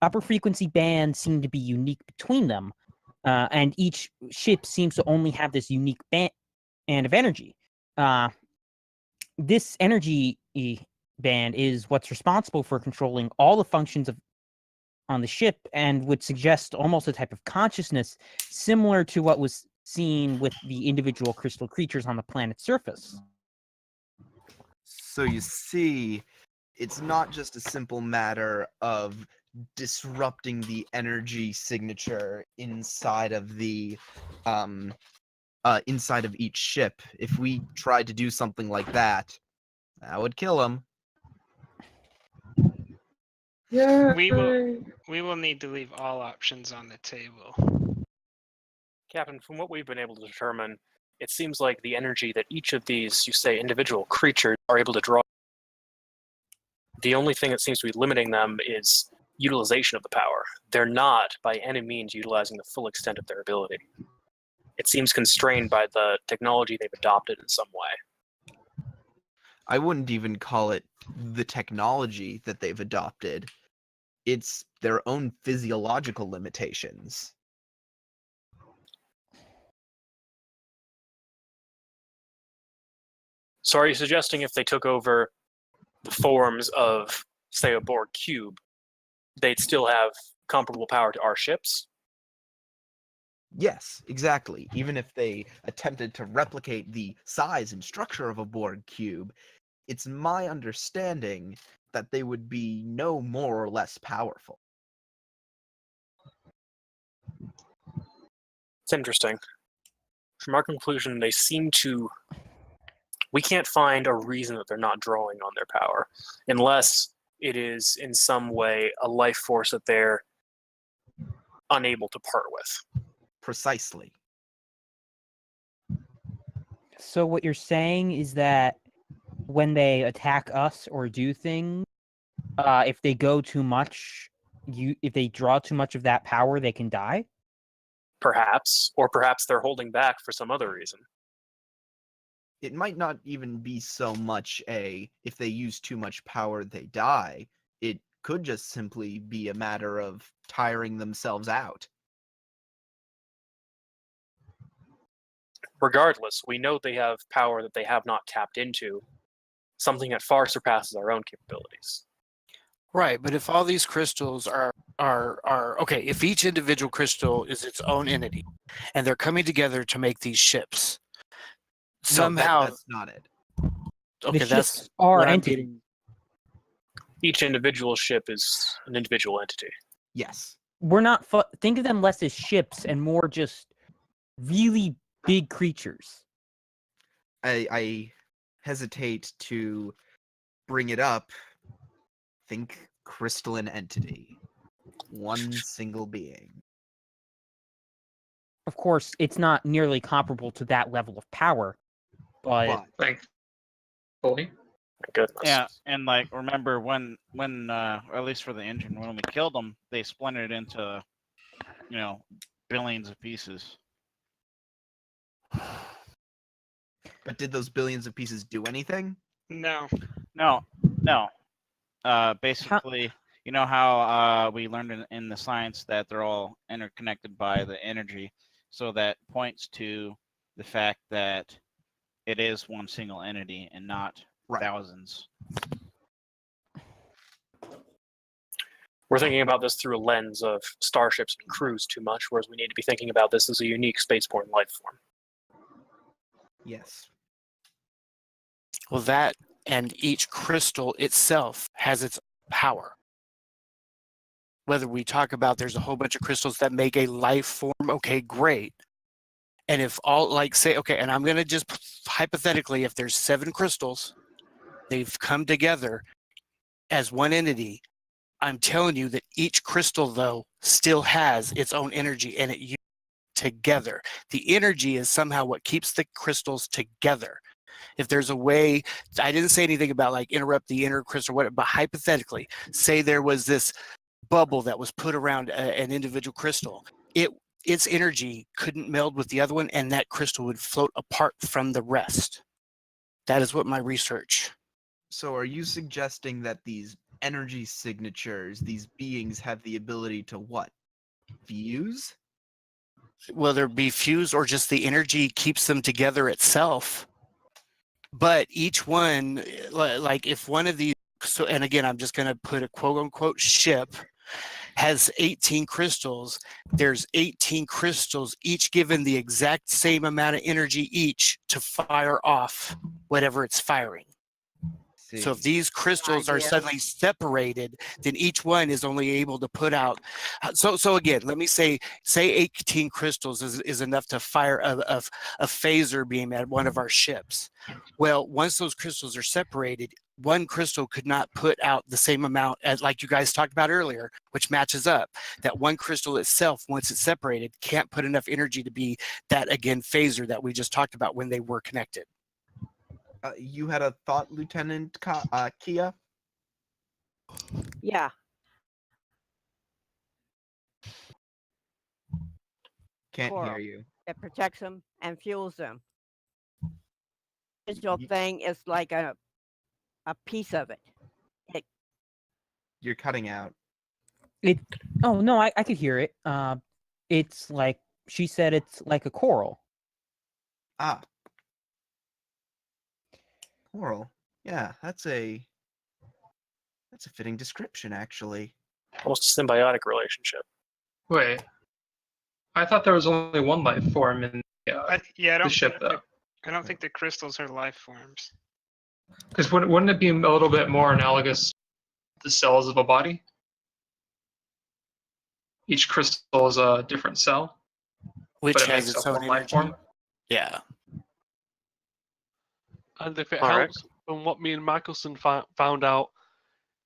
upper frequency bands seem to be unique between them, and each ship seems to only have this unique band of energy. This energy band is what's responsible for controlling all the functions on the ship, and would suggest almost a type of consciousness similar to what was seen with the individual crystal creatures on the planet's surface. So you see, it's not just a simple matter of disrupting the energy signature inside of the inside of each ship. If we tried to do something like that, that would kill them. Yeah. We will need to leave all options on the table. Captain, from what we've been able to determine, it seems like the energy that each of these, you say, individual creatures are able to draw, the only thing that seems to be limiting them is utilization of the power. They're not, by any means, utilizing the full extent of their ability. It seems constrained by the technology they've adopted in some way. I wouldn't even call it the technology that they've adopted. It's their own physiological limitations. So are you suggesting if they took over the forms of, say, a Borg cube, they'd still have comparable power to our ships? Yes, exactly. Even if they attempted to replicate the size and structure of a Borg cube, it's my understanding that they would be no more or less powerful. It's interesting. From our conclusion, they seem to... We can't find a reason that they're not drawing on their power, unless it is in some way a life force that they're unable to part with. Precisely. So what you're saying is that when they attack us or do things, if they go too much, if they draw too much of that power, they can die? Perhaps. Or perhaps they're holding back for some other reason. It might not even be so much if they use too much power, they die. It could just simply be a matter of tiring themselves out. Regardless, we know they have power that they have not tapped into, something that far surpasses our own capabilities. Right, but if all these crystals are okay, if each individual crystal is its own entity, and they're coming together to make these ships, somehow that's not it. Okay, The that's ships are what I'm entities. getting. Each individual ship is an individual entity. Yes. We're not think of them less as ships and more just really big creatures. I hesitate to bring it up. Think crystalline entity. One single being. Of course, it's not nearly comparable to that level of power, but Thankfully. Goodness. Yeah, and like remember when or at least for the engine, when we killed them, they splintered into, billions of pieces. But did those billions of pieces do anything? No. No. Basically, you know how we learned in the science that they're all interconnected by the energy, so that points to the fact that it is one single entity and not thousands. We're thinking about this through a lens of starships and crews too much, whereas we need to be thinking about this as a unique spaceborne life form. Yes. Well, that and each crystal itself has its power. Whether we talk about there's a whole bunch of crystals that make a life form, okay, great. And if all, and I'm going to just hypothetically, if there's 7 crystals, they've come together as one entity, I'm telling you that each crystal, though, still has its own energy and it together. The energy is somehow what keeps the crystals together. If there's a way, I didn't say anything about interrupt the inner crystal, whatever, but hypothetically, say there was this bubble that was put around an individual crystal. Its energy couldn't meld with the other one, and that crystal would float apart from the rest. That is what my research. So are you suggesting that these energy signatures, these beings have the ability to what? Fuse? Whether it be fused or just the energy keeps them together itself. But each one, if one of these, and again, I'm just going to put a quote unquote ship, has 18 crystals, there's 18 crystals, each given the exact same amount of energy each to fire off whatever it's firing. So if these crystals are suddenly separated, then each one is only able to put out. So again, let me say 18 crystals is enough to fire a phaser beam at one of our ships. Well, once those crystals are separated, one crystal could not put out the same amount as, like you guys talked about earlier, which matches up. That one crystal itself, once it's separated, can't put enough energy to be that, again, phaser that we just talked about when they were connected. You had a thought, Lieutenant Kia? Yeah. Can't Coral. hear you. It protects them and fuels them. Digital thing is like a piece of it. You're cutting out. Oh no, I could hear it. It's like she said, it's like a coral. Ah. Coral. Yeah, that's a fitting description, actually. Almost a symbiotic relationship. Wait. I thought there was only one life form in the ship, though. I don't think the crystals are life forms. Because wouldn't it be a little bit more analogous to the cells of a body? Each crystal is a different cell. Which but it has makes its up own one life energy. form. Yeah. And if it All right. helps, from what me and Michelson found out,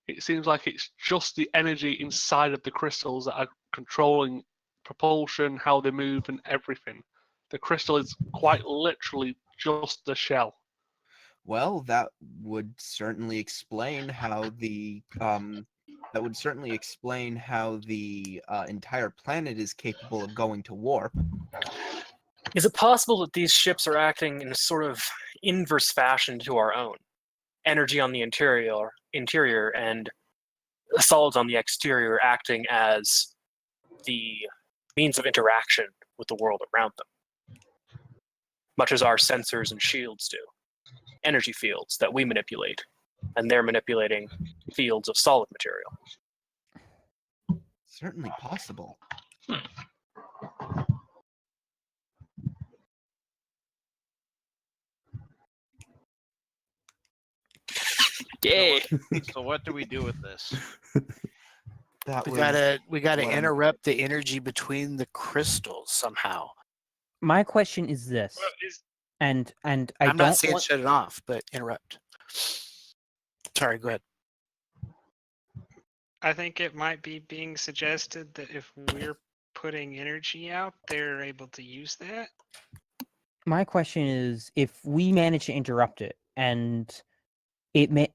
it seems like it's just the energy inside of the crystals that are controlling propulsion, how they move, and everything. The crystal is quite literally just the shell. Well, that would certainly explain how the entire planet is capable of going to warp. Is it possible that these ships are acting in a sort of inverse fashion to our own? Energy on the interior and solids on the exterior acting as the means of interaction with the world around them, much as our sensors and shields do. Energy fields that we manipulate, and they're manipulating fields of solid material. Certainly possible. Yay! So what do we do with this? That We was gotta what I'm- interrupt the energy between the crystals somehow. My question is this, and I I'm don't not saying want. shut it off, but interrupt. Sorry, go ahead. I think it might be being suggested that if we're putting energy out, they're able to use that. My question is, if we manage to interrupt it, and it may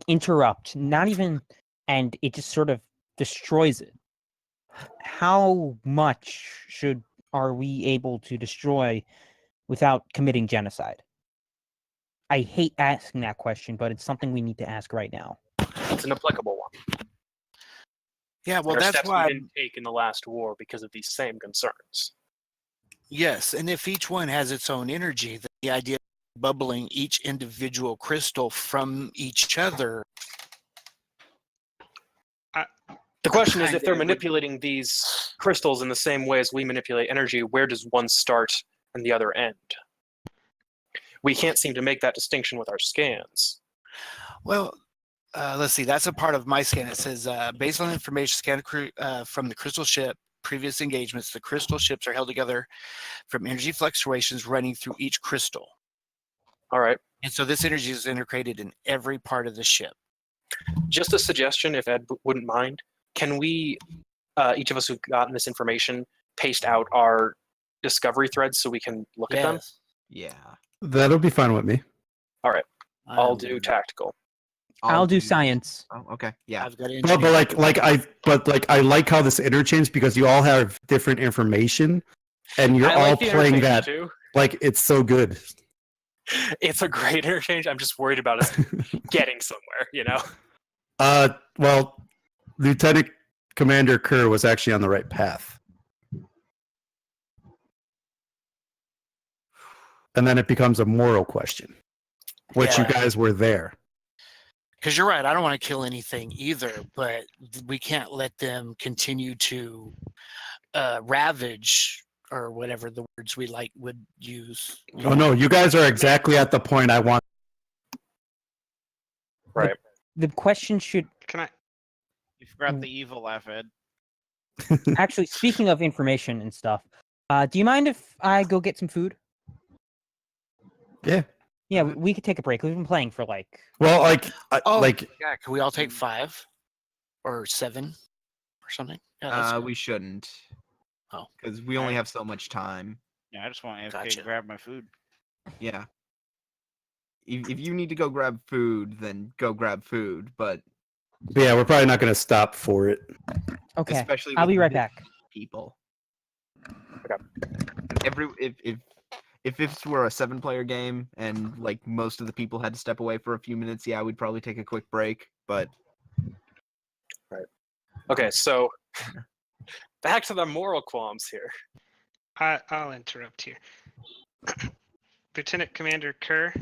interrupt, not even, and it just sort of destroys it. How much are we able to destroy without committing genocide? I hate asking that question, but it's something we need to ask right now. It's an applicable one. Yeah, well, There are that's steps why. we didn't take in the last war because of these same concerns. Yes, and if each one has its own energy, then the idea of bubbling each individual crystal from each other. The question is, if they're Kinda would- manipulating these crystals in the same way as we manipulate energy, where does one start and the other end? We can't seem to make that distinction with our scans. Well, let's see. That's a part of my scan. It says, based on information scanned from the crystal ship, previous engagements, the crystal ships are held together from energy fluctuations running through each crystal. All right. And so this energy is integrated in every part of the ship. Just a suggestion, if Ed wouldn't mind, can we, each of us who've gotten this information, paste out our discovery threads so we can look at them? Yeah. That'll be fine with me. All right. I'll do tactical. I'll do science. Oh, okay. Yeah. I've got But I like how this interchanges because you all have different information, and you're I all like the playing interchange that too. like it's so good. It's a great interchange. I'm just worried about us getting somewhere, you know? Well, Lieutenant Commander Kerr was actually on the right path. And then it becomes a moral question, which you Yeah. guys were there. Because you're right, I don't want to kill anything either, but we can't let them continue to ravage or whatever the words we would use. Oh no, you guys are exactly at the point I want. Right. The question should Can I? You forgot the evil laugh, Ed. actually, speaking of information and stuff, do you mind if I go get some food? Yeah. Yeah, we could take a break. We've been playing for Well, Yeah, can we all take 5 or 7 or something? Yeah, that's good. We shouldn't. Oh. Because we only have so much time. Yeah, I just want AFK Gotcha. to grab my food. Yeah. If you need to go grab food, then go grab food. But yeah, we're probably not going to stop for it. Okay, especially I'll with be right this back. people. If this were a 7-player game and like most of the people had to step away for a few minutes, yeah, we'd probably take a quick break. But Right. Okay, so back to the moral qualms here. I'll interrupt here. Lieutenant Commander Kerr,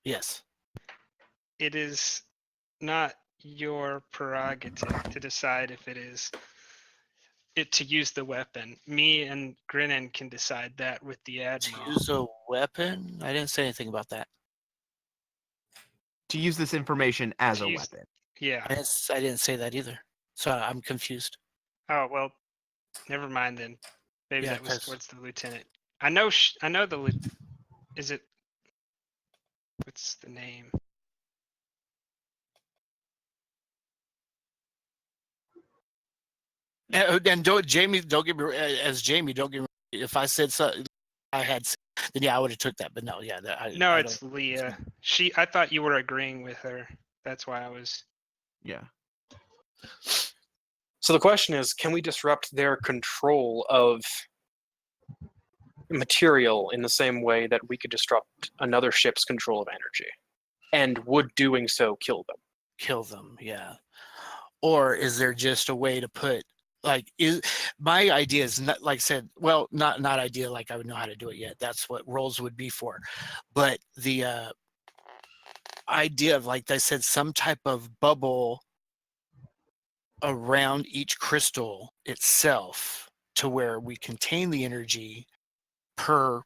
Yes. it is not your prerogative to decide if it is to use the weapon. Me and Grinnan can decide that with the To Admiral. use a weapon? I didn't say anything about that. to use this information as To a use- weapon. Yeah. I didn't say that either. So I'm confused. Oh, well, never mind then. Maybe Yeah, that was 'cause- towards the lieutenant. I know. I know the. Is it? What's the name? And don't Jamie, don't give me as Jamie, don't give me if I said something I had, then yeah, I would have took that. But no, yeah, No, I it's don't. Leah. I thought you were agreeing with her. That's why I was. Yeah. So the question is, can we disrupt their control of material in the same way that we could disrupt another ship's control of energy? And would doing so kill them? Kill them, yeah. Or is there just a way to put my idea is not, like I said, well, not idea like I would know how to do it yet. That's what roles would be for. But the idea of, like I said, some type of bubble around each crystal itself to where we contain the energy per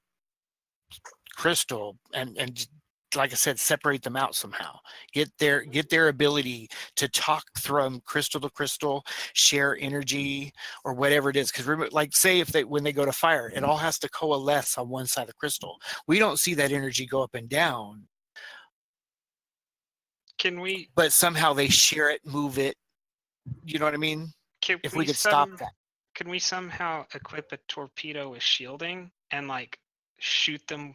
crystal and like I said, separate them out somehow. Get their ability to talk from crystal to crystal, share energy or whatever it is. Because like, say when they go to fire, it all has to coalesce on one side of the crystal. We don't see that energy go up and down. Can we? But somehow they share it, move it. You know what I mean? If we could stop that. Can we somehow equip a torpedo with shielding and like shoot them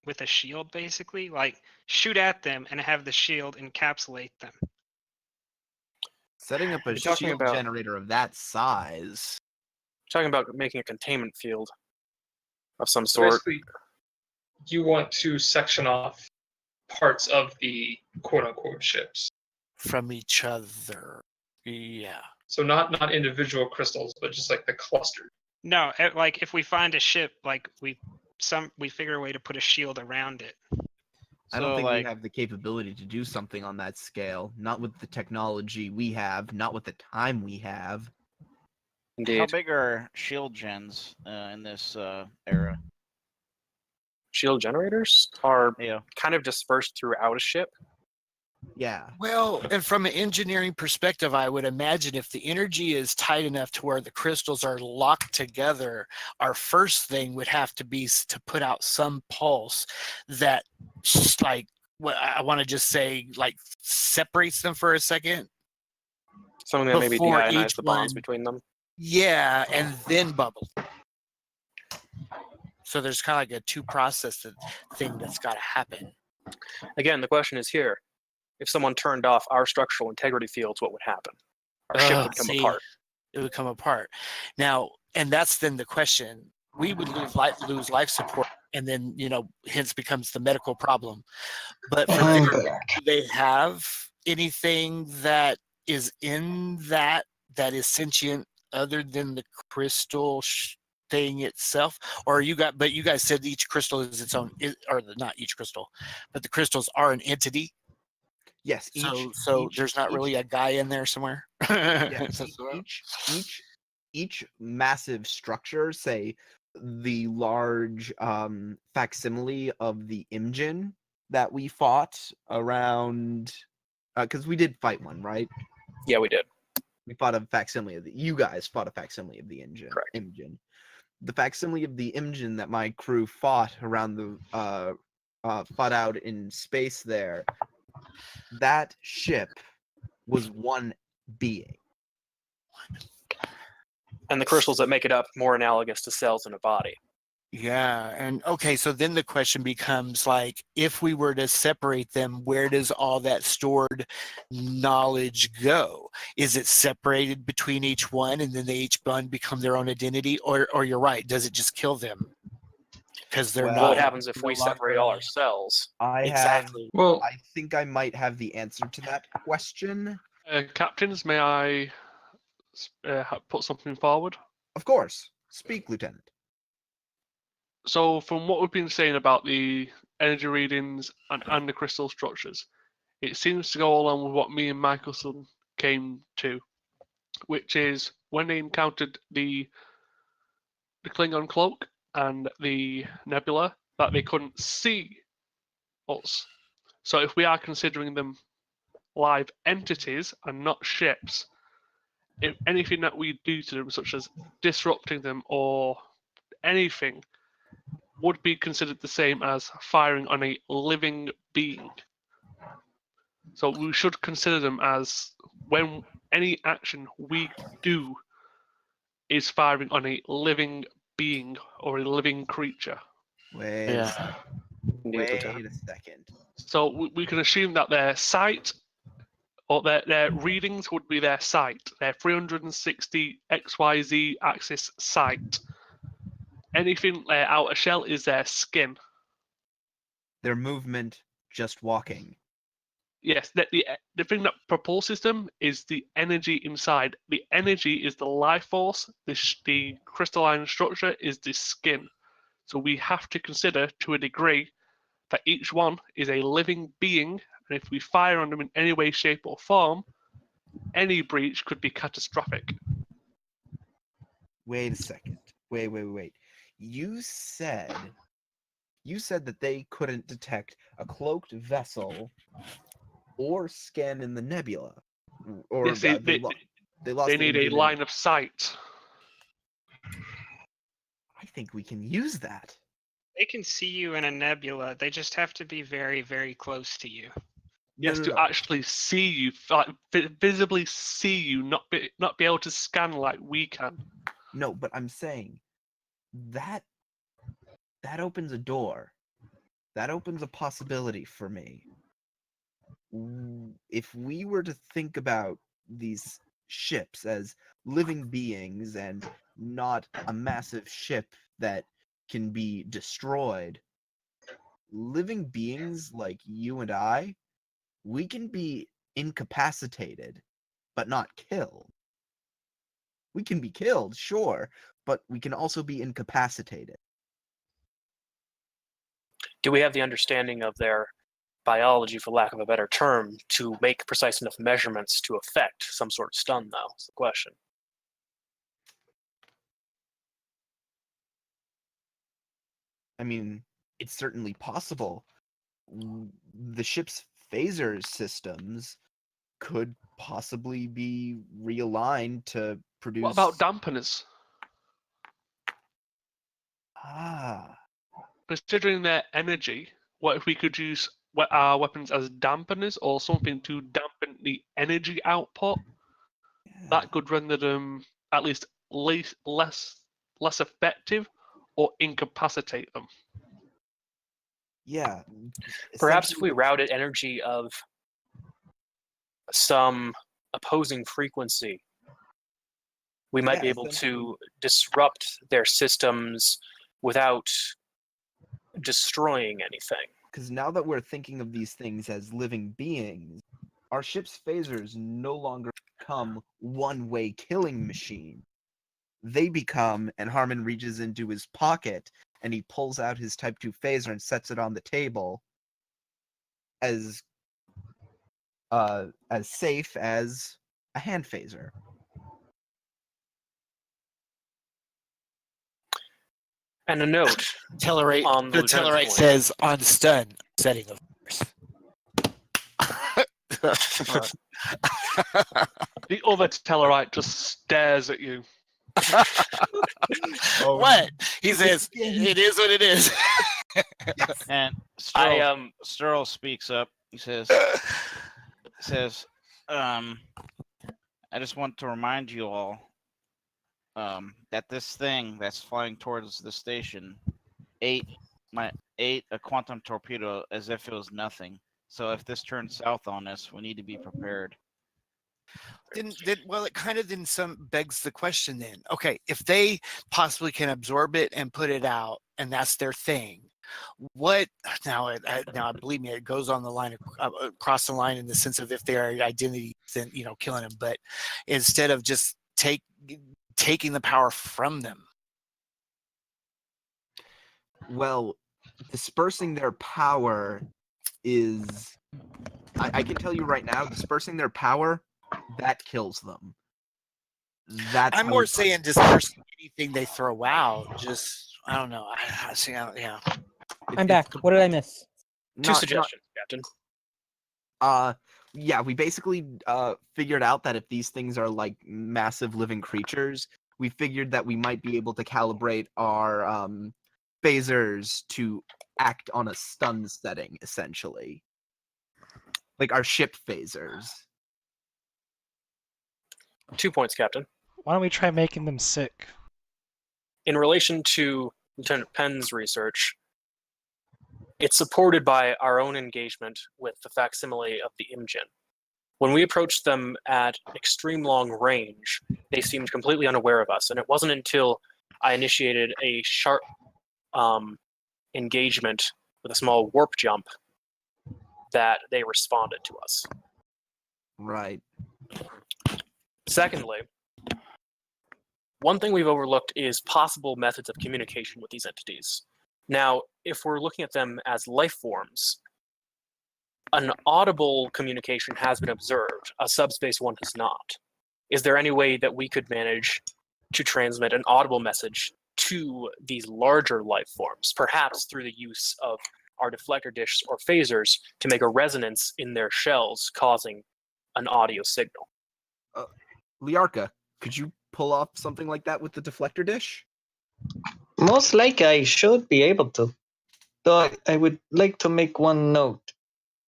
with a shield, basically? Like shoot at them and have the shield encapsulate them. Setting up a You're talking shield about- generator of that size. Talking about making a containment field of some So sort. basically, you want to section off parts of the quote-unquote ships from each other. Yeah. So not individual crystals, but just like the cluster. No, like if we find a ship, like we figure a way to put a shield around it. I don't So, think like- we have the capability to do something on that scale. Not with the technology we have, not with the time we have. How big are shield gens in this era? Shield generators are Yeah. kind of dispersed throughout a ship. Yeah. Well, and from an engineering perspective, I would imagine if the energy is tight enough to where the crystals are locked together, our first thing would have to be to put out some pulse that, like, what I want to just say, like, separates them for a second. Something that maybe before deionize each the bonds one. between them. Yeah, and then bubble. So there's kind of like a two-process thing that's got to happen. Again, the question is here. If someone turned off our structural integrity fields, what would happen? Our ship would come apart. It would come apart. Now, and that's then the question. We would lose life support, and then, hence becomes the medical problem. But for them, do they have anything that is in that is sentient other than the crystal thing itself? Or you guys said each crystal is its own, not each crystal, but the crystals are an entity. Yes. So there's not really a guy in there somewhere. Yes, each massive structure, say the large facsimile of the Imjin that we fought around, because we did fight one, right? Yeah, we did. We fought a facsimile of you guys fought a facsimile of the Imjin. Correct. Imjin. The facsimile of the Imjin that my crew fought around the fought out in space there. That ship was one being. And the crystals that make it up more analogous to cells in a body. Yeah, and okay, so then the question becomes, like, if we were to separate them, where does all that stored knowledge go? Is it separated between each one and then they each one become their own identity? Or you're right, does it just kill them? Because they're Well, not. what happens if we separate all our cells? Exactly. I think I might have the answer to that question. Captains, may I put something forward? Of course. Speak, Lieutenant. So, from what we've been saying about the energy readings and the crystal structures, it seems to go along with what me and Michelson came to, which is when they encountered the Klingon cloak and the nebula, that they couldn't see us. So if we are considering them live entities and not ships, if anything that we do to them, such as disrupting them or anything would be considered the same as firing on a living being. So we should consider them as when any action we do is firing on a living being or a living creature. Wait a second. Wait a second. So we can assume that their sight or their readings would be their sight, their 360 XYZ axis sight. Anything their outer shell is their skin. Their movement, just walking. Yes, the thing that propulses them is the energy inside. The energy is the life force. The crystalline structure is the skin. So we have to consider, to a degree, that each one is a living being, and if we fire on them in any way, shape, or form, any breach could be catastrophic. Wait a second. Wait. You said that they couldn't detect a cloaked vessel or scan in the nebula. Or Yes, they they lost they the need a Imjin line of sight. I think we can use that. They can see you in a nebula. They just have to be very, very close to you. Yes, to actually see you, like visibly see you, not be able to scan like we can. No, but I'm saying that opens a door. That opens a possibility for me. If we were to think about these ships as living beings and not a massive ship that can be destroyed, living beings like you and I, we can be incapacitated, but not killed. We can be killed, sure, but we can also be incapacitated. Do we have the understanding of their biology, for lack of a better term, to make precise enough measurements to affect some sort of stun, though? Is the question. I mean, it's certainly possible. The ship's phaser systems could possibly be realigned to produce... What about dampeners? Ah. Considering their energy, what if we could use our weapons as dampeners or something to dampen the energy output? Yeah. That could render them at least less effective or incapacitate them. Yeah. Perhaps if we routed energy of some opposing frequency, we might be able to disrupt their systems without destroying anything. Because now that we're thinking of these things as living beings, our ship's phasers no longer become one-way killing machine. They become, and Harmon reaches into his pocket and he pulls out his Type 2 phaser and sets it on the table, as safe as a hand phaser. And a note. Tellerate, on the Tellerate says on stun setting, of course. The other Tellerite just stares at you. What? He says, it is what it is. And Sturl speaks up. He says, I just want to remind you all that this thing that's flying towards the station ate a quantum torpedo as if it was nothing. So if this turns south on us, we need to be prepared. Well, it kind of then begs the question then. Okay, if they possibly can absorb it and put it out, and that's their thing, what now? Believe me, it goes on the line across the line in the sense of if their identity, then killing them. But instead of just taking the power from them. Well, dispersing their power is, I can tell you right now, dispersing their power, that kills them. I'm more saying dispersing anything they throw out. Just, I don't know. Yeah. I'm back. What did I miss? Two suggestions, Captain. Yeah, we basically figured out that if these things are like massive living creatures, we figured that we might be able to calibrate our phasers to act on a stun setting, essentially. Like our ship phasers. 2 points, Captain. Why don't we try making them sick? In relation to Lieutenant Penn's research, it's supported by our own engagement with the facsimile of the Imjin. When we approached them at extreme long range, they seemed completely unaware of us, and it wasn't until I initiated a sharp engagement with a small warp jump that they responded to us. Right. Secondly, one thing we've overlooked is possible methods of communication with these entities. Now, if we're looking at them as life forms, an audible communication has been observed. A subspace one has not. Is there any way that we could manage to transmit an audible message to these larger life forms, perhaps through the use of our deflector dishes or phasers to make a resonance in their shells, causing an audio signal? Liarka, could you pull off something like that with the deflector dish? Most likely I should be able to. Though I would like to make one note.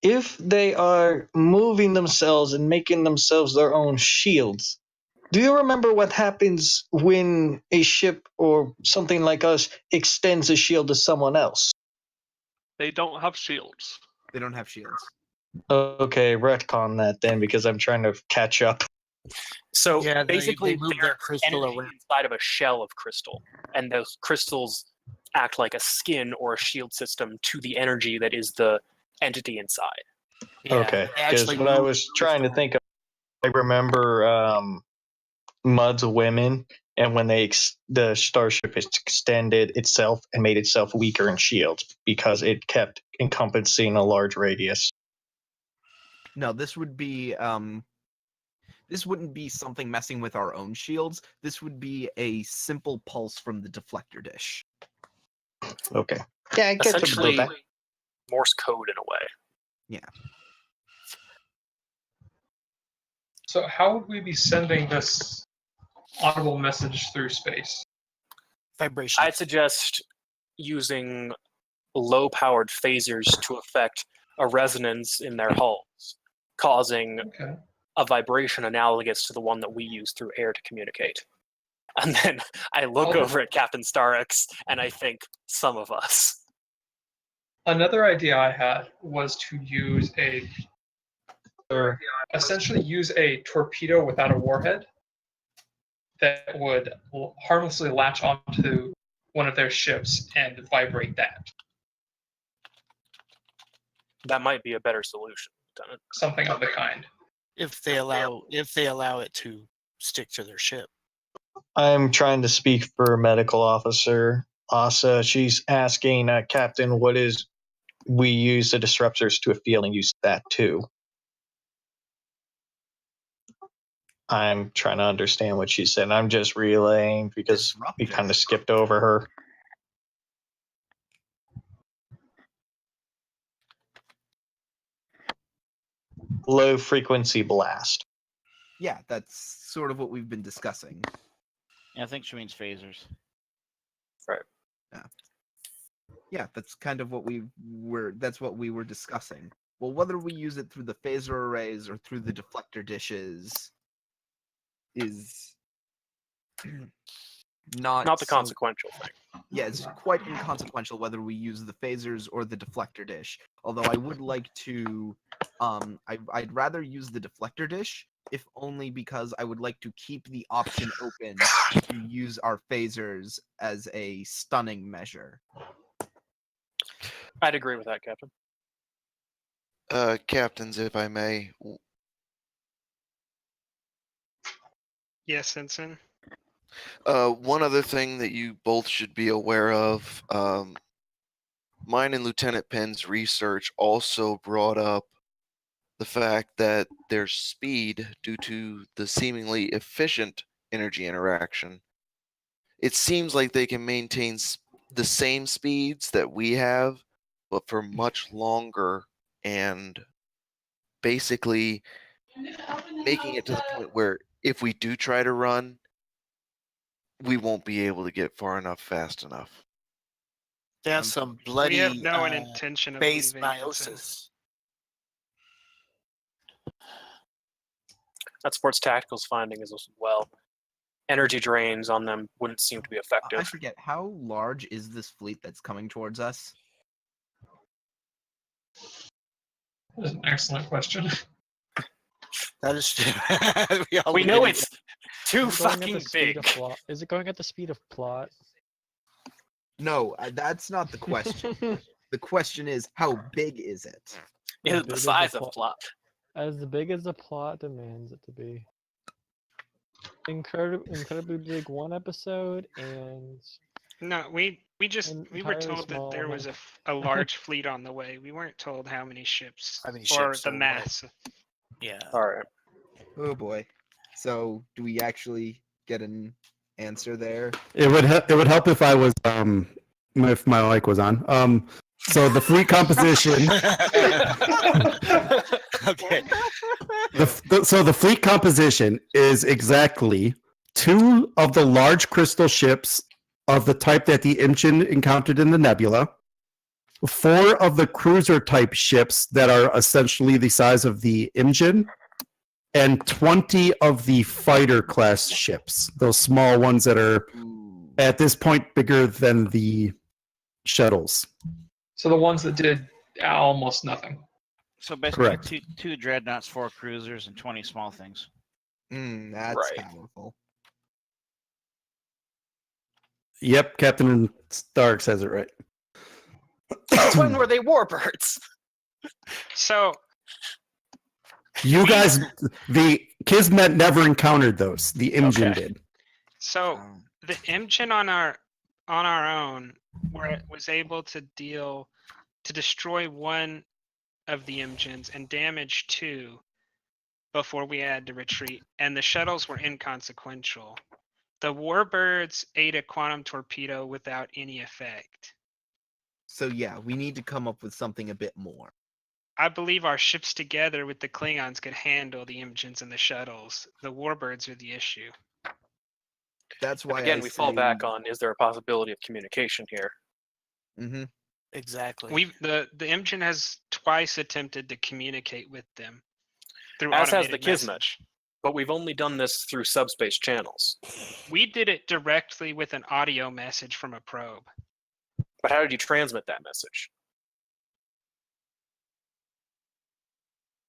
If they are moving themselves and making themselves their own shields, do you remember what happens when a ship or something like us extends a shield to someone else? They don't have shields. They don't have shields. Okay, retcon that then, because I'm trying to catch up. So Yeah, basically, they move they're their crystal energy around. inside of a shell of crystal, and those crystals act like a skin or a shield system to the energy that is the entity inside. Okay, they because actually what I move was trying to think of, I remember Mud's women, and when the starship extended itself and made itself weaker in shields because it kept encompassing a large radius. No, this would be this wouldn't be something messing with our own shields. This would be a simple pulse from the deflector dish. Okay. Yeah, I get Essentially, that. Morse code in a way. Yeah. So how would we be sending this audible message through space? Vibration. I'd suggest using low-powered phasers to affect a resonance in their hulls, causing a vibration analogous to the one that we use through air to communicate. And then I look over at Captain Starrix, and I think, some of us. Another idea I had was to use essentially use a torpedo without a warhead that would harmlessly latch onto one of their ships and vibrate that. That might be a better solution, Lieutenant. Something of the kind. If they allow it to stick to their ship. I'm trying to speak for medical officer Asa. She's asking Captain, what is we use the disruptors to a field and use that too. I'm trying to understand what she said. I'm just relaying because we kind of skipped over her. Low frequency blast. Yeah, that's sort of what we've been discussing. Yeah, I think she means phasers. Right. Yeah. Yeah, that's kind of what we were discussing. Well, whether we use it through the phaser arrays or through the deflector dishes is not the consequential thing. Yeah, it's quite inconsequential whether we use the phasers or the deflector dish. Although I would like to, I'd rather use the deflector dish, if only because I would like to keep the option open to use our phasers as a stunning measure. I'd agree with that, Captain. Captains, if I may. Yes, Ensign. One other thing that you both should be aware of, mine and Lieutenant Penn's research also brought up the fact that their speed, due to the seemingly efficient energy interaction, it seems like they can maintain the same speeds that we have, but for much longer, and basically making it to the point where if we do try to run, we won't be able to get far enough fast enough. That's some We bloody have no intention of base leaving. meiosis. That sports tactical's finding as well. Energy drains on them wouldn't seem to be I effective. forget, how large is this fleet that's coming towards us? That is an excellent question. That is We know it's too Is it going at fucking the speed big. of plot? Is it going at the speed of plot? No, that's not the question. The question is, how big is it? Is As it big the as size the of plot? As big as the plot demands it to be. Incredibly big one episode, and No, we were entirely told that small there was one. a large fleet on the way. We weren't told how many ships How many or ships the are mass. Yeah. All right. Oh boy. So, do we actually get an answer there? It would help if I was if my mic was on. So the fleet composition. Okay. So the fleet composition is exactly 2 of the large crystal ships of the type that the Imjin encountered in the nebula, 4 of the cruiser type ships that are essentially the size of the Imjin, and 20 of the fighter class ships, those small ones that are at this point bigger than the shuttles. So the ones that did almost nothing. So basically, Correct. two dreadnoughts, 4 cruisers, and 20 small things. That's Right. powerful. Yep, Captain Stark says it right. Since when were they warbirds? So You guys, the Kismet never encountered those. The Imjin Okay. did. So the Imjin on our own was able to destroy one of the Imjins and damage 2 before we had to retreat, and the shuttles were inconsequential. The warbirds ate a quantum torpedo without any effect. So yeah, we need to come up with something a bit more. I believe our ships together with the Klingons could handle the Imjins and the shuttles. The warbirds are the issue. That's why Again, I we fall say back on: is there a possibility of communication here? Mm-hmm. Exactly. The Imjin has twice attempted to communicate with them through As has the automated Kismet, message. but we've only done this through subspace channels. We did it directly with an audio message from a probe. But how did you transmit that message?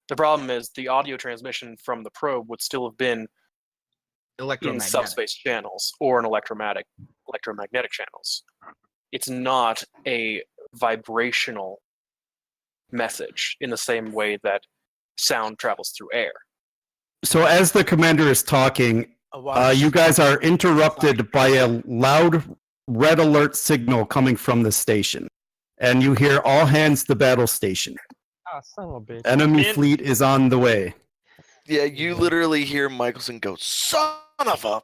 The problem is the audio transmission from the probe would still have been in Electromagnetic. subspace channels or in electromagnetic channels. It's not a vibrational message in the same way that sound travels through air. So as the commander is talking, you guys are interrupted by a loud red alert signal coming from the station. And you hear all hands to battle station. Ah, son of a bitch. Enemy fleet is on the way. Yeah, you literally hear Michelson go, "Son of a."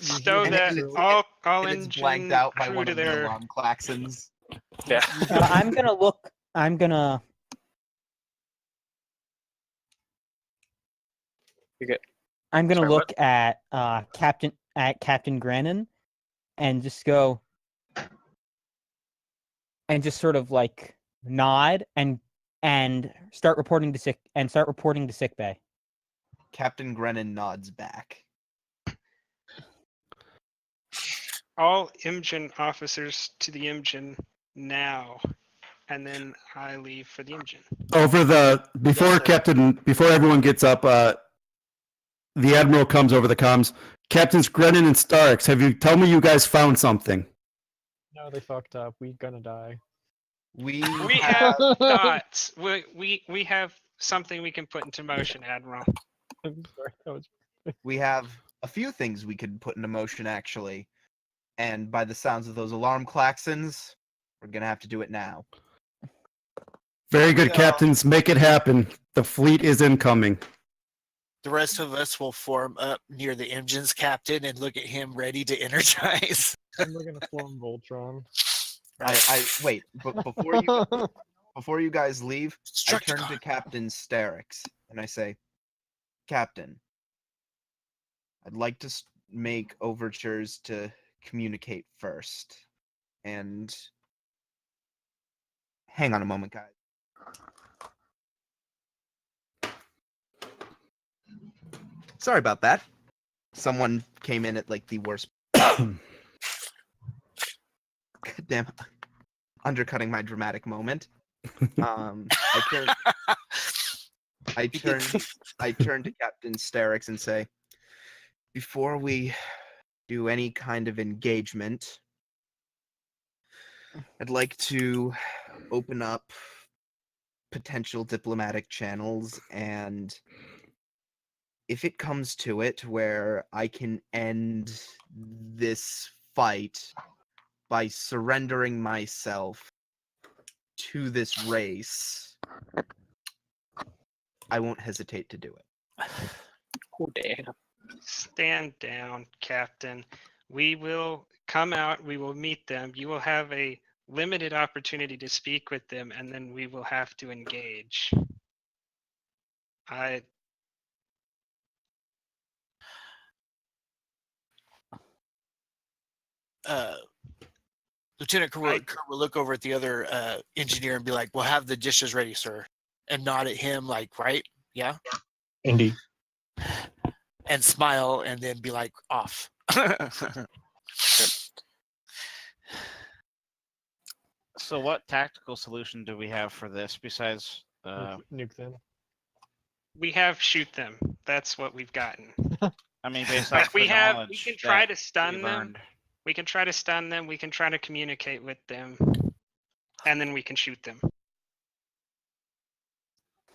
So that all It is engine blanked out by crew one to of the their alarm klaxons. Yeah. I'm gonna look. I'm gonna. You get. I'm gonna Sorry, look at Captain Grennan, and just go, and just sort of like nod and start reporting to sick bay. Captain Grennan nods back. all Imjin officers to the Imjin now, and then I leave for the Imjin. Before everyone gets up, the admiral comes over the comms. Captains Grennan and Starks, tell me you guys found something? No, they fucked up. We gonna die. We have thoughts. We have something we can put into motion, Admiral. I'm sorry, that was... We have a few things we could put into motion, actually. And by the sounds of those alarm klaxons, we're gonna have to do it now. Very good, captains. Make it happen. The fleet is incoming. The rest of us will form up near the engines captain and look at him ready to energize. And we're gonna form Voltron. I wait, but before you guys leave, I turn to Captain Sterix and I say, Captain, I'd like to make overtures to communicate first. And hang on a moment, guys. Sorry about that. Someone came in at like the worst. Goddamn, undercutting my dramatic moment. I turn to Captain Sterix and say, before we do any kind of engagement, I'd like to open up potential diplomatic channels, and if it comes to it where I can end this fight by surrendering myself to this race, I won't hesitate to do it. Oh, damn. Stand down, Captain. We will come out, we will meet them. You will have a limited opportunity to speak with them, and then we will have to engage. Lieutenant Kurt will look over at the other engineer and be like, "We'll have the dishes ready, sir," and nod at him like, "Right? Yeah." Indeed. And smile, and then be like, "Off." So, what tactical solution do we have for this besides nuke them? We have shoot them. That's what we've gotten. I mean, based Like off we the have, we knowledge can try that to stun we've them. earned. We can try to stun them. We can try to communicate with them, and then we can shoot them.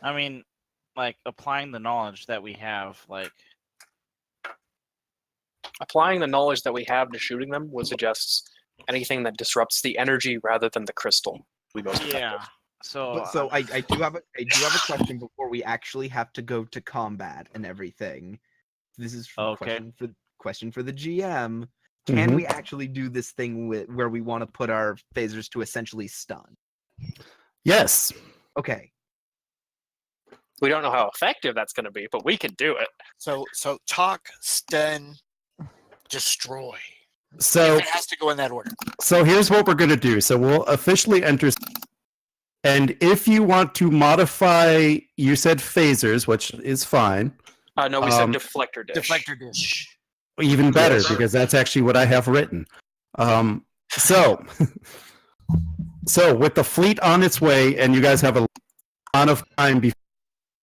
I mean, like applying the knowledge that we have, like Applying the knowledge that we have to shooting them would suggest anything that disrupts the energy rather than the crystal. We most effective. yeah. So, So I do have a question before we actually have to go to combat and everything. This is a question for the GM. Can we actually do this thing where we want to put our phasers to essentially stun? Yes. Okay. We don't know how effective that's going to be, but we can do it. So talk, stun, destroy. So it has to go in that order. So here's what we're going to do. So we'll officially enter. And if you want to modify, you said phasers, which is fine. No, we said deflector dish. Deflector dish. Even better, because that's actually what I have written. So with the fleet on its way, and you guys have a lot of time before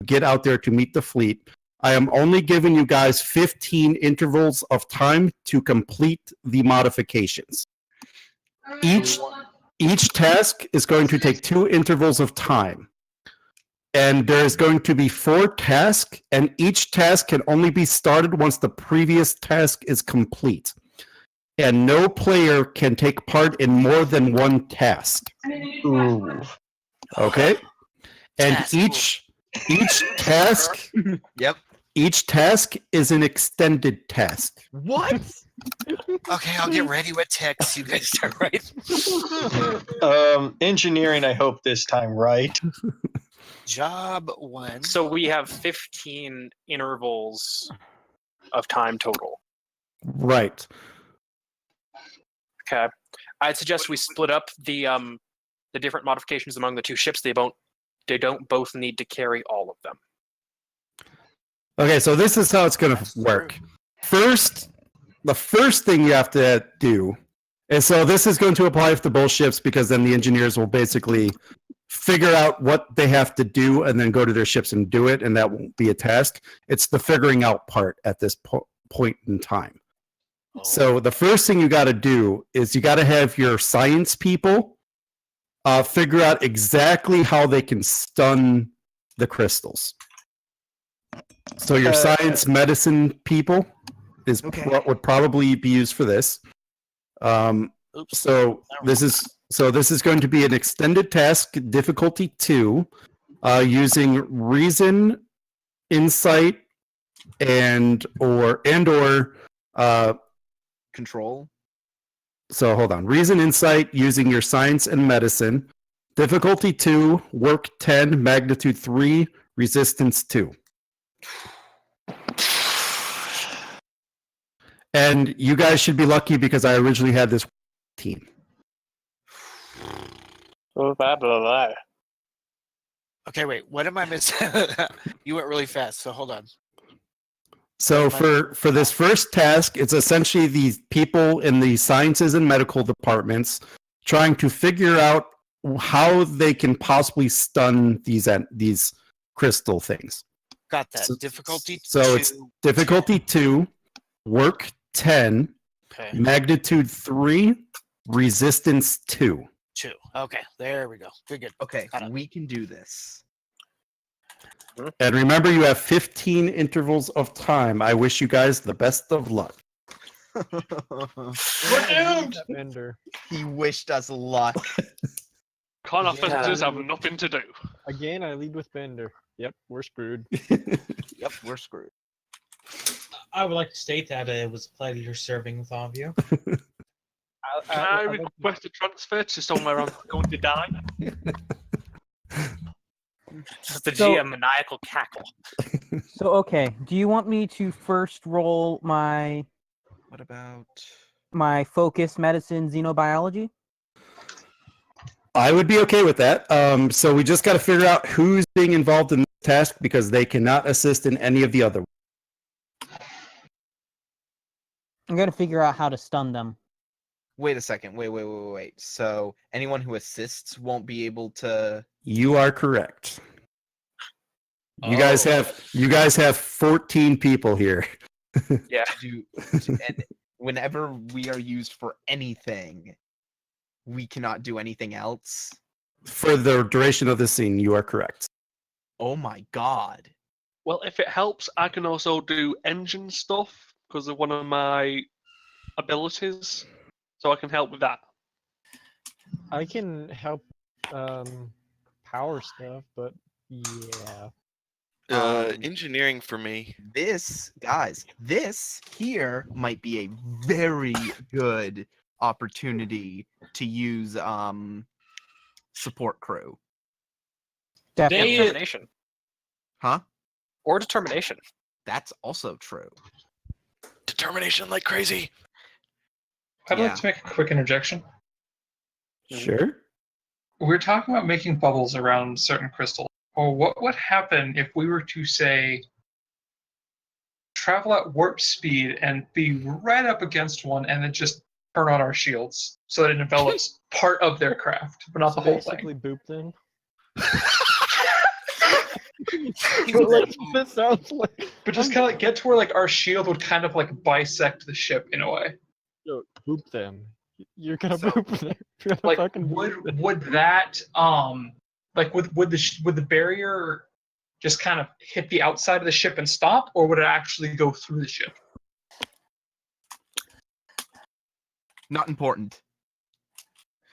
you get out there to meet the fleet, I am only giving you guys 15 intervals of time to complete the modifications. Each task is going to take 2 intervals of time. And there is going to be 4 tasks, and each task can only be started once the previous task is complete. And no player can take part in more than 1 task. Ooh. Okay? And each task each task is an extended task. What? Okay, I'll get ready with text. You guys start right. Engineering, I hope this time, right? Job 1. So we have 15 intervals of time total. Right. Okay. I'd suggest we split up the different modifications among the 2 ships. They don't both need to carry all of them. Okay, so this is how it's going to work. The first thing you have to do, and so this is going to apply to both ships, because then the engineers will basically figure out what they have to do and then go to their ships and do it, and that won't be a task. It's the figuring out part at this point in time. So the first thing you got to do is you got to have your science people figure out exactly how they can stun the crystals. So your science medicine people is what would probably be used for this. So this is going to be an extended task, difficulty 2, using reason, insight, and or control. So hold on. Reason, insight, using your science and medicine. Difficulty 2, work 10, magnitude 3, resistance 2. And you guys should be lucky because I originally had this team. Blah, blah, blah. Okay, wait. What am I missing? You went really fast, so hold on. So for this first task, it's essentially these people in the sciences and medical departments trying to figure out how they can possibly stun these crystal things. Got that. Difficulty So 2. it's difficulty 2, work 10, Okay. magnitude 3, resistance 2. 2. Okay, there we go. Good. Okay, we can do this. And remember, you have 15 intervals of time. I wish you guys the best of luck. We're doomed. Bender. He wished us luck. Con Yeah. officers have nothing to do. Again, I lead with Bender. Yep, we're screwed. Yep, we're screwed. I would like to state that it was a pleasure serving with all of you. Can I request a transfer to somewhere I'm going to die? Just the So- GM maniacal cackle. So okay, do you want me to first roll my What about focus medicine xenobiology? I would be okay with that. So we just got to figure out who's being involved in this task because they cannot assist in any of the other. I'm gonna figure out how to stun them. Wait a second. Wait. So anyone who assists won't be able to. You are correct. You guys have 14 people here. Yeah. And whenever we are used for anything, we cannot do anything else. For the duration of the scene, you are correct. Oh my god. Well, if it helps, I can also do engine stuff because of one of my abilities, so I can help with that. I can help power stuff, but yeah. Engineering for me. This here might be a very good opportunity to use support crew. Definitely. Determination. Huh? Or determination. That's also true. Determination like crazy. I'd like to make a quick interjection. Sure. We're talking about making bubbles around certain crystals. Or what would happen if we were to say travel at warp speed and be right up against one and then just turn on our shields so that it envelops part of their craft, but not the whole thing. Basically, boop them. That sounds like. But just kind of like get to where like our shield would kind of like bisect the ship in a way. Yo, boop them. You're gonna boop them. You're gonna Like fucking boop them. would that like would the barrier just kind of hit the outside of the ship and stop, or would it actually go through the ship? Not important.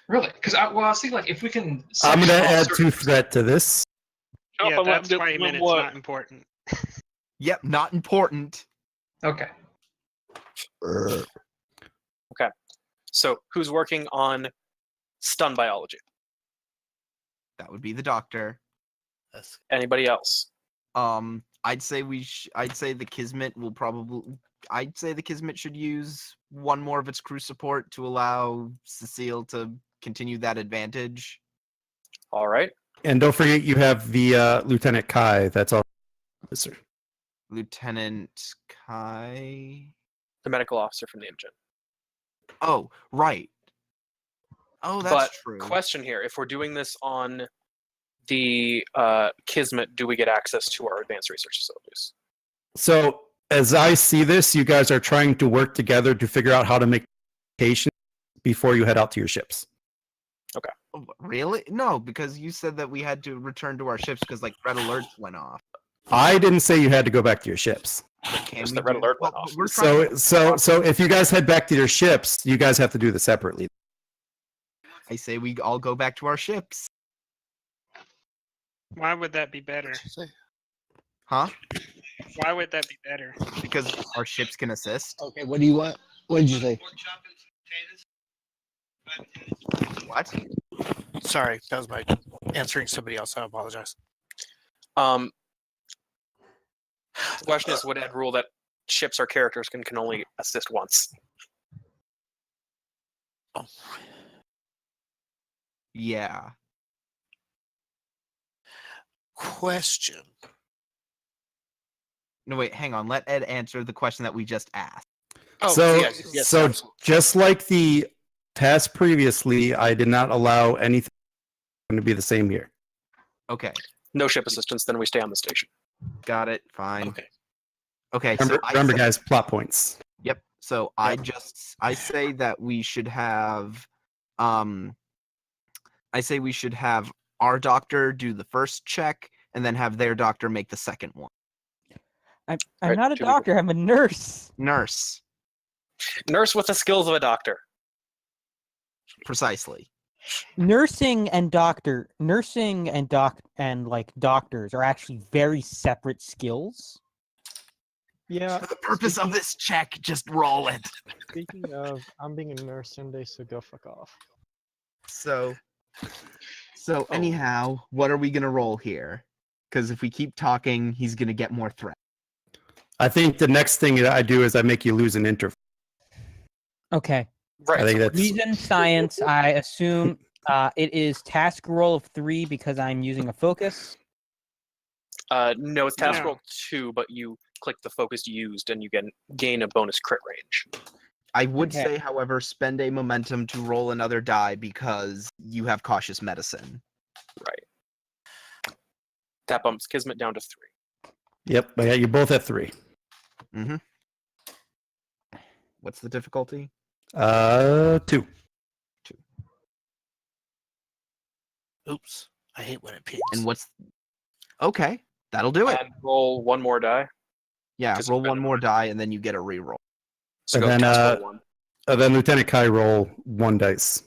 Really? Because I was thinking like if we can. I'm going to section off add certain- 2 threat to this. Yeah, that's why I meant it's not important. Yep, not important. Okay. Okay. So who's working on stun biology? That would be the doctor. Anybody else? I'd say I'd say the Kismit will probably. I'd say the Kismit should use one more of its crew support to allow Cecile to continue that advantage. All right. And don't forget, you have the Lieutenant Kai. That's all. Officer. Lieutenant Kai. The medical officer from the Imjin. Oh, right. Oh, that's But true. question here: if we're doing this on the Kismet, do we get access to our advanced research facilities? So, as I see this, you guys are trying to work together to figure out how to make communication before you head out to your ships. Okay. Oh, really? No, because you said that we had to return to our ships because like red alerts went off. I didn't say you had to go back to your ships. Can Just we the red do- alert went well, off. we're trying So if you guys head back to your ships, you guys have to do this separately. I say we all go back to our ships. Why would that be better? Huh? Why would that be better? Because our ships can assist. Okay, what do you want? What did you say? What? Sorry, that was my answering somebody else. I apologize. The question is, would Ed rule that ships or characters can only assist once. Yeah. Question. No, wait, hang on. Let Ed answer the question that we just asked. Oh, so yes, so absolutely. just like the task previously, I did not allow anything to be the same here. Okay. No ship assistance, then we stay on the station. Got it. Fine. Okay. Okay. So Remember, guys, plot points. Yep. So I say that we should have I say we should have our doctor do the first check and then have their doctor make the second one. I'm Right, not a two people. doctor. I'm a nurse. Nurse. Nurse with the skills of a doctor. Precisely. Nursing and doctors are actually very separate skills. Yeah. For the purpose of this check, just roll it. Speaking of, I'm being a nurse someday, so go fuck off. So anyhow, what are we gonna roll here? Because if we keep talking, he's gonna get more threat. I think the next thing that I do is I make you lose an interval. Okay. Right. I think that's Reason science. I assume it is task roll of 3 because I'm using a focus. No, it's task No. roll 2, but you click the focus used and you gain a bonus crit range. I would Okay. say, however, spend a momentum to roll another die because you have cautious medicine. Right. That bumps Kismet down to 3. Yep, I got you both at 3. Mm-hmm. What's the difficulty? 2. Oops. I hate when it pings. And what's okay? That'll do it. And roll one more die. Yeah, 'cause roll you one more die and then you get a reroll. So And go then, task roll 1. Then Lieutenant Kai roll 1 dice.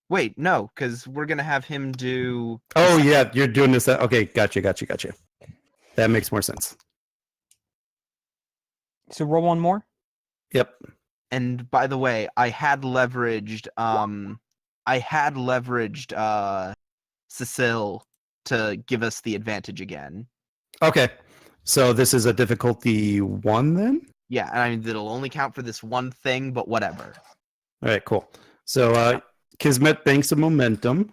Wait, no, because we're gonna have him do. Oh yeah, you're doing this. Okay, gotcha. That makes more sense. So roll one more. Yep. And by the way, I had leveraged Cecile to give us the advantage again. Okay. So this is a difficulty 1 then? Yeah, and I mean it'll only count for this one thing, but whatever. All right, cool. So Kismet banks of momentum.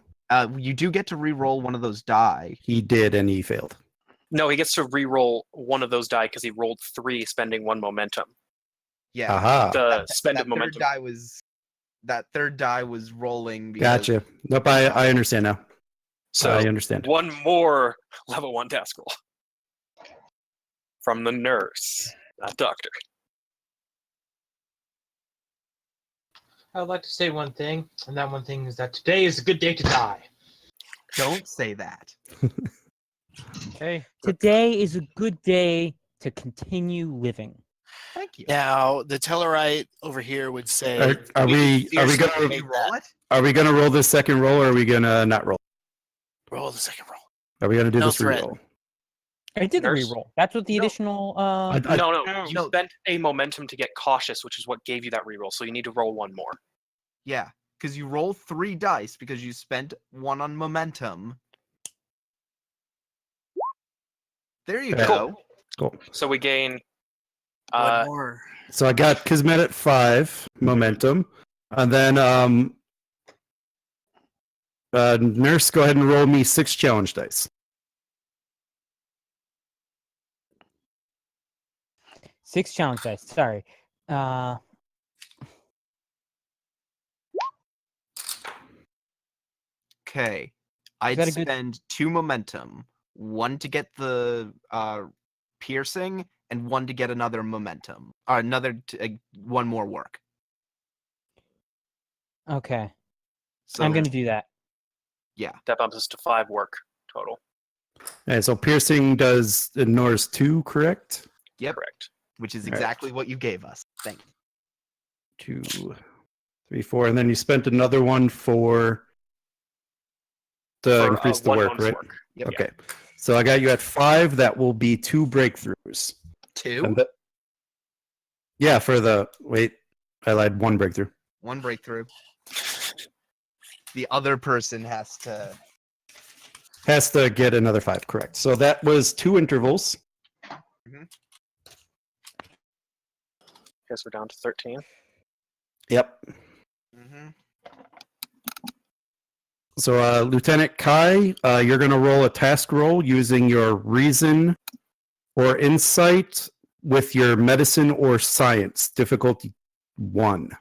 You do get to re-roll one of those die. He did, and he failed. No, he gets to re-roll one of those die because he rolled 3, spending 1 momentum. Yeah. Aha. The spend of That momentum. third die was rolling. Because, Gotcha. Nope, I understand now. So I understand. one more level 1 task roll from the nurse, not doctor. I would like to say one thing, and that one thing is that today is a good day to die. Don't say that. Hey. Today is a good day to continue living. Thank you. Now, the Tellarite over here would say, Are we fiercely gonna roll this second roll, or are we gonna not roll? roll the second roll? Are we gonna do No this threat. reroll? I did the Nurse? reroll. That's what the additional. No. You spent a momentum to get cautious, which is what gave you that reroll. So you need to roll 1 more. Yeah, because you roll 3 dice because you spent 1 on momentum. There you go. Cool. So we gain. One more. So I got Kismet at 5 momentum, and then Nurse, go ahead and roll me 6 challenge dice. 6 challenge dice. Sorry. Okay. I'd that a good- spend 2 momentum. 1 to get the piercing, and 1 to get another momentum. Or one more work. Okay. So I'm gonna do that. Yeah. That bumps us to 5 work total. And so piercing does ignores 2, correct? Yep. Correct. Which is All right. exactly what you gave us. Thank you. 2, 3, 4, and then you spent another one to For, increase the 1 work, bonus right? work. Yep. Okay. So I got you at 5. That will be 2 breakthroughs. 2? And yeah, for the I lied. 1 breakthrough. 1 breakthrough. The other person has to Has to get another 5, correct? So that was 2 intervals. Mhm. Guess we're down to 13. Yep. Mm-hmm. So, Lieutenant Kai, you're going to roll a task roll using your reason or insight with your medicine or science, difficulty 1.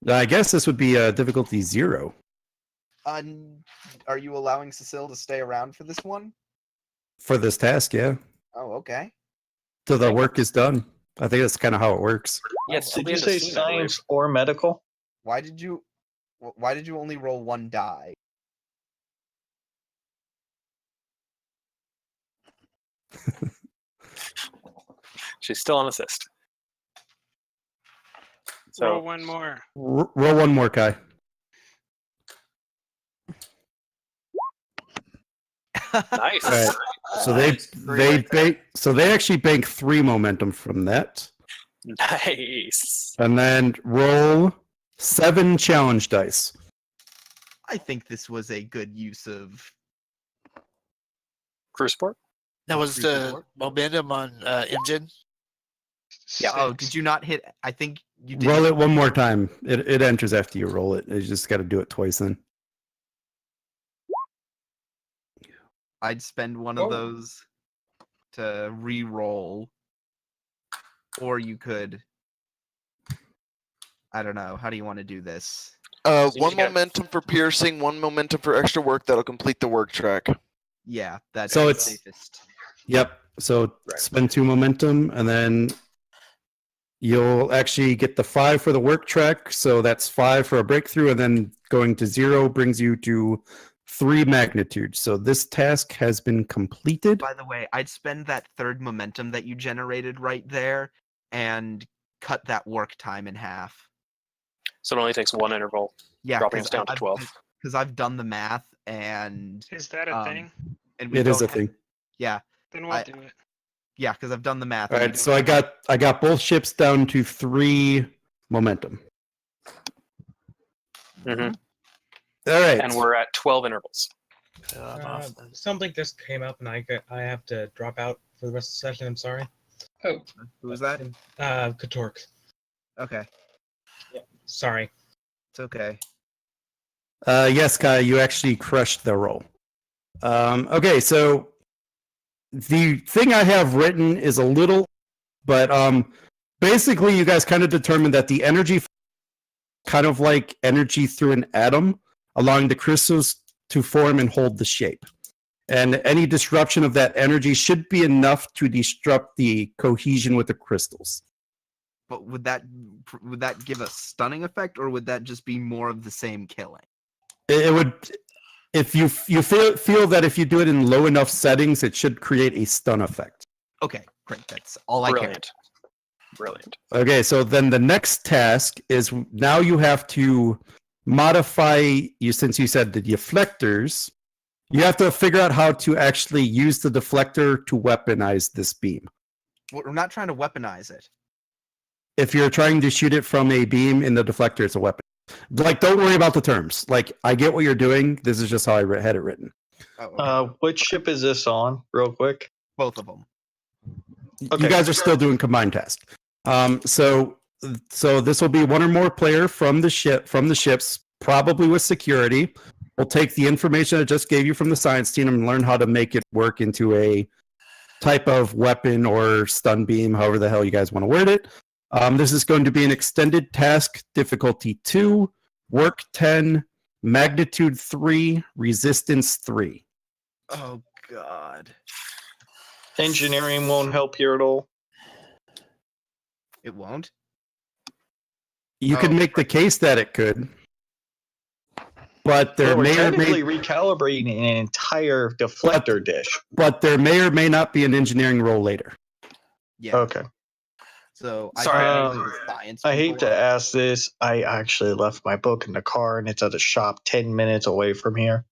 I guess this would be difficulty 0. Are you allowing Cecile to stay around for this one? For this task, yeah. Oh, okay. Till the work is done. I think that's kind of how it works. Yes. Did you say science or medical? Why did you only roll 1 die? She's still on assist. So Roll one more. Roll one more, Kai. Nice. All right. So they actually bank 3 momentum from that. Nice. And then roll 7 challenge dice. I think this was a good use of crew support. That was the momentum on Imjin. Yeah. Oh, did you not hit? I think you did. Roll it one more time. It enters after you roll it. You just got to do it twice then. I'd spend one of those to re-roll, or you could. I don't know. How do you want to do this? One momentum for piercing, 1 momentum for extra work. That'll complete the work track. Yeah, that's So the it's safest. Yep. So spend 2 momentum, and then you'll actually get the 5 for the work track. So that's 5 for a breakthrough, and then going to 0 brings you to 3 magnitude. So this task has been completed. By the way, I'd spend that 3rd momentum that you generated right there and cut that work time in half. So it only takes 1 interval. Yeah, dropping us down to 12. Because I've done the math, and Is that a thing? And It is don't a thing. Yeah. Then we'll do it. Yeah, because I've done the math. All and we right. don't So I got both ships down to 3 momentum. Mm-hmm. All right. And we're at 12 intervals. Something just came up, and I have to drop out for the rest of the session. I'm sorry. Oh, who was that? Katork. Okay. Sorry. It's okay. Yes, Kai, you actually crushed the roll. Okay, so the thing I have written is a little, but basically you guys kind of determined that the energy, kind of like energy through an atom, allowing the crystals to form and hold the shape. And any disruption of that energy should be enough to disrupt the cohesion with the crystals. But would that give a stunning effect, or would that just be more of the same killing? It would, if you feel that if you do it in low enough settings, it should create a stun effect. Okay, great. That's all I care. Brilliant. Okay, so then the next task is now you have to modify since you said the deflectors, you have to figure out how to actually use the deflector to weaponize this beam. We're not trying to weaponize it. If you're trying to shoot it from a beam in the deflector, it's a weapon. Like, don't worry about the terms. Like, I get what you're doing. This is just how I had it written. Which ship is this on, real quick? Both of them. Okay. You guys are still doing combined task. So this will be 1 or more player from the ships, probably with security. We'll take the information I just gave you from the science team and learn how to make it work into a type of weapon or stun beam, however the hell you guys want to word it. This is going to be an extended task, difficulty 2, work 10, magnitude 3, resistance 3. Oh, God. Engineering won't help here at all. It won't? You could make the case that it could. But there We're may or technically may recalibrating an entire deflector dish. but there may or may not be an engineering role later. Yeah. Okay. So I hate to ask this. I actually left my book in the car, and it's at a shop 10 minutes away from here.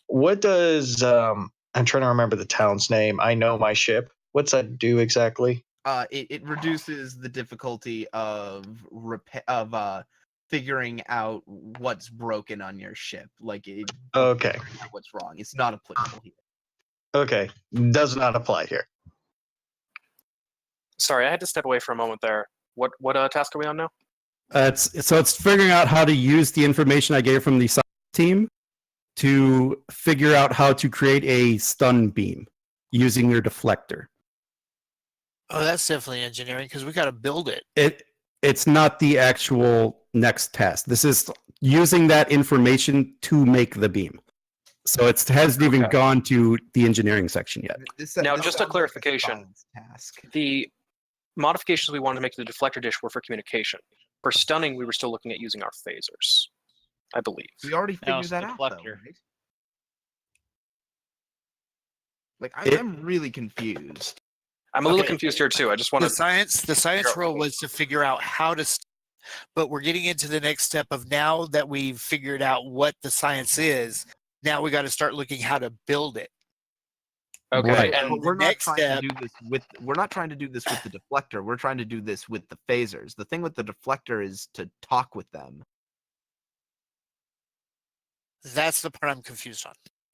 What does I'm trying to remember the town's name. I know my ship. What's that do exactly? It reduces the difficulty of figuring out what's broken on your ship. Like Okay. What's wrong? It's not applicable here. Okay. Does not apply here. Sorry, I had to step away for a moment there. What task are we on now? It's figuring out how to use the information I gave from the science team to figure out how to create a stun beam using your deflector. Oh, that's definitely engineering because we got to build it. It's not the actual next task. This is using that information to make the beam. So it hasn't even gone to the engineering section yet. Now, just a clarification. The modifications we wanted to make to the deflector dish were for communication. For stunning, we were still looking at using our phasers, I believe. We already No, figured it's that out, though, deflector. right? Like, I'm really confused. I'm a little confused here too. I just want The science role was to figure out how to, but we're getting into the next step of now that we've figured out what the science is. Now we got to start looking how to build it. Okay, Right. But And we're the not next trying step, to do this with. We're not trying to do this with the deflector. We're trying to do this with the phasers. The thing with the deflector is to talk with them. that's the part I'm confused on.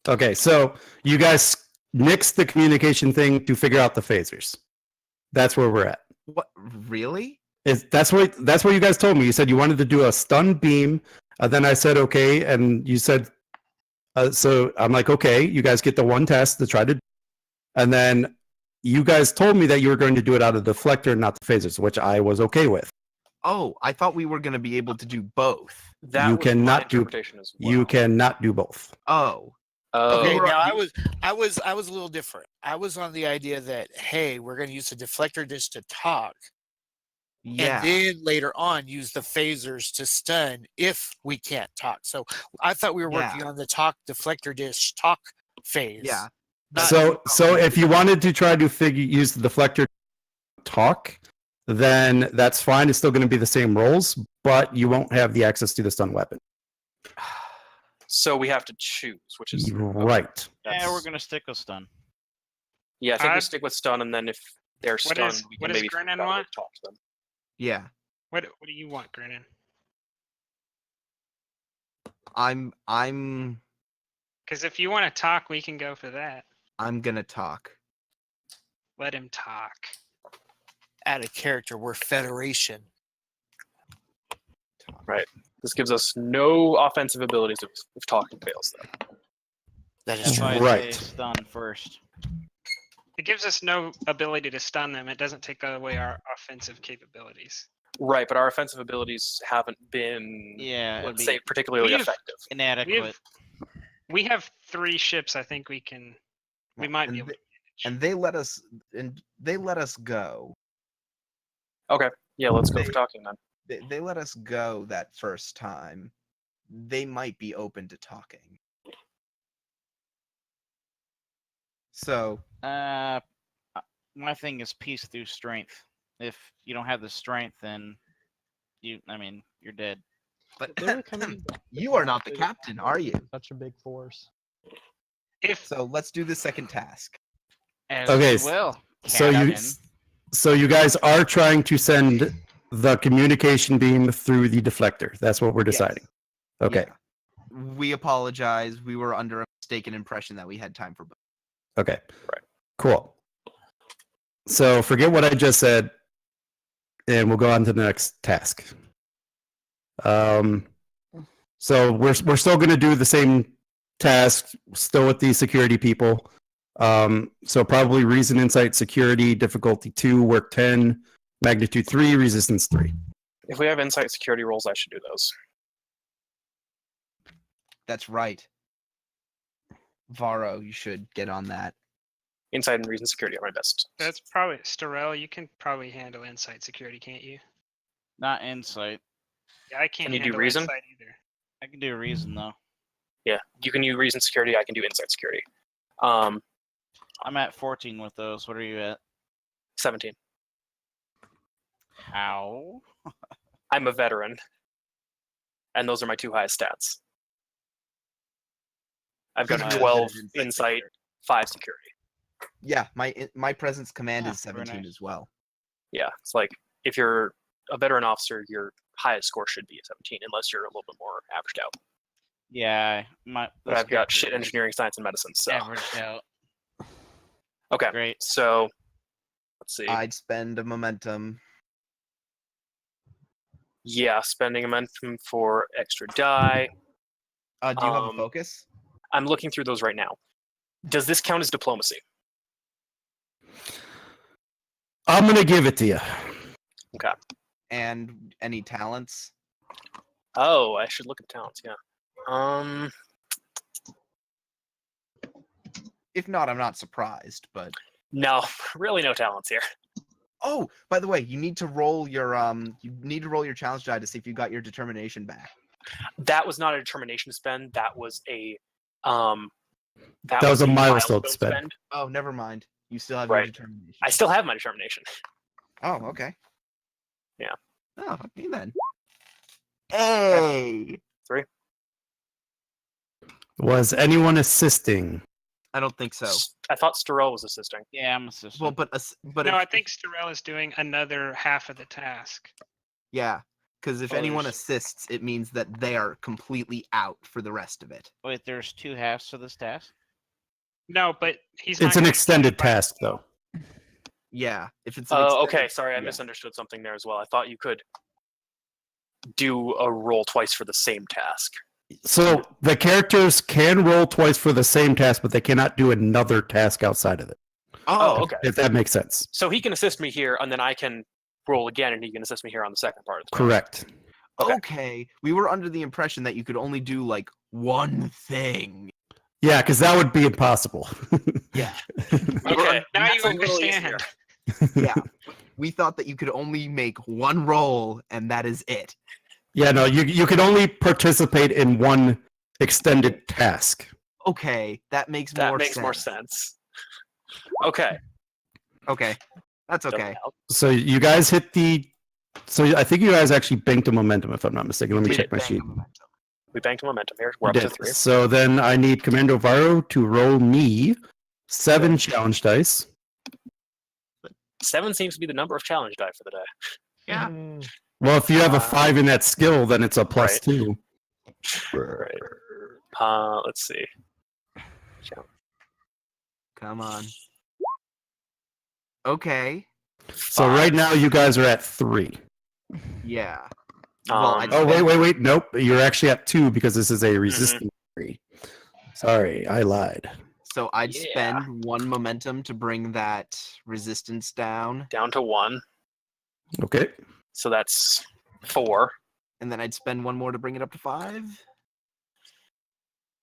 Okay, so you guys nixed the communication thing to figure out the phasers. That's where we're at. What really? That's what you guys told me. You said you wanted to do a stun beam, then I said okay, and you said so. I'm like, okay, you guys get the one test to try to, and then you guys told me that you were going to do it out of the deflector, not the phasers, which I was okay with. Oh, I thought we were going to be able to do both. That You was my cannot do. interpretation as well. You cannot do both. Oh, Okay, Oh, now I was a little different. I was on the idea that hey, we're going to use the deflector dish to talk, yeah. and then later on use the phasers to stun if we can't talk. So I thought we were working on the talk deflector dish talk phase. Yeah. So if you wanted to try to use the deflector to talk, then that's fine. It's still going to be the same roles, but you won't have the access to the stun weapon. so we have to choose, which is Right. Yeah, we're gonna stick with stun. Yeah, I think we stick with stun, and then if they're What stunned, is- we what can does maybe Grennan figure out how want? to talk to them. Yeah. What do you want, Grennan? I'm Because if you want to talk, we can go for that. gonna talk. Let him talk. Out of character, we're Federation. Right. This gives us no offensive abilities if talking fails, though. That is That's true. why I Right. say stun first. It gives us no ability to stun them. It doesn't take away our offensive capabilities. Right, but our offensive abilities haven't been, Yeah, it'd let's be say, particularly We have- effective. inadequate. We have 3 ships. I think we can. We might be And able. And they let us go. Okay. Yeah, let's go for talking then. They let us go that first time. They might be open to talking. So My thing is peace through strength. If you don't have the strength, then you're dead. But They were coming you are not the captain, are you? such a big force. So let's do the second task. As Okay. well. So you guys are trying to send the communication beam through the deflector. That's what we're deciding. Okay. Yeah. We apologize. We were under a mistaken impression that we had time for both. Okay. Right. Cool. So forget what I just said, and we'll go on to the next task. So we're still going to do the same task, still with the security people. So probably reason, insight, security, difficulty 2, work 10, magnitude 3, resistance 3. If we have insight security roles, I should do those. That's right. Varro, you should get on that. Insight and reason security are my best. That's probably Starell. You can probably handle insight security, can't you? Not insight. Yeah, I can't Can you do handle reason? insight either. I can do reason though. Yeah, you can use reason security. I can do insight security. I'm at 14 with those. What are you at? 17. How? I'm a veteran, and those are my 2 highest stats. I've got 12 insight, 5 security. Yeah, my presence command Ah, is very 17 nice. as well. Yeah, it's like if you're a veteran officer, your highest score should be a 17, unless you're a little bit more averaged out. Yeah, But I've got shit engineering, science, and medicine. So averaged out. okay, Great. So Let's see. I'd spend a momentum. Yeah, spending a momentum for extra die. Do you have a focus? I'm looking through those right now. Does this count as diplomacy? I'm gonna give it to you. Okay. And any talents? Oh, I should look at talents. Yeah. If not, I'm not surprised. But no, really no talents here. oh, by the way, you need to roll your challenge die to see if you got your determination back. That was not a determination spend. That was a That was a milestone spend. Oh, never mind. You still have Right. your determination. I still have my determination. Oh, okay. Yeah. Oh, okay then. Hey. 3. Was anyone assisting? I don't think so. I thought Storell was assisting. Yeah, I'm assisting. Well, but No, if, I think Storell is doing another half of the task. yeah, because if Oh, anyone there's- assists, it means that they are completely out for the rest of it. Wait, there's 2 halves to this task? No, but he's It's not an gonna extended task, though. Yeah, if it's an Oh, okay. extended- Sorry, I yeah. misunderstood something there as well. I thought you could do a roll twice for the same task. So the characters can roll twice for the same task, but they cannot do another task outside of it. Oh, okay. If that makes sense. So he can assist me here, and then I can roll again, and he can assist me here on the second part of the task. Correct. Okay, we were under the impression that you could only do like one thing. Yeah, because that would be impossible. Yeah. Okay, now you that's a little understand. easier. Yeah. We thought that you could only make one roll and that is it. Yeah, no, you can only participate in one extended task. Okay, that makes That more makes sense. more sense. Okay. Okay. That's Doesn't okay. help. So you guys hit the. So I think you guys actually banked a momentum, if I'm not mistaken. Let me We check did my Bang sheet. a momentum. We banked momentum here. We're up You to did. 3. So then I need Commando Varo to roll me 7 challenge dice. 7 seems to be the number of challenge die for the day. Yeah. Well, if you have a 5 in that skill, then it's a plus Right. 2. Right. Let's see. Come on. Okay. So right now you guys are at 3. Yeah. Um, Oh, wait. Nope. You're actually at 2 because this is a resisting 3. Sorry, I lied. So I'd Yeah. spend one momentum to bring that resistance down, Down to 1. Okay. So that's 4. and then I'd spend one more to bring it up to 5.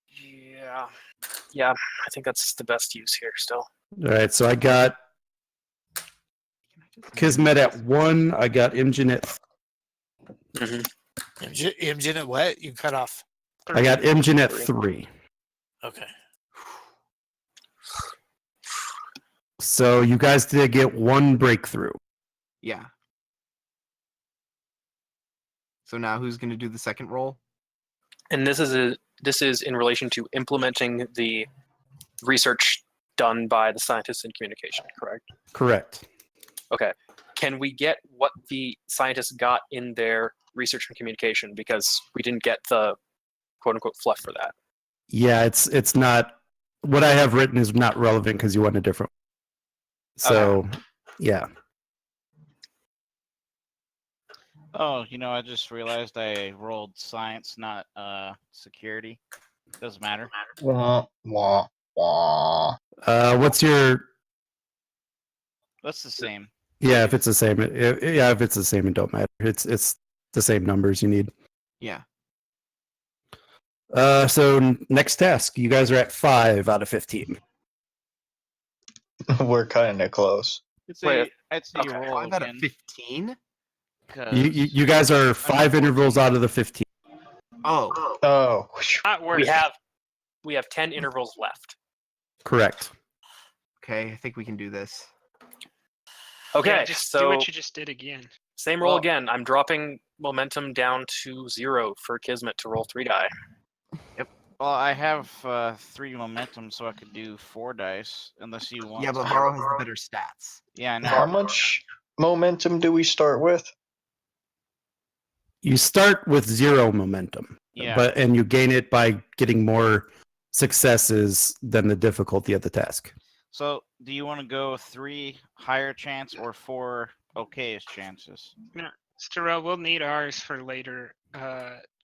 Yeah. Yeah, I think that's the best use here still. All right. So I got Kismet at 1. I got Imjin at. Imjin at what? You cut off. I got Imjin at 3. Okay. So you guys did get 1 breakthrough. Yeah. So now who's going to do the second roll? And this is in relation to implementing the research done by the scientists in communication, correct? Correct. Okay. Can we get what the scientists got in their research and communication? Because we didn't get the quote unquote fluff for that. Yeah, it's not. What I have written is not relevant because you went a different. So, yeah. Oh, I just realized I rolled science, not security. Doesn't matter. Wah, wah, wah. What's your? That's the same. Yeah, if it's the same, if it's the same, it don't matter. It's the same numbers you need. Yeah. So next task, you guys are at 5 out of 15. We're kind of close. I'd say you roll 5 out of again. 15? You guys are 5 intervals out of the 15. Oh. Oh. Not worth We have 10 intervals left. Correct. Okay, I think we can do this. Okay, Yeah, just do so what you just did again. same roll again. I'm dropping momentum down to 0 for Kismet to roll 3 die. Well, I have 3 momentum, so I could do 4 dice, unless you want. Yeah, but to. Varo has the better stats. Yeah, I know. How much momentum do we start with? You start with 0 momentum, Yeah. and you gain it by getting more successes than the difficulty of the task. So, do you want to go 3 higher chance or 4 okayish chances? No, Starrell, we'll need ours for later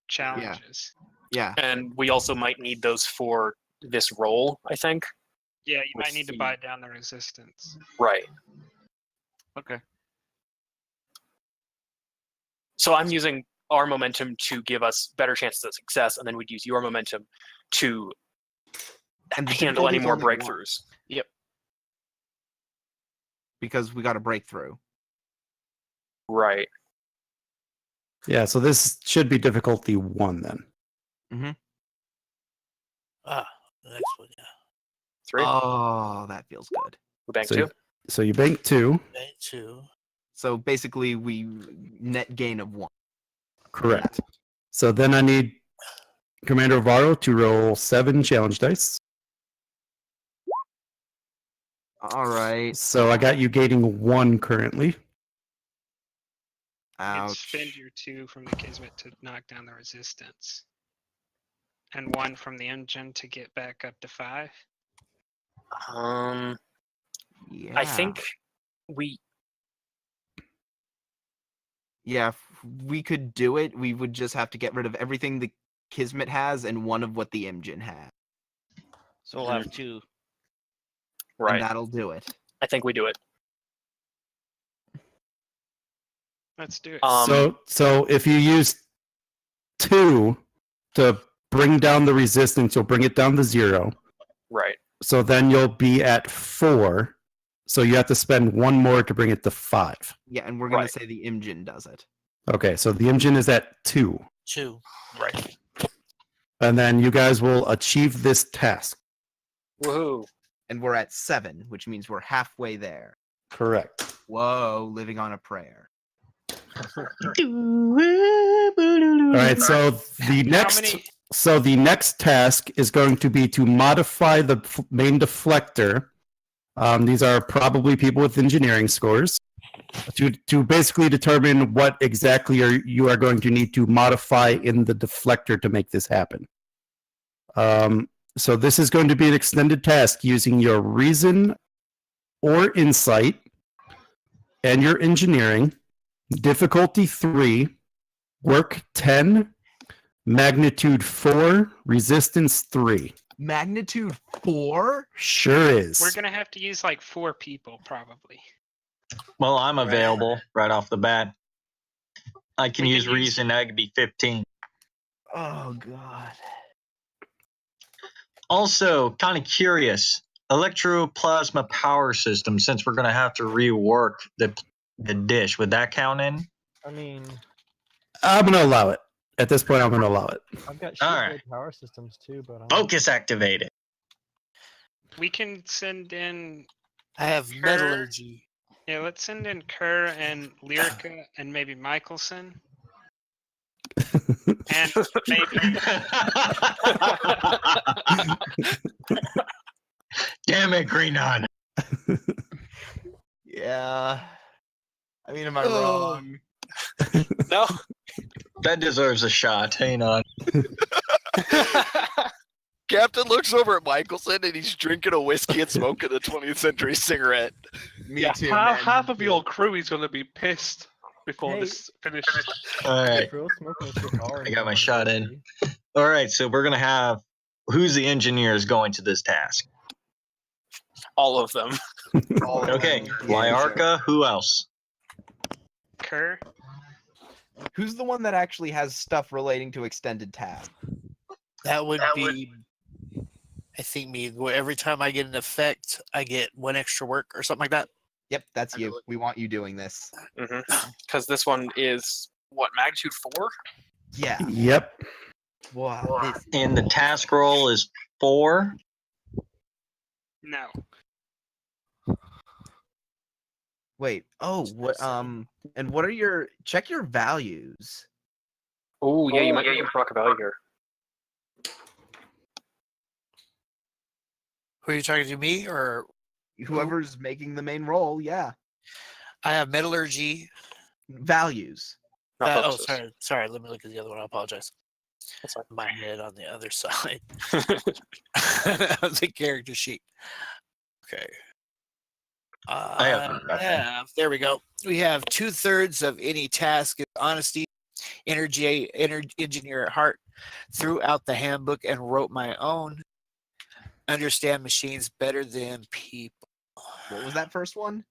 challenges. Yeah. And we also might need those for this roll, I think. Yeah, you might With need to the- buy down the resistance. Right. Okay. So I'm using our momentum to give us better chances of success, and then we'd use your momentum to And the handle any difficulty's more only one. breakthroughs. Yep. Because we got a breakthrough. Right. Yeah, so this should be difficulty 1 then. Mm-hmm. The next one, yeah. 3. Oh, that feels good. We bank So 2. So you bank 2. Bank 2. So basically, we net gain of 1. Correct. So then I need Commander Varro to roll 7 challenge dice. All right. So I got you gaining 1 currently. And Ouch. spend your 2 from the Kismet to knock down the resistance. And 1 from the engine to get back up to 5. Yeah. I think we. Yeah, if we could do it. We would just have to get rid of everything the Kismet has and 1 of what the Imjin has. So we'll have 2. Right. And that'll do it. I think we do it. Let's do it. So if you use 2 to bring down the resistance, you'll bring it down to 0. Right. So then you'll be at 4. So you have to spend 1 more to bring it to 5. Yeah, and we're going to say the Imjin does it. Okay, so the engine is at 2. 2. Right. And then you guys will achieve this task. Woohoo. And we're at 7, which means we're halfway there. Correct. Whoa, living on a prayer. All right, so the next task is going to be to modify the main deflector. These are probably people with engineering scores to basically determine what exactly you are going to need to modify in the deflector to make this happen. So this is going to be an extended task using your reason or insight and your engineering. Difficulty 3, work 10, magnitude 4, resistance 3. Magnitude 4? Sure is. We're gonna have to use like 4 people probably. Well, I'm available right off the bat. I can We use can use- reason. That could be 15. Oh, God. Also, kind of curious. Electroplasma power system, since we're going to have to rework the dish, would that count in? I mean, I'm going to allow it. At this point, I'm going to allow it. I've got All shipboard right. power systems too, but I'm Focus activated. We can send in. I have Kerr. metallurgy. Yeah, let's send in Kerr and Lyrica and maybe Michelson. And maybe. Damn it, Greenon. Yeah. I mean, am I Oh. wrong? No. That deserves a shot. Hang on. Captain looks over at Michelson and he's drinking a whiskey and smoking a 20th century cigarette. Me Yeah, too, half, man. half of your crew is going to be pissed before Hey. this finishes. All right. Bro, smoking a cigar. I got my shot in. All right, so we're going to have who's the engineers going to this task? All of them. Okay, Lyarka, who else? Kerr. Who's the one that actually has stuff relating to extended tasks? That would be, I think, me. Where every time I get an effect, I get 1 extra work or something like that. Yep, that's you. We want you doing this. Because this one is, what, magnitude 4? Yeah. Yep. Wow. And the task roll is 4. No. Wait. Oh, what? And what are your? Check your values. Oh, yeah, you might need to rock a value here. Who are you talking to, me or Whoever's making the main roll, yeah. I have metallurgy. Values. Not Oh, focuses. sorry. Let me look at the other one. I apologize. That's fine. My head on the other side of the character sheet. Okay. I have nothing. There we go. We have 2/3 of any task is honesty, engineer at heart, threw out the handbook and wrote my own, understand machines better than people. What was that first one?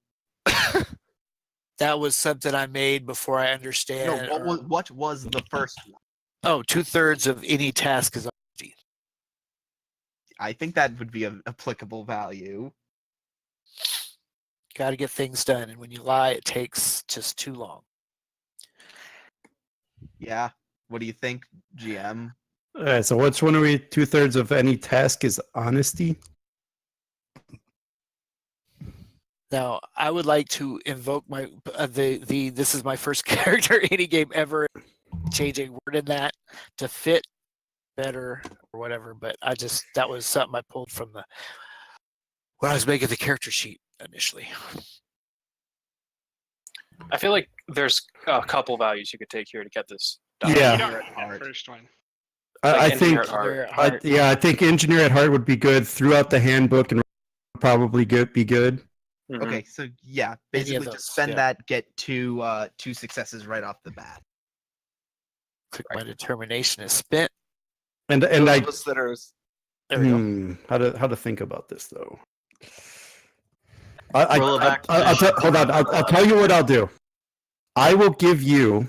That was something I made before I No, understand. what was the first one? Oh, 2/3 of any task is honesty. I think that would be an applicable value. Got to get things done, and when you lie, it takes just too long. Yeah. What do you think, GM? All right, so which one are we? 2/3 of any task is honesty. Now, I would like to invoke my this is my first character in any game ever. Change a word in that to fit better or whatever, but that was something I pulled from when I was making the character sheet initially. I feel like there's a couple values you could take here to get this done. Yeah. You don't need that first one. I think, engineer at heart. I think engineer at heart would be good. Throughout the handbook and probably be good. Mhm. Okay, so yeah, basically just spend that, get two successes right off the bat. Click my determination is spent. And Those of us that are There we go. how to think about this though. Roll it back. Hold on. I'll tell you what I'll do. I will give you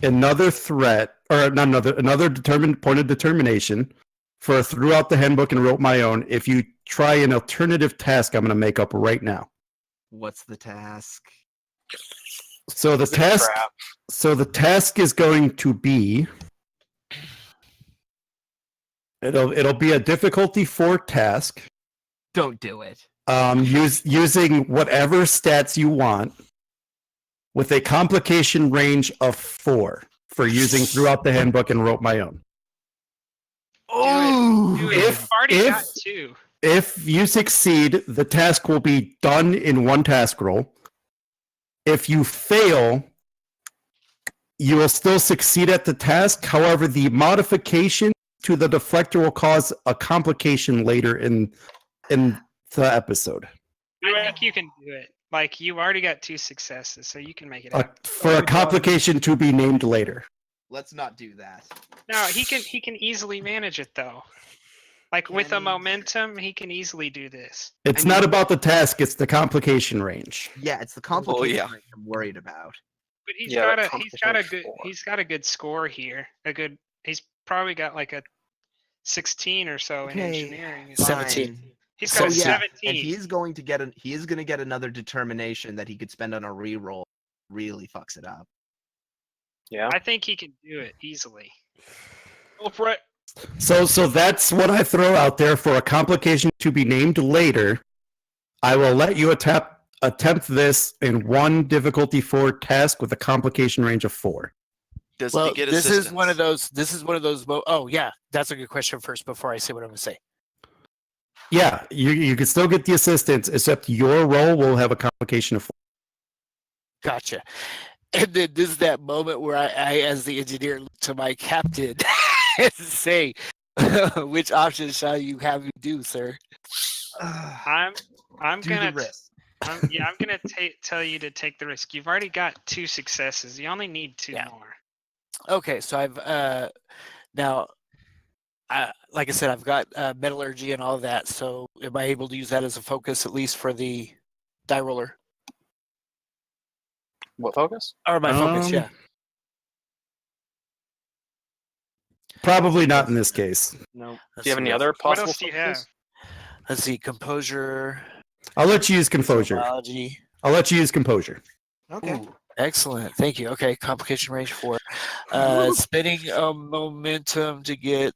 another threat, or not another determined point of determination for throughout the handbook and wrote my own. If you try an alternative task, I'm going to make up right now. What's the task? So the task is going to be. It'll be a difficulty 4 task. Don't do it. Using whatever stats you want, with a complication range of 4 for using throughout the handbook and wrote my own. Do it. You've already got 2. If you succeed, the task will be done in 1 task roll. If you fail, you will still succeed at the task. However, the modification to the deflector will cause a complication later in the episode. I think you can do it. Like, you already got 2 successes, so you can make it For a complication to be named later. Let's not do that. No, he can easily manage it though. Like with a momentum, he can easily do this. It's not about the task; it's the complication range. Yeah, it's the complication range I'm worried about. But he's got a good score here. He's probably got like a 16 or so in engineering. 17. He's got a 17. And he is going to get another determination that he could spend on a reroll. Really fucks it up. Yeah. I think he can do it easily. Go for it. So that's what I throw out there for a complication to be named later. I will let you attempt this in 1 difficulty 4 task with a complication range of 4. Does he get this assistance? is one of those. Oh yeah, that's a good question. First, before I say what I'm going to say. Yeah, you can still get the assistance, except your role will have a complication of 4. Gotcha. And then this is that moment where I as the engineer, look to my captain and say, "Which option shall you have me do, sir?" I'm Do gonna the risk. I'm gonna tell you to take the risk. You've already got 2 successes. You only need 2 more. Okay, so I've now, like I said, I've got metallurgy and all of that. So am I able to use that as a focus at least for the die roller? What focus? Or my focus, yeah. Probably not in this case. No. Do you have any other What possible else do you have? focuses? Let's see, composure. I'll let you use composure. Biology. I'll let you use composure. Okay. Ooh, excellent. Thank you. Okay, complication range 4. Spinning momentum to get.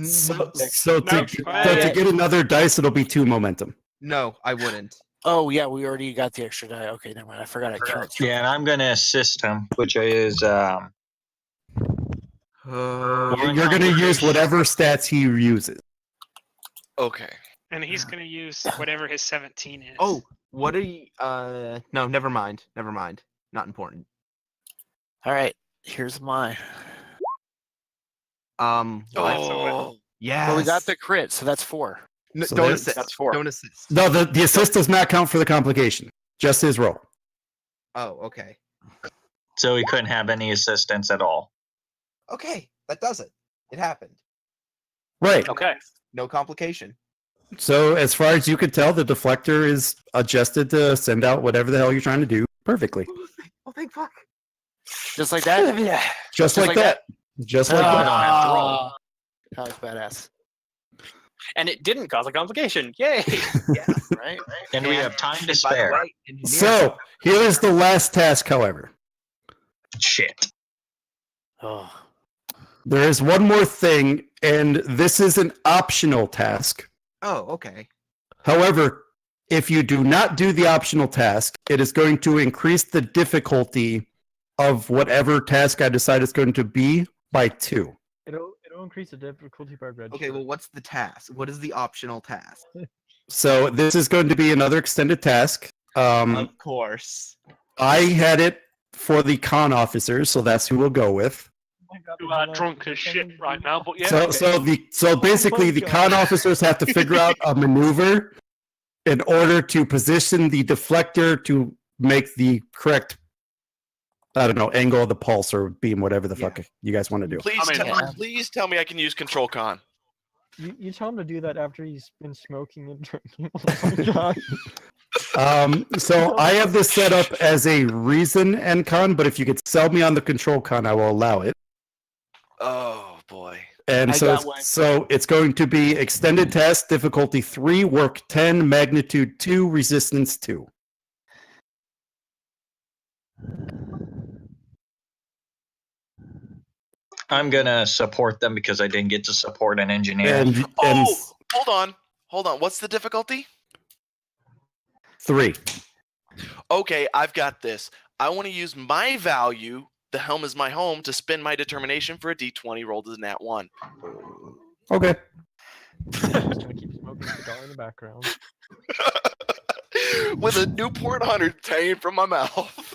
So to get another dice, it'll be 2 momentum. No, I wouldn't. Oh yeah, we already got the extra die. Okay, never mind. I forgot I counted. Yeah, and I'm going to assist him, which is You're going to use whatever stats he uses. Okay. And he's gonna use whatever his 17 is. Oh, what are you? No, never mind. Never mind. Not important. All right, here's mine. Yeah. Well, we got the crit, so that's 4. No, So don't that's- assist. That's 4. Don't assist. No, the assist does not count for the complication. Just his roll. Oh, okay. So he couldn't have any assistance at all. Okay, that does it. It happened. Right. Okay. No complication. So as far as you could tell, the deflector is adjusted to send out whatever the hell you're trying to do perfectly. Oh, thank fuck. Just like that? Yeah. Just like that. Just like I that. don't have to roll. That was badass. And it didn't cause a complication. Yay! Yeah, right? And we have time to And by the spare. way, engineer- So here is the last task, however. Shit. Oh. There is one more thing, and this is an optional task. Oh, okay. However, if you do not do the optional task, it is going to increase the difficulty of whatever task I decide it's going to be by 2. It'll increase the difficulty by red. Okay, well, what's the task? What is the optional task? So this is going to be another extended task. Of course. I had it for the con officers, so that's who we'll go with. You are drunk as shit right now, but yeah. So basically, the con officers have to figure out a maneuver in order to position the deflector to make the correct, I don't know, angle of the pulse or beam, whatever the fuck you guys want to do. Please tell me I can use control con. You tell him to do that after he's been smoking and drinking. Oh my god. So I have this set up as a reason and con, but if you could sell me on the control con, I will allow it. Oh boy. And so it's going to be extended test, difficulty 3, work 10, magnitude 2, resistance 2. I'm gonna support them because I didn't get to support an engineer. Hold on. What's the difficulty? 3. Okay, I've got this. I want to use my value, the helm is my home, to spin my determination for a d20 rolled as a nat 1. Okay. Just gonna keep smoking a cigar in the background. With a Newport 100 hanging from my mouth.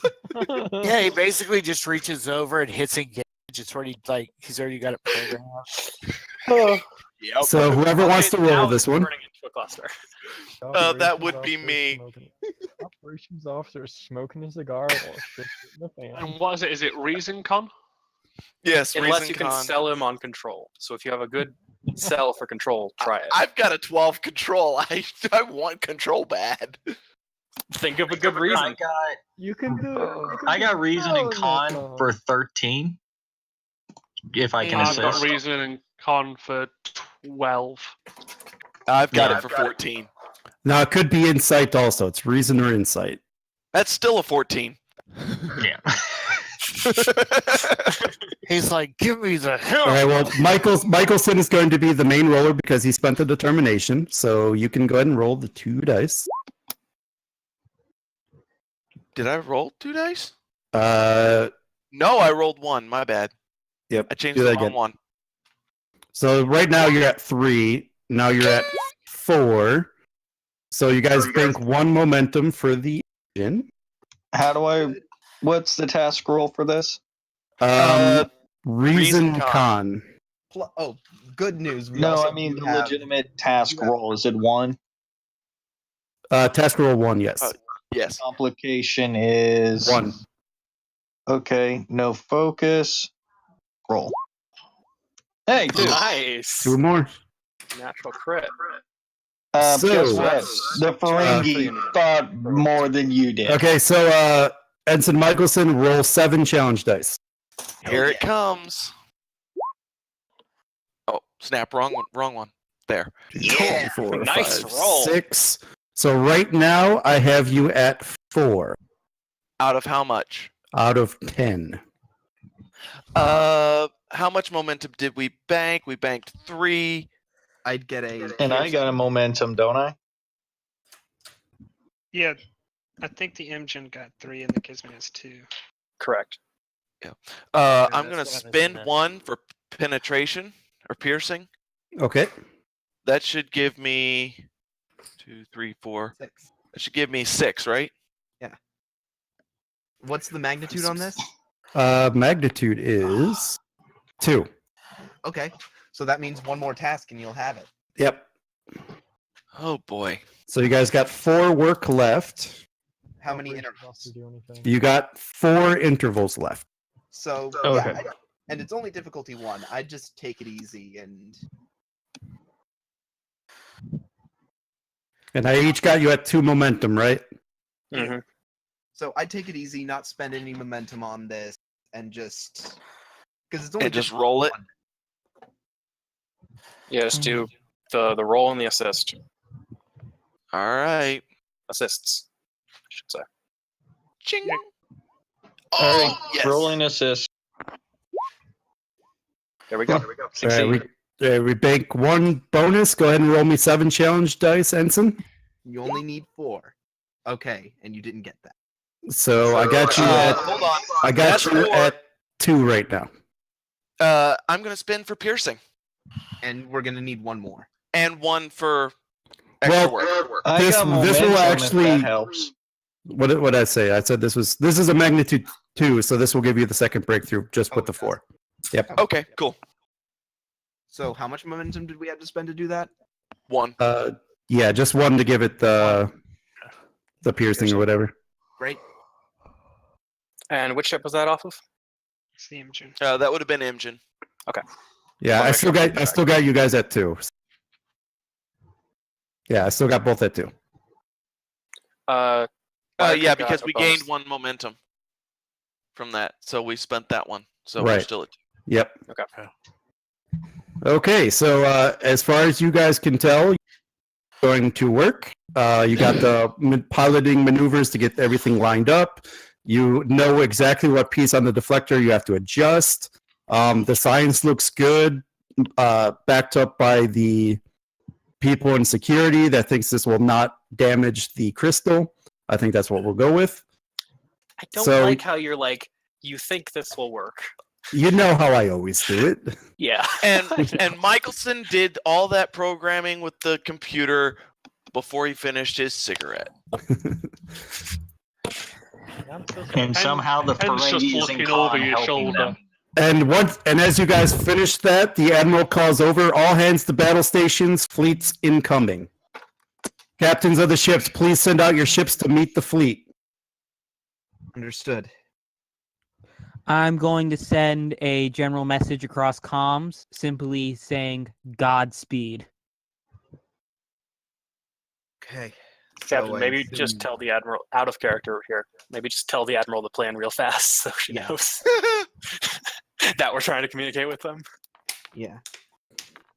Yeah, he basically just reaches over and hits engage. It's already like he's already got it programmed. Yep. So whoever wants to roll now this it's one. turning into a cluster. That would be me. Operations officer smoking a cigar while shit's in the fan. And what is it? Is it reason con? Yes, Unless reason you can con. sell him on control. So if you have a good sell for control, try it. I've got a 12 control. I want control bad. Think of a good reason. You can do. I got reason and con for 13. If I can I've assist. got reason and con for 12. I've got it for 14. Now it could be insight also. It's reason or insight. That's still a 14. Yeah. He's like, give me the hell. All right. Well, Michelson is going to be the main roller because he spent the determination. So you can go ahead and roll the 2 dice. Did I roll 2 dice? No, I rolled 1. My bad. Yep. I changed do the that wrong again. one. So right now you're at 3. Now you're at 4. So you guys bank 1 momentum for the engine. What's the task roll for this? Reason con. Oh, good news. We No, also I mean do the have- legitimate task roll. Is it 1? Task roll 1, yes. Yes. Complication is 1. Okay, no focus. Roll. Hey, dude. Nice. 2 more. Natural crit. Guess So- what? The Ferengi thought more than you did. Okay, so Ensign Michelson, roll 7 challenge dice. Here it comes. Oh, snap! Wrong one. There. 4, Nice 5, roll. 6. So right now I have you at 4 Out of how much? out of 10. How much momentum did we bank? We banked 3. I'd get a. And I got a momentum, don't I? Yeah, I think the Imjin got 3 and the Kismit has 2. Correct. Yeah. Yeah, I'm gonna that's what I spend meant. 1 for penetration or piercing. Okay. That should give me 2, 3, 4. 6. That should give me 6, right? What's the magnitude on this? Magnitude is 2. Okay, so that means 1 more task and you'll have it. Yep. Oh boy. So you guys got 4 work left. How many Operations intervals? officer do anything. You got 4 intervals left. So Okay. yeah, and it's only difficulty 1. I'd just take it easy and. And I each got you at 2 momentum, right? Mm-hmm. So I'd take it easy, not spend any momentum on this, and just because it's only And just difficulty roll it. 1. Yeah, just do the roll and the assist. All right. Assists, I should say. Ching. All right, yes. rolling assist. There we go. All right, we bank 1 bonus. Go ahead and roll me 7 challenge dice, Ensign. You only need 4. Okay, and you didn't get that. So I got you at Hold on. I got That's you 4. at 2 right now. I'm gonna spin for piercing And we're gonna need 1 more. and 1 for extra Well, work. I This got will momentum if actually that helps. What did I say? I said this is a magnitude 2, so this will give you the second breakthrough just with the 4. Yep. Okay, cool. So how much momentum did we have to spend to do that? 1. Yeah, just 1 to give it the piercing or whatever. Great. And which ship was that off of? It's the Imjin. That would have been Imjin. Okay. Yeah, Wanna I make still sure I'm got on I still got you guys at 2. Yeah, I still got both at 2. I Yeah, got because a we bonus. gained 1 momentum from that, so we spent that 1. So we're Right. still at 2. Yep. Okay. Okay, so as far as you guys can tell, going to work. You got the piloting maneuvers to get everything lined up. You know exactly what piece on the deflector you have to adjust. The science looks good, backed up by the people in security that thinks this will not damage the crystal. I think that's what we'll go with. I don't So- like how you're like, you think this will work. You know how I always do it. Yeah. And Michelson did all that programming with the computer before he finished his cigarette. And somehow the And parade just using looking over Khan your helping shoulder. them. And as you guys finish that, the admiral calls over, all hands to battle stations, fleets incoming. Captains of the ships, please send out your ships to meet the fleet. Understood. I'm going to send a general message across comms, simply saying Godspeed. Okay. Captain, So I maybe assume- just tell the admiral out of character here. Maybe just tell the admiral the plan real fast so she Yeah. knows that we're trying to communicate with them. Yeah.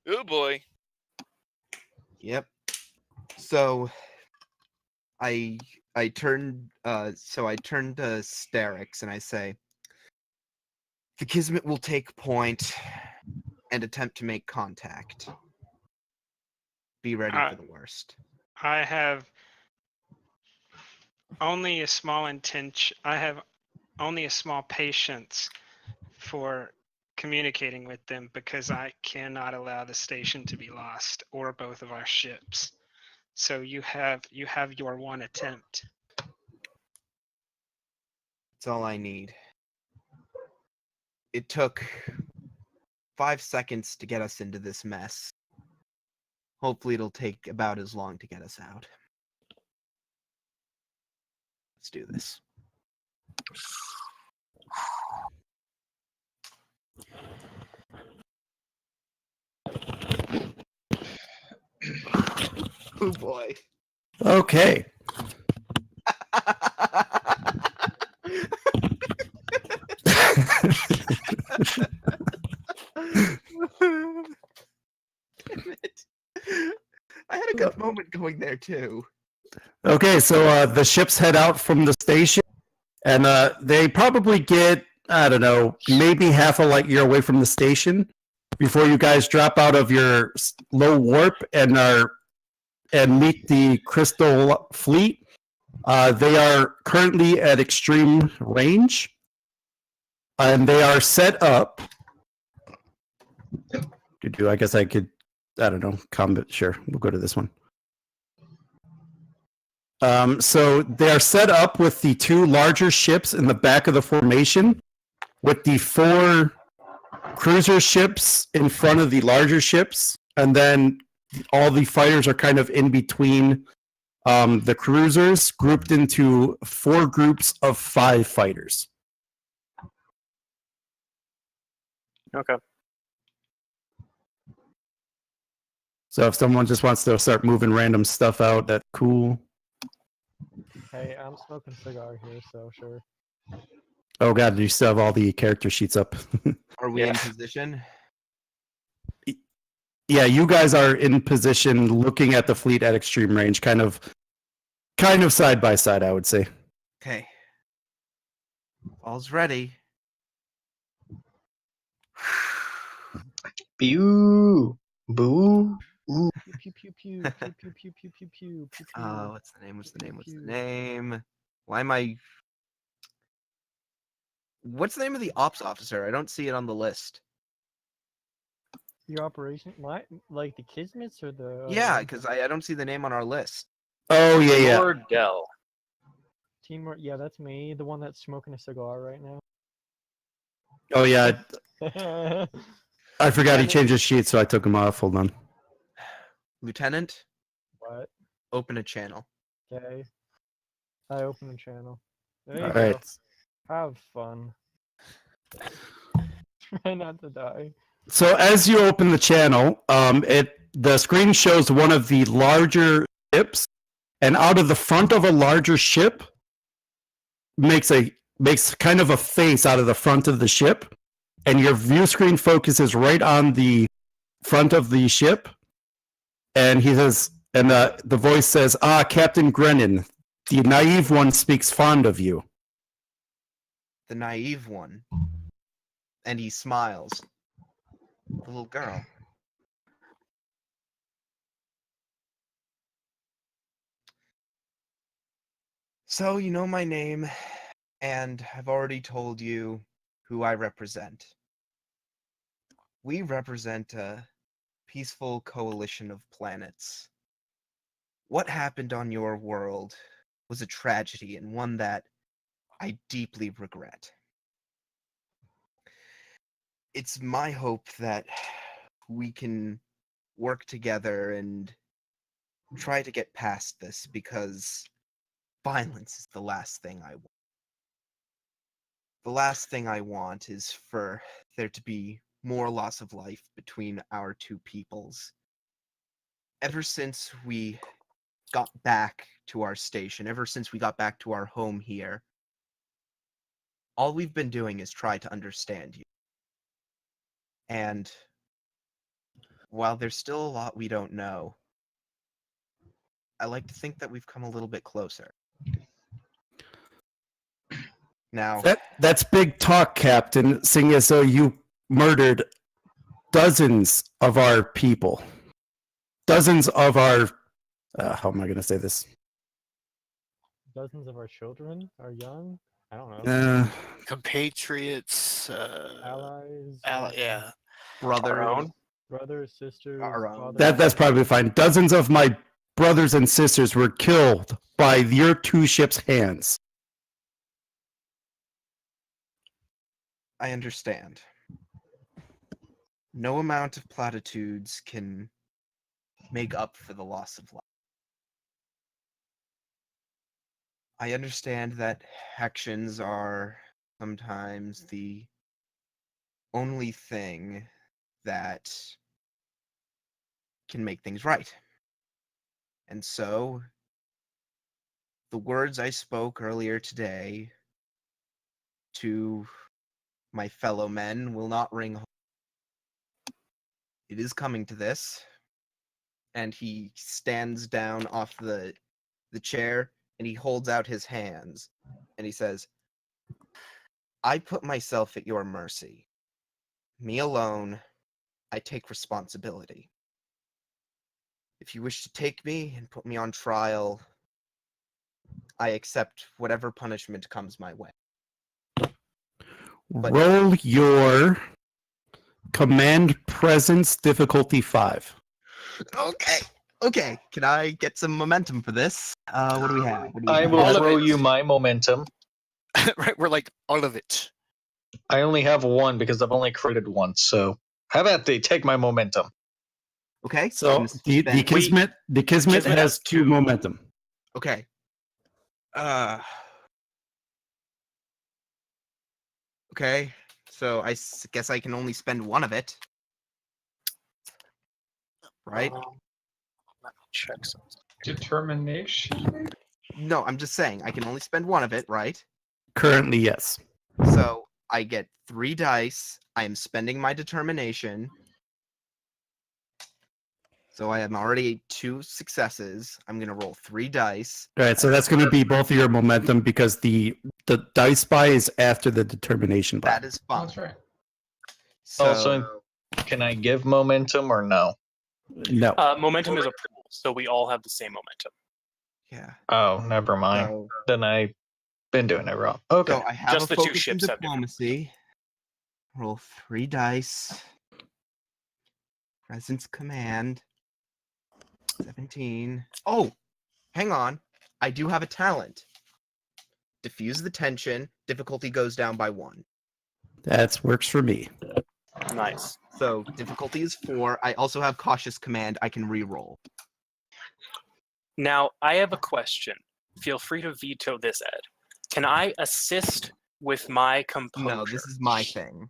Oh boy. Yep. So I turned to Sterix and I say, the Kismit will take point and attempt to make contact. Be ready for the worst. I have only a small intention. I have only a small patience for communicating with them because I cannot allow the station to be lost or both of our ships. So you have your 1 attempt. That's all I need. It took 5 seconds to get us into this mess. Hopefully it'll take about as long to get us out. Let's do this. Oh boy. Okay. Damn it. I had a good moment going there too. Okay, so the ships head out from the station, and they probably get, I don't know, maybe half a light year away from the station before you guys drop out of your low warp and meet the Crystal Fleet. They are currently at extreme range, and they are set up. I guess I could, I don't know, combat. Sure, we'll go to this one. So they are set up with the 2 larger ships in the back of the formation, with the 4 cruiser ships in front of the larger ships, and then all the fighters are kind of in between the cruisers, grouped into 4 groups of 5 fighters. Okay. So if someone just wants to start moving random stuff out, that's cool. Hey, I'm smoking a cigar here, so sure. Oh god, do you still have all the character sheets up? Are we in position? Yeah, you guys are in position looking at the fleet at extreme range, kind of side by side, I would say. Okay. All's ready. Pew, boo. Ooh. Pew pew pew pew pew pew pew pew pew pew pew. What's the name? What's the name? What's the name? Why am I? What's the name of the ops officer? I don't see it on the list. Your operation, what? Like the Kismits or the? Yeah, because I don't see the name on our list. Oh yeah. Lord Dell. Teamwork. Yeah, that's me. The one that's smoking a cigar right now. Oh yeah. I forgot he changed his sheet, so I took him off. Hold on. Lieutenant, What? open a channel. Okay. I open the channel. There you All go. right. Have fun. Try not to die. So as you open the channel, the screen shows one of the larger ships, and out of the front of a larger ship makes kind of a face out of the front of the ship, and your view screen focuses right on the front of the ship, and he says, and the voice says, "Ah, Captain Grennan, the naive one speaks fond of you." The naive one. And he smiles. The little girl. So, you know my name, and I've already told you who I represent. We represent a peaceful coalition of planets. What happened on your world was a tragedy, and one that I deeply regret. It's my hope that we can work together and try to get past this, because violence is the last thing I want. The last thing I want is for there to be more loss of life between our two peoples. Ever since we got back to our station, ever since we got back to our home here, all we've been doing is try to understand you. And while there's still a lot we don't know, I like to think that we've come a little bit closer. Now, That's big talk, Captain, seeing as though you murdered dozens of our people. Dozens of our... how am I going to say this? Dozens of our children are young. I don't know. Compatriots, Allies. yeah, brothers, sisters. That's probably fine. Dozens of my brothers and sisters were killed by your 2 ships' hands. I understand. No amount of platitudes can make up for the loss of life. I understand that actions are sometimes the only thing that can make things right. And so, the words I spoke earlier today to my fellow men will not ring home. It is coming to this. And he stands down off the chair, and he holds out his hands, and he says, I put myself at your mercy. Me alone, I take responsibility. If you wish to take me and put me on trial, I accept whatever punishment comes my way. Roll your command presence difficulty 5. Okay. Can I get some momentum for this? What do we have? I will throw you my momentum. Right, we're like, all of it. I only have 1 because I've only created 1, so have at thee, take my momentum. Okay. So I'm the gonna Kismet Kismet has has 2 momentum. Okay. Okay. So guess I can only spend 1 of it. Right? Let me check something. Determination. No, I'm just saying I can only spend 1 of it, right? Currently, yes. So I get 3 dice. I am spending my determination. So I am already 2 successes. I'm gonna roll 3 dice. All right, so that's going to be both of your momentum because the dice buy is after the determination buy. That is fine. That's right. So Also, can I give momentum or no? No. Momentum is a pool, so we all have the same momentum. yeah. Oh, never mind. So, Then I've been doing it wrong. Okay. so I have Just a the 2 focus in ships have different. diplomacy. Roll 3 dice. Presence command. 17. Oh, hang on. I do have a talent. Diffuse the tension. Difficulty goes down by 1. That works for me. Nice. So difficulty is 4. I also have cautious command. I can re-roll. Now, I have a question. Feel free to veto this, Ed. Can I assist with my composure? No, this is my thing.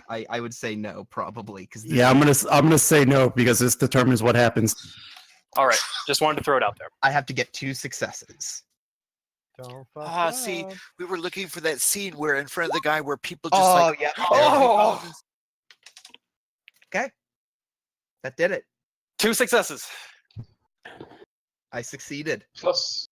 I would say no, probably, because Yeah, I'm gonna say no because this determines what happens. All right, just wanted to throw it out there. I have to get 2 successes. Don't fuck Ah, it see, up. we were looking for that scene where in front of the guy where people just Oh like yeah. Oh! Okay. That did it. 2 successes. I succeeded. Plus,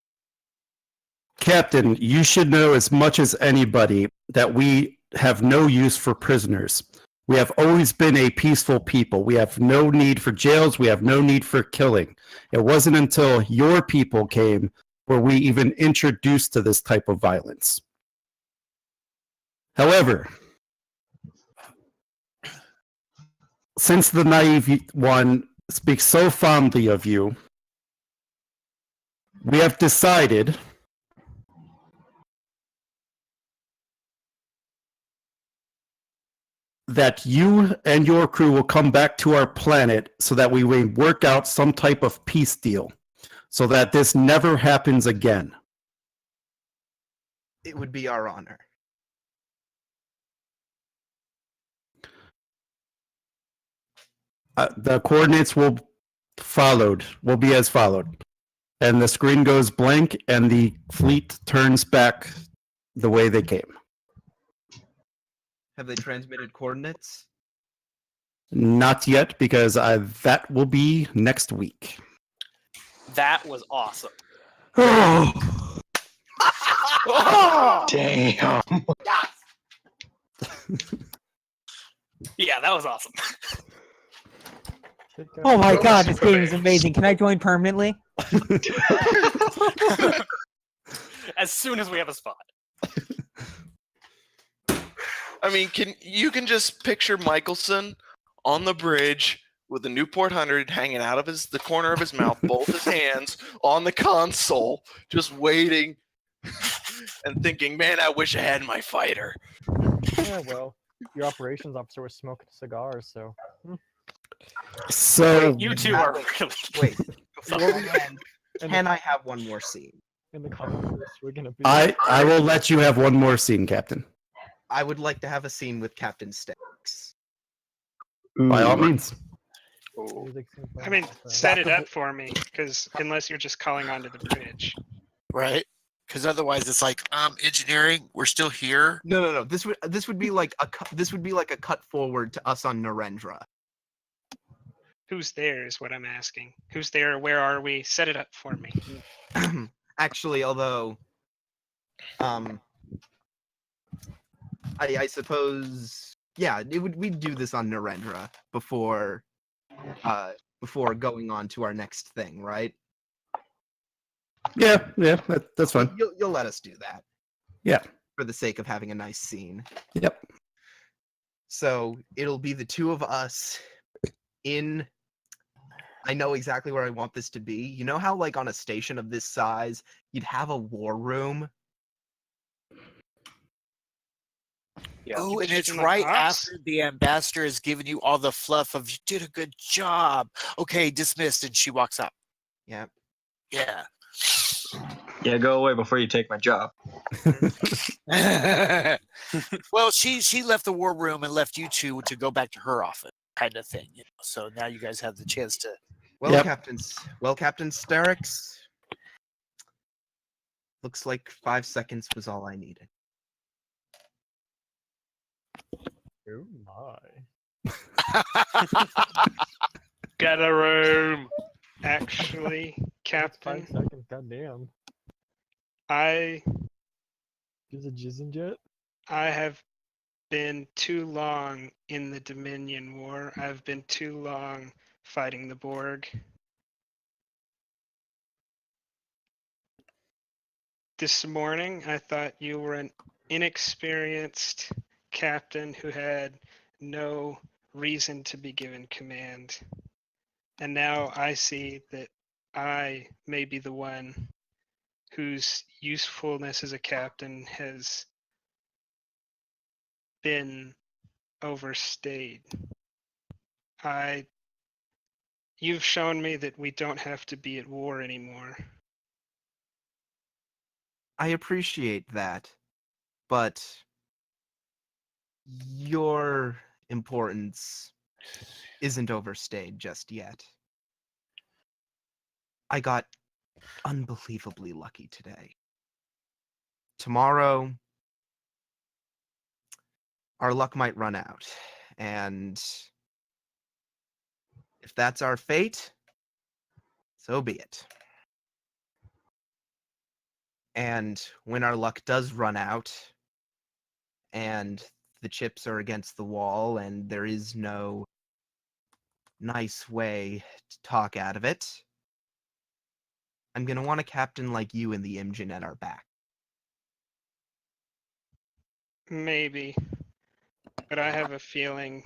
Captain, you should know as much as anybody that we have no use for prisoners. We have always been a peaceful people. We have no need for jails. We have no need for killing. It wasn't until your people came where we even introduced to this type of violence. However, since the naive one speaks so fondly of you, we have decided that you and your crew will come back to our planet so that we may work out some type of peace deal so that this never happens again. It would be our honor. The coordinates will be as followed. And the screen goes blank and the fleet turns back the way they came. Have they transmitted coordinates? Not yet, because that will be next week. That was awesome. Oh, Damn. Yeah, that was awesome. Oh my god, this game is amazing. Can I join permanently? As soon as we have a spot. I mean, you can just picture Michelson on the bridge with the Newport 100 hanging out of the corner of his mouth, both his hands on the console, just waiting and thinking, "Man, I wish I had my fighter." Yeah, well, your operations officer was smoking cigars, so. So you two are really. Wait, before we end, can I have one more scene? In the comments, we're gonna be. I will let you have one more scene, Captain. I would like to have a scene with Captain Stakes. By all means. I mean, set it up for me, because unless you're just calling onto the bridge. right? Because otherwise it's like, engineering, we're still here. No. This would be like a cut forward to us on Narendra. Who's there is what I'm asking. Who's there? Where are we? Set it up for me. Actually, although, I suppose, yeah, we'd do this on Narendra before going on to our next thing, right? Yeah, that's fine. You'll let us do that. Yeah. For the sake of having a nice scene. Yep. So it'll be the 2 of us in. I know exactly where I want this to be. You know how, like, on a station of this size, you'd have a war room? Yeah. Oh, and just it's in, like, right ops? after the ambassador has given you all the fluff of "you did a good job." Okay, dismissed, and she walks out. Yeah. Yeah. Yeah, go away before you take my job. Well, she left the war room and left you two to go back to her office, kind of thing. You know? So now you guys have the chance to. Well, Yep. Captain Starrix. Looks like 5 seconds was all I needed. Oh my. Get a room. Actually, Captain, 5 seconds, goddamn. I Is it jizzing jet? I have been too long in the Dominion War. I've been too long fighting the Borg. This morning, I thought you were an inexperienced captain who had no reason to be given command. And now I see that I may be the one whose usefulness as a captain has been overstayed. You've shown me that we don't have to be at war anymore. I appreciate that, but your importance isn't overstayed just yet. I got unbelievably lucky today. Tomorrow, our luck might run out, and if that's our fate, so be it. And when our luck does run out, and the chips are against the wall, and there is no nice way to talk out of it, I'm going to want a captain like you in the Imjin at our back. Maybe. But I have a feeling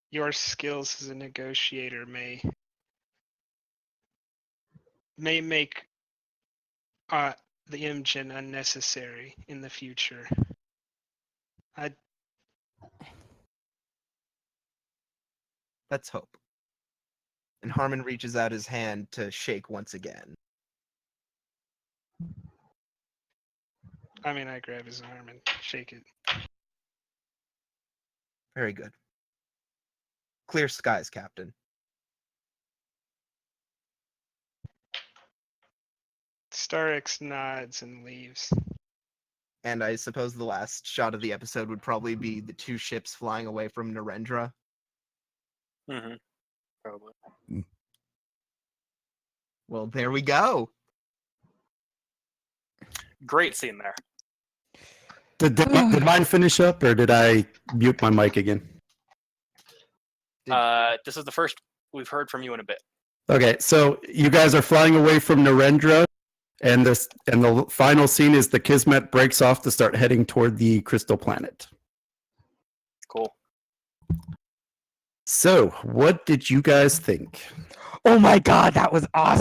your skills as a negotiator may make the Imjin unnecessary in the future. Let's hope. And Harmon reaches out his hand to shake once again. I grab his arm and shake it. Very good. Clear skies, Captain. Starrix nods and leaves. And I suppose the last shot of the episode would probably be the two ships flying away from Narendra. Mm-hmm. Probably. Well, there we go. Great scene there. Did mine finish up, or did I mute my mic again? This is the first we've heard from you in a bit. Okay, so you guys are flying away from Narendra, and the final scene is the Kismet breaks off to start heading toward the crystal planet. Cool. So, what did you guys think? Oh my god, that was awesome.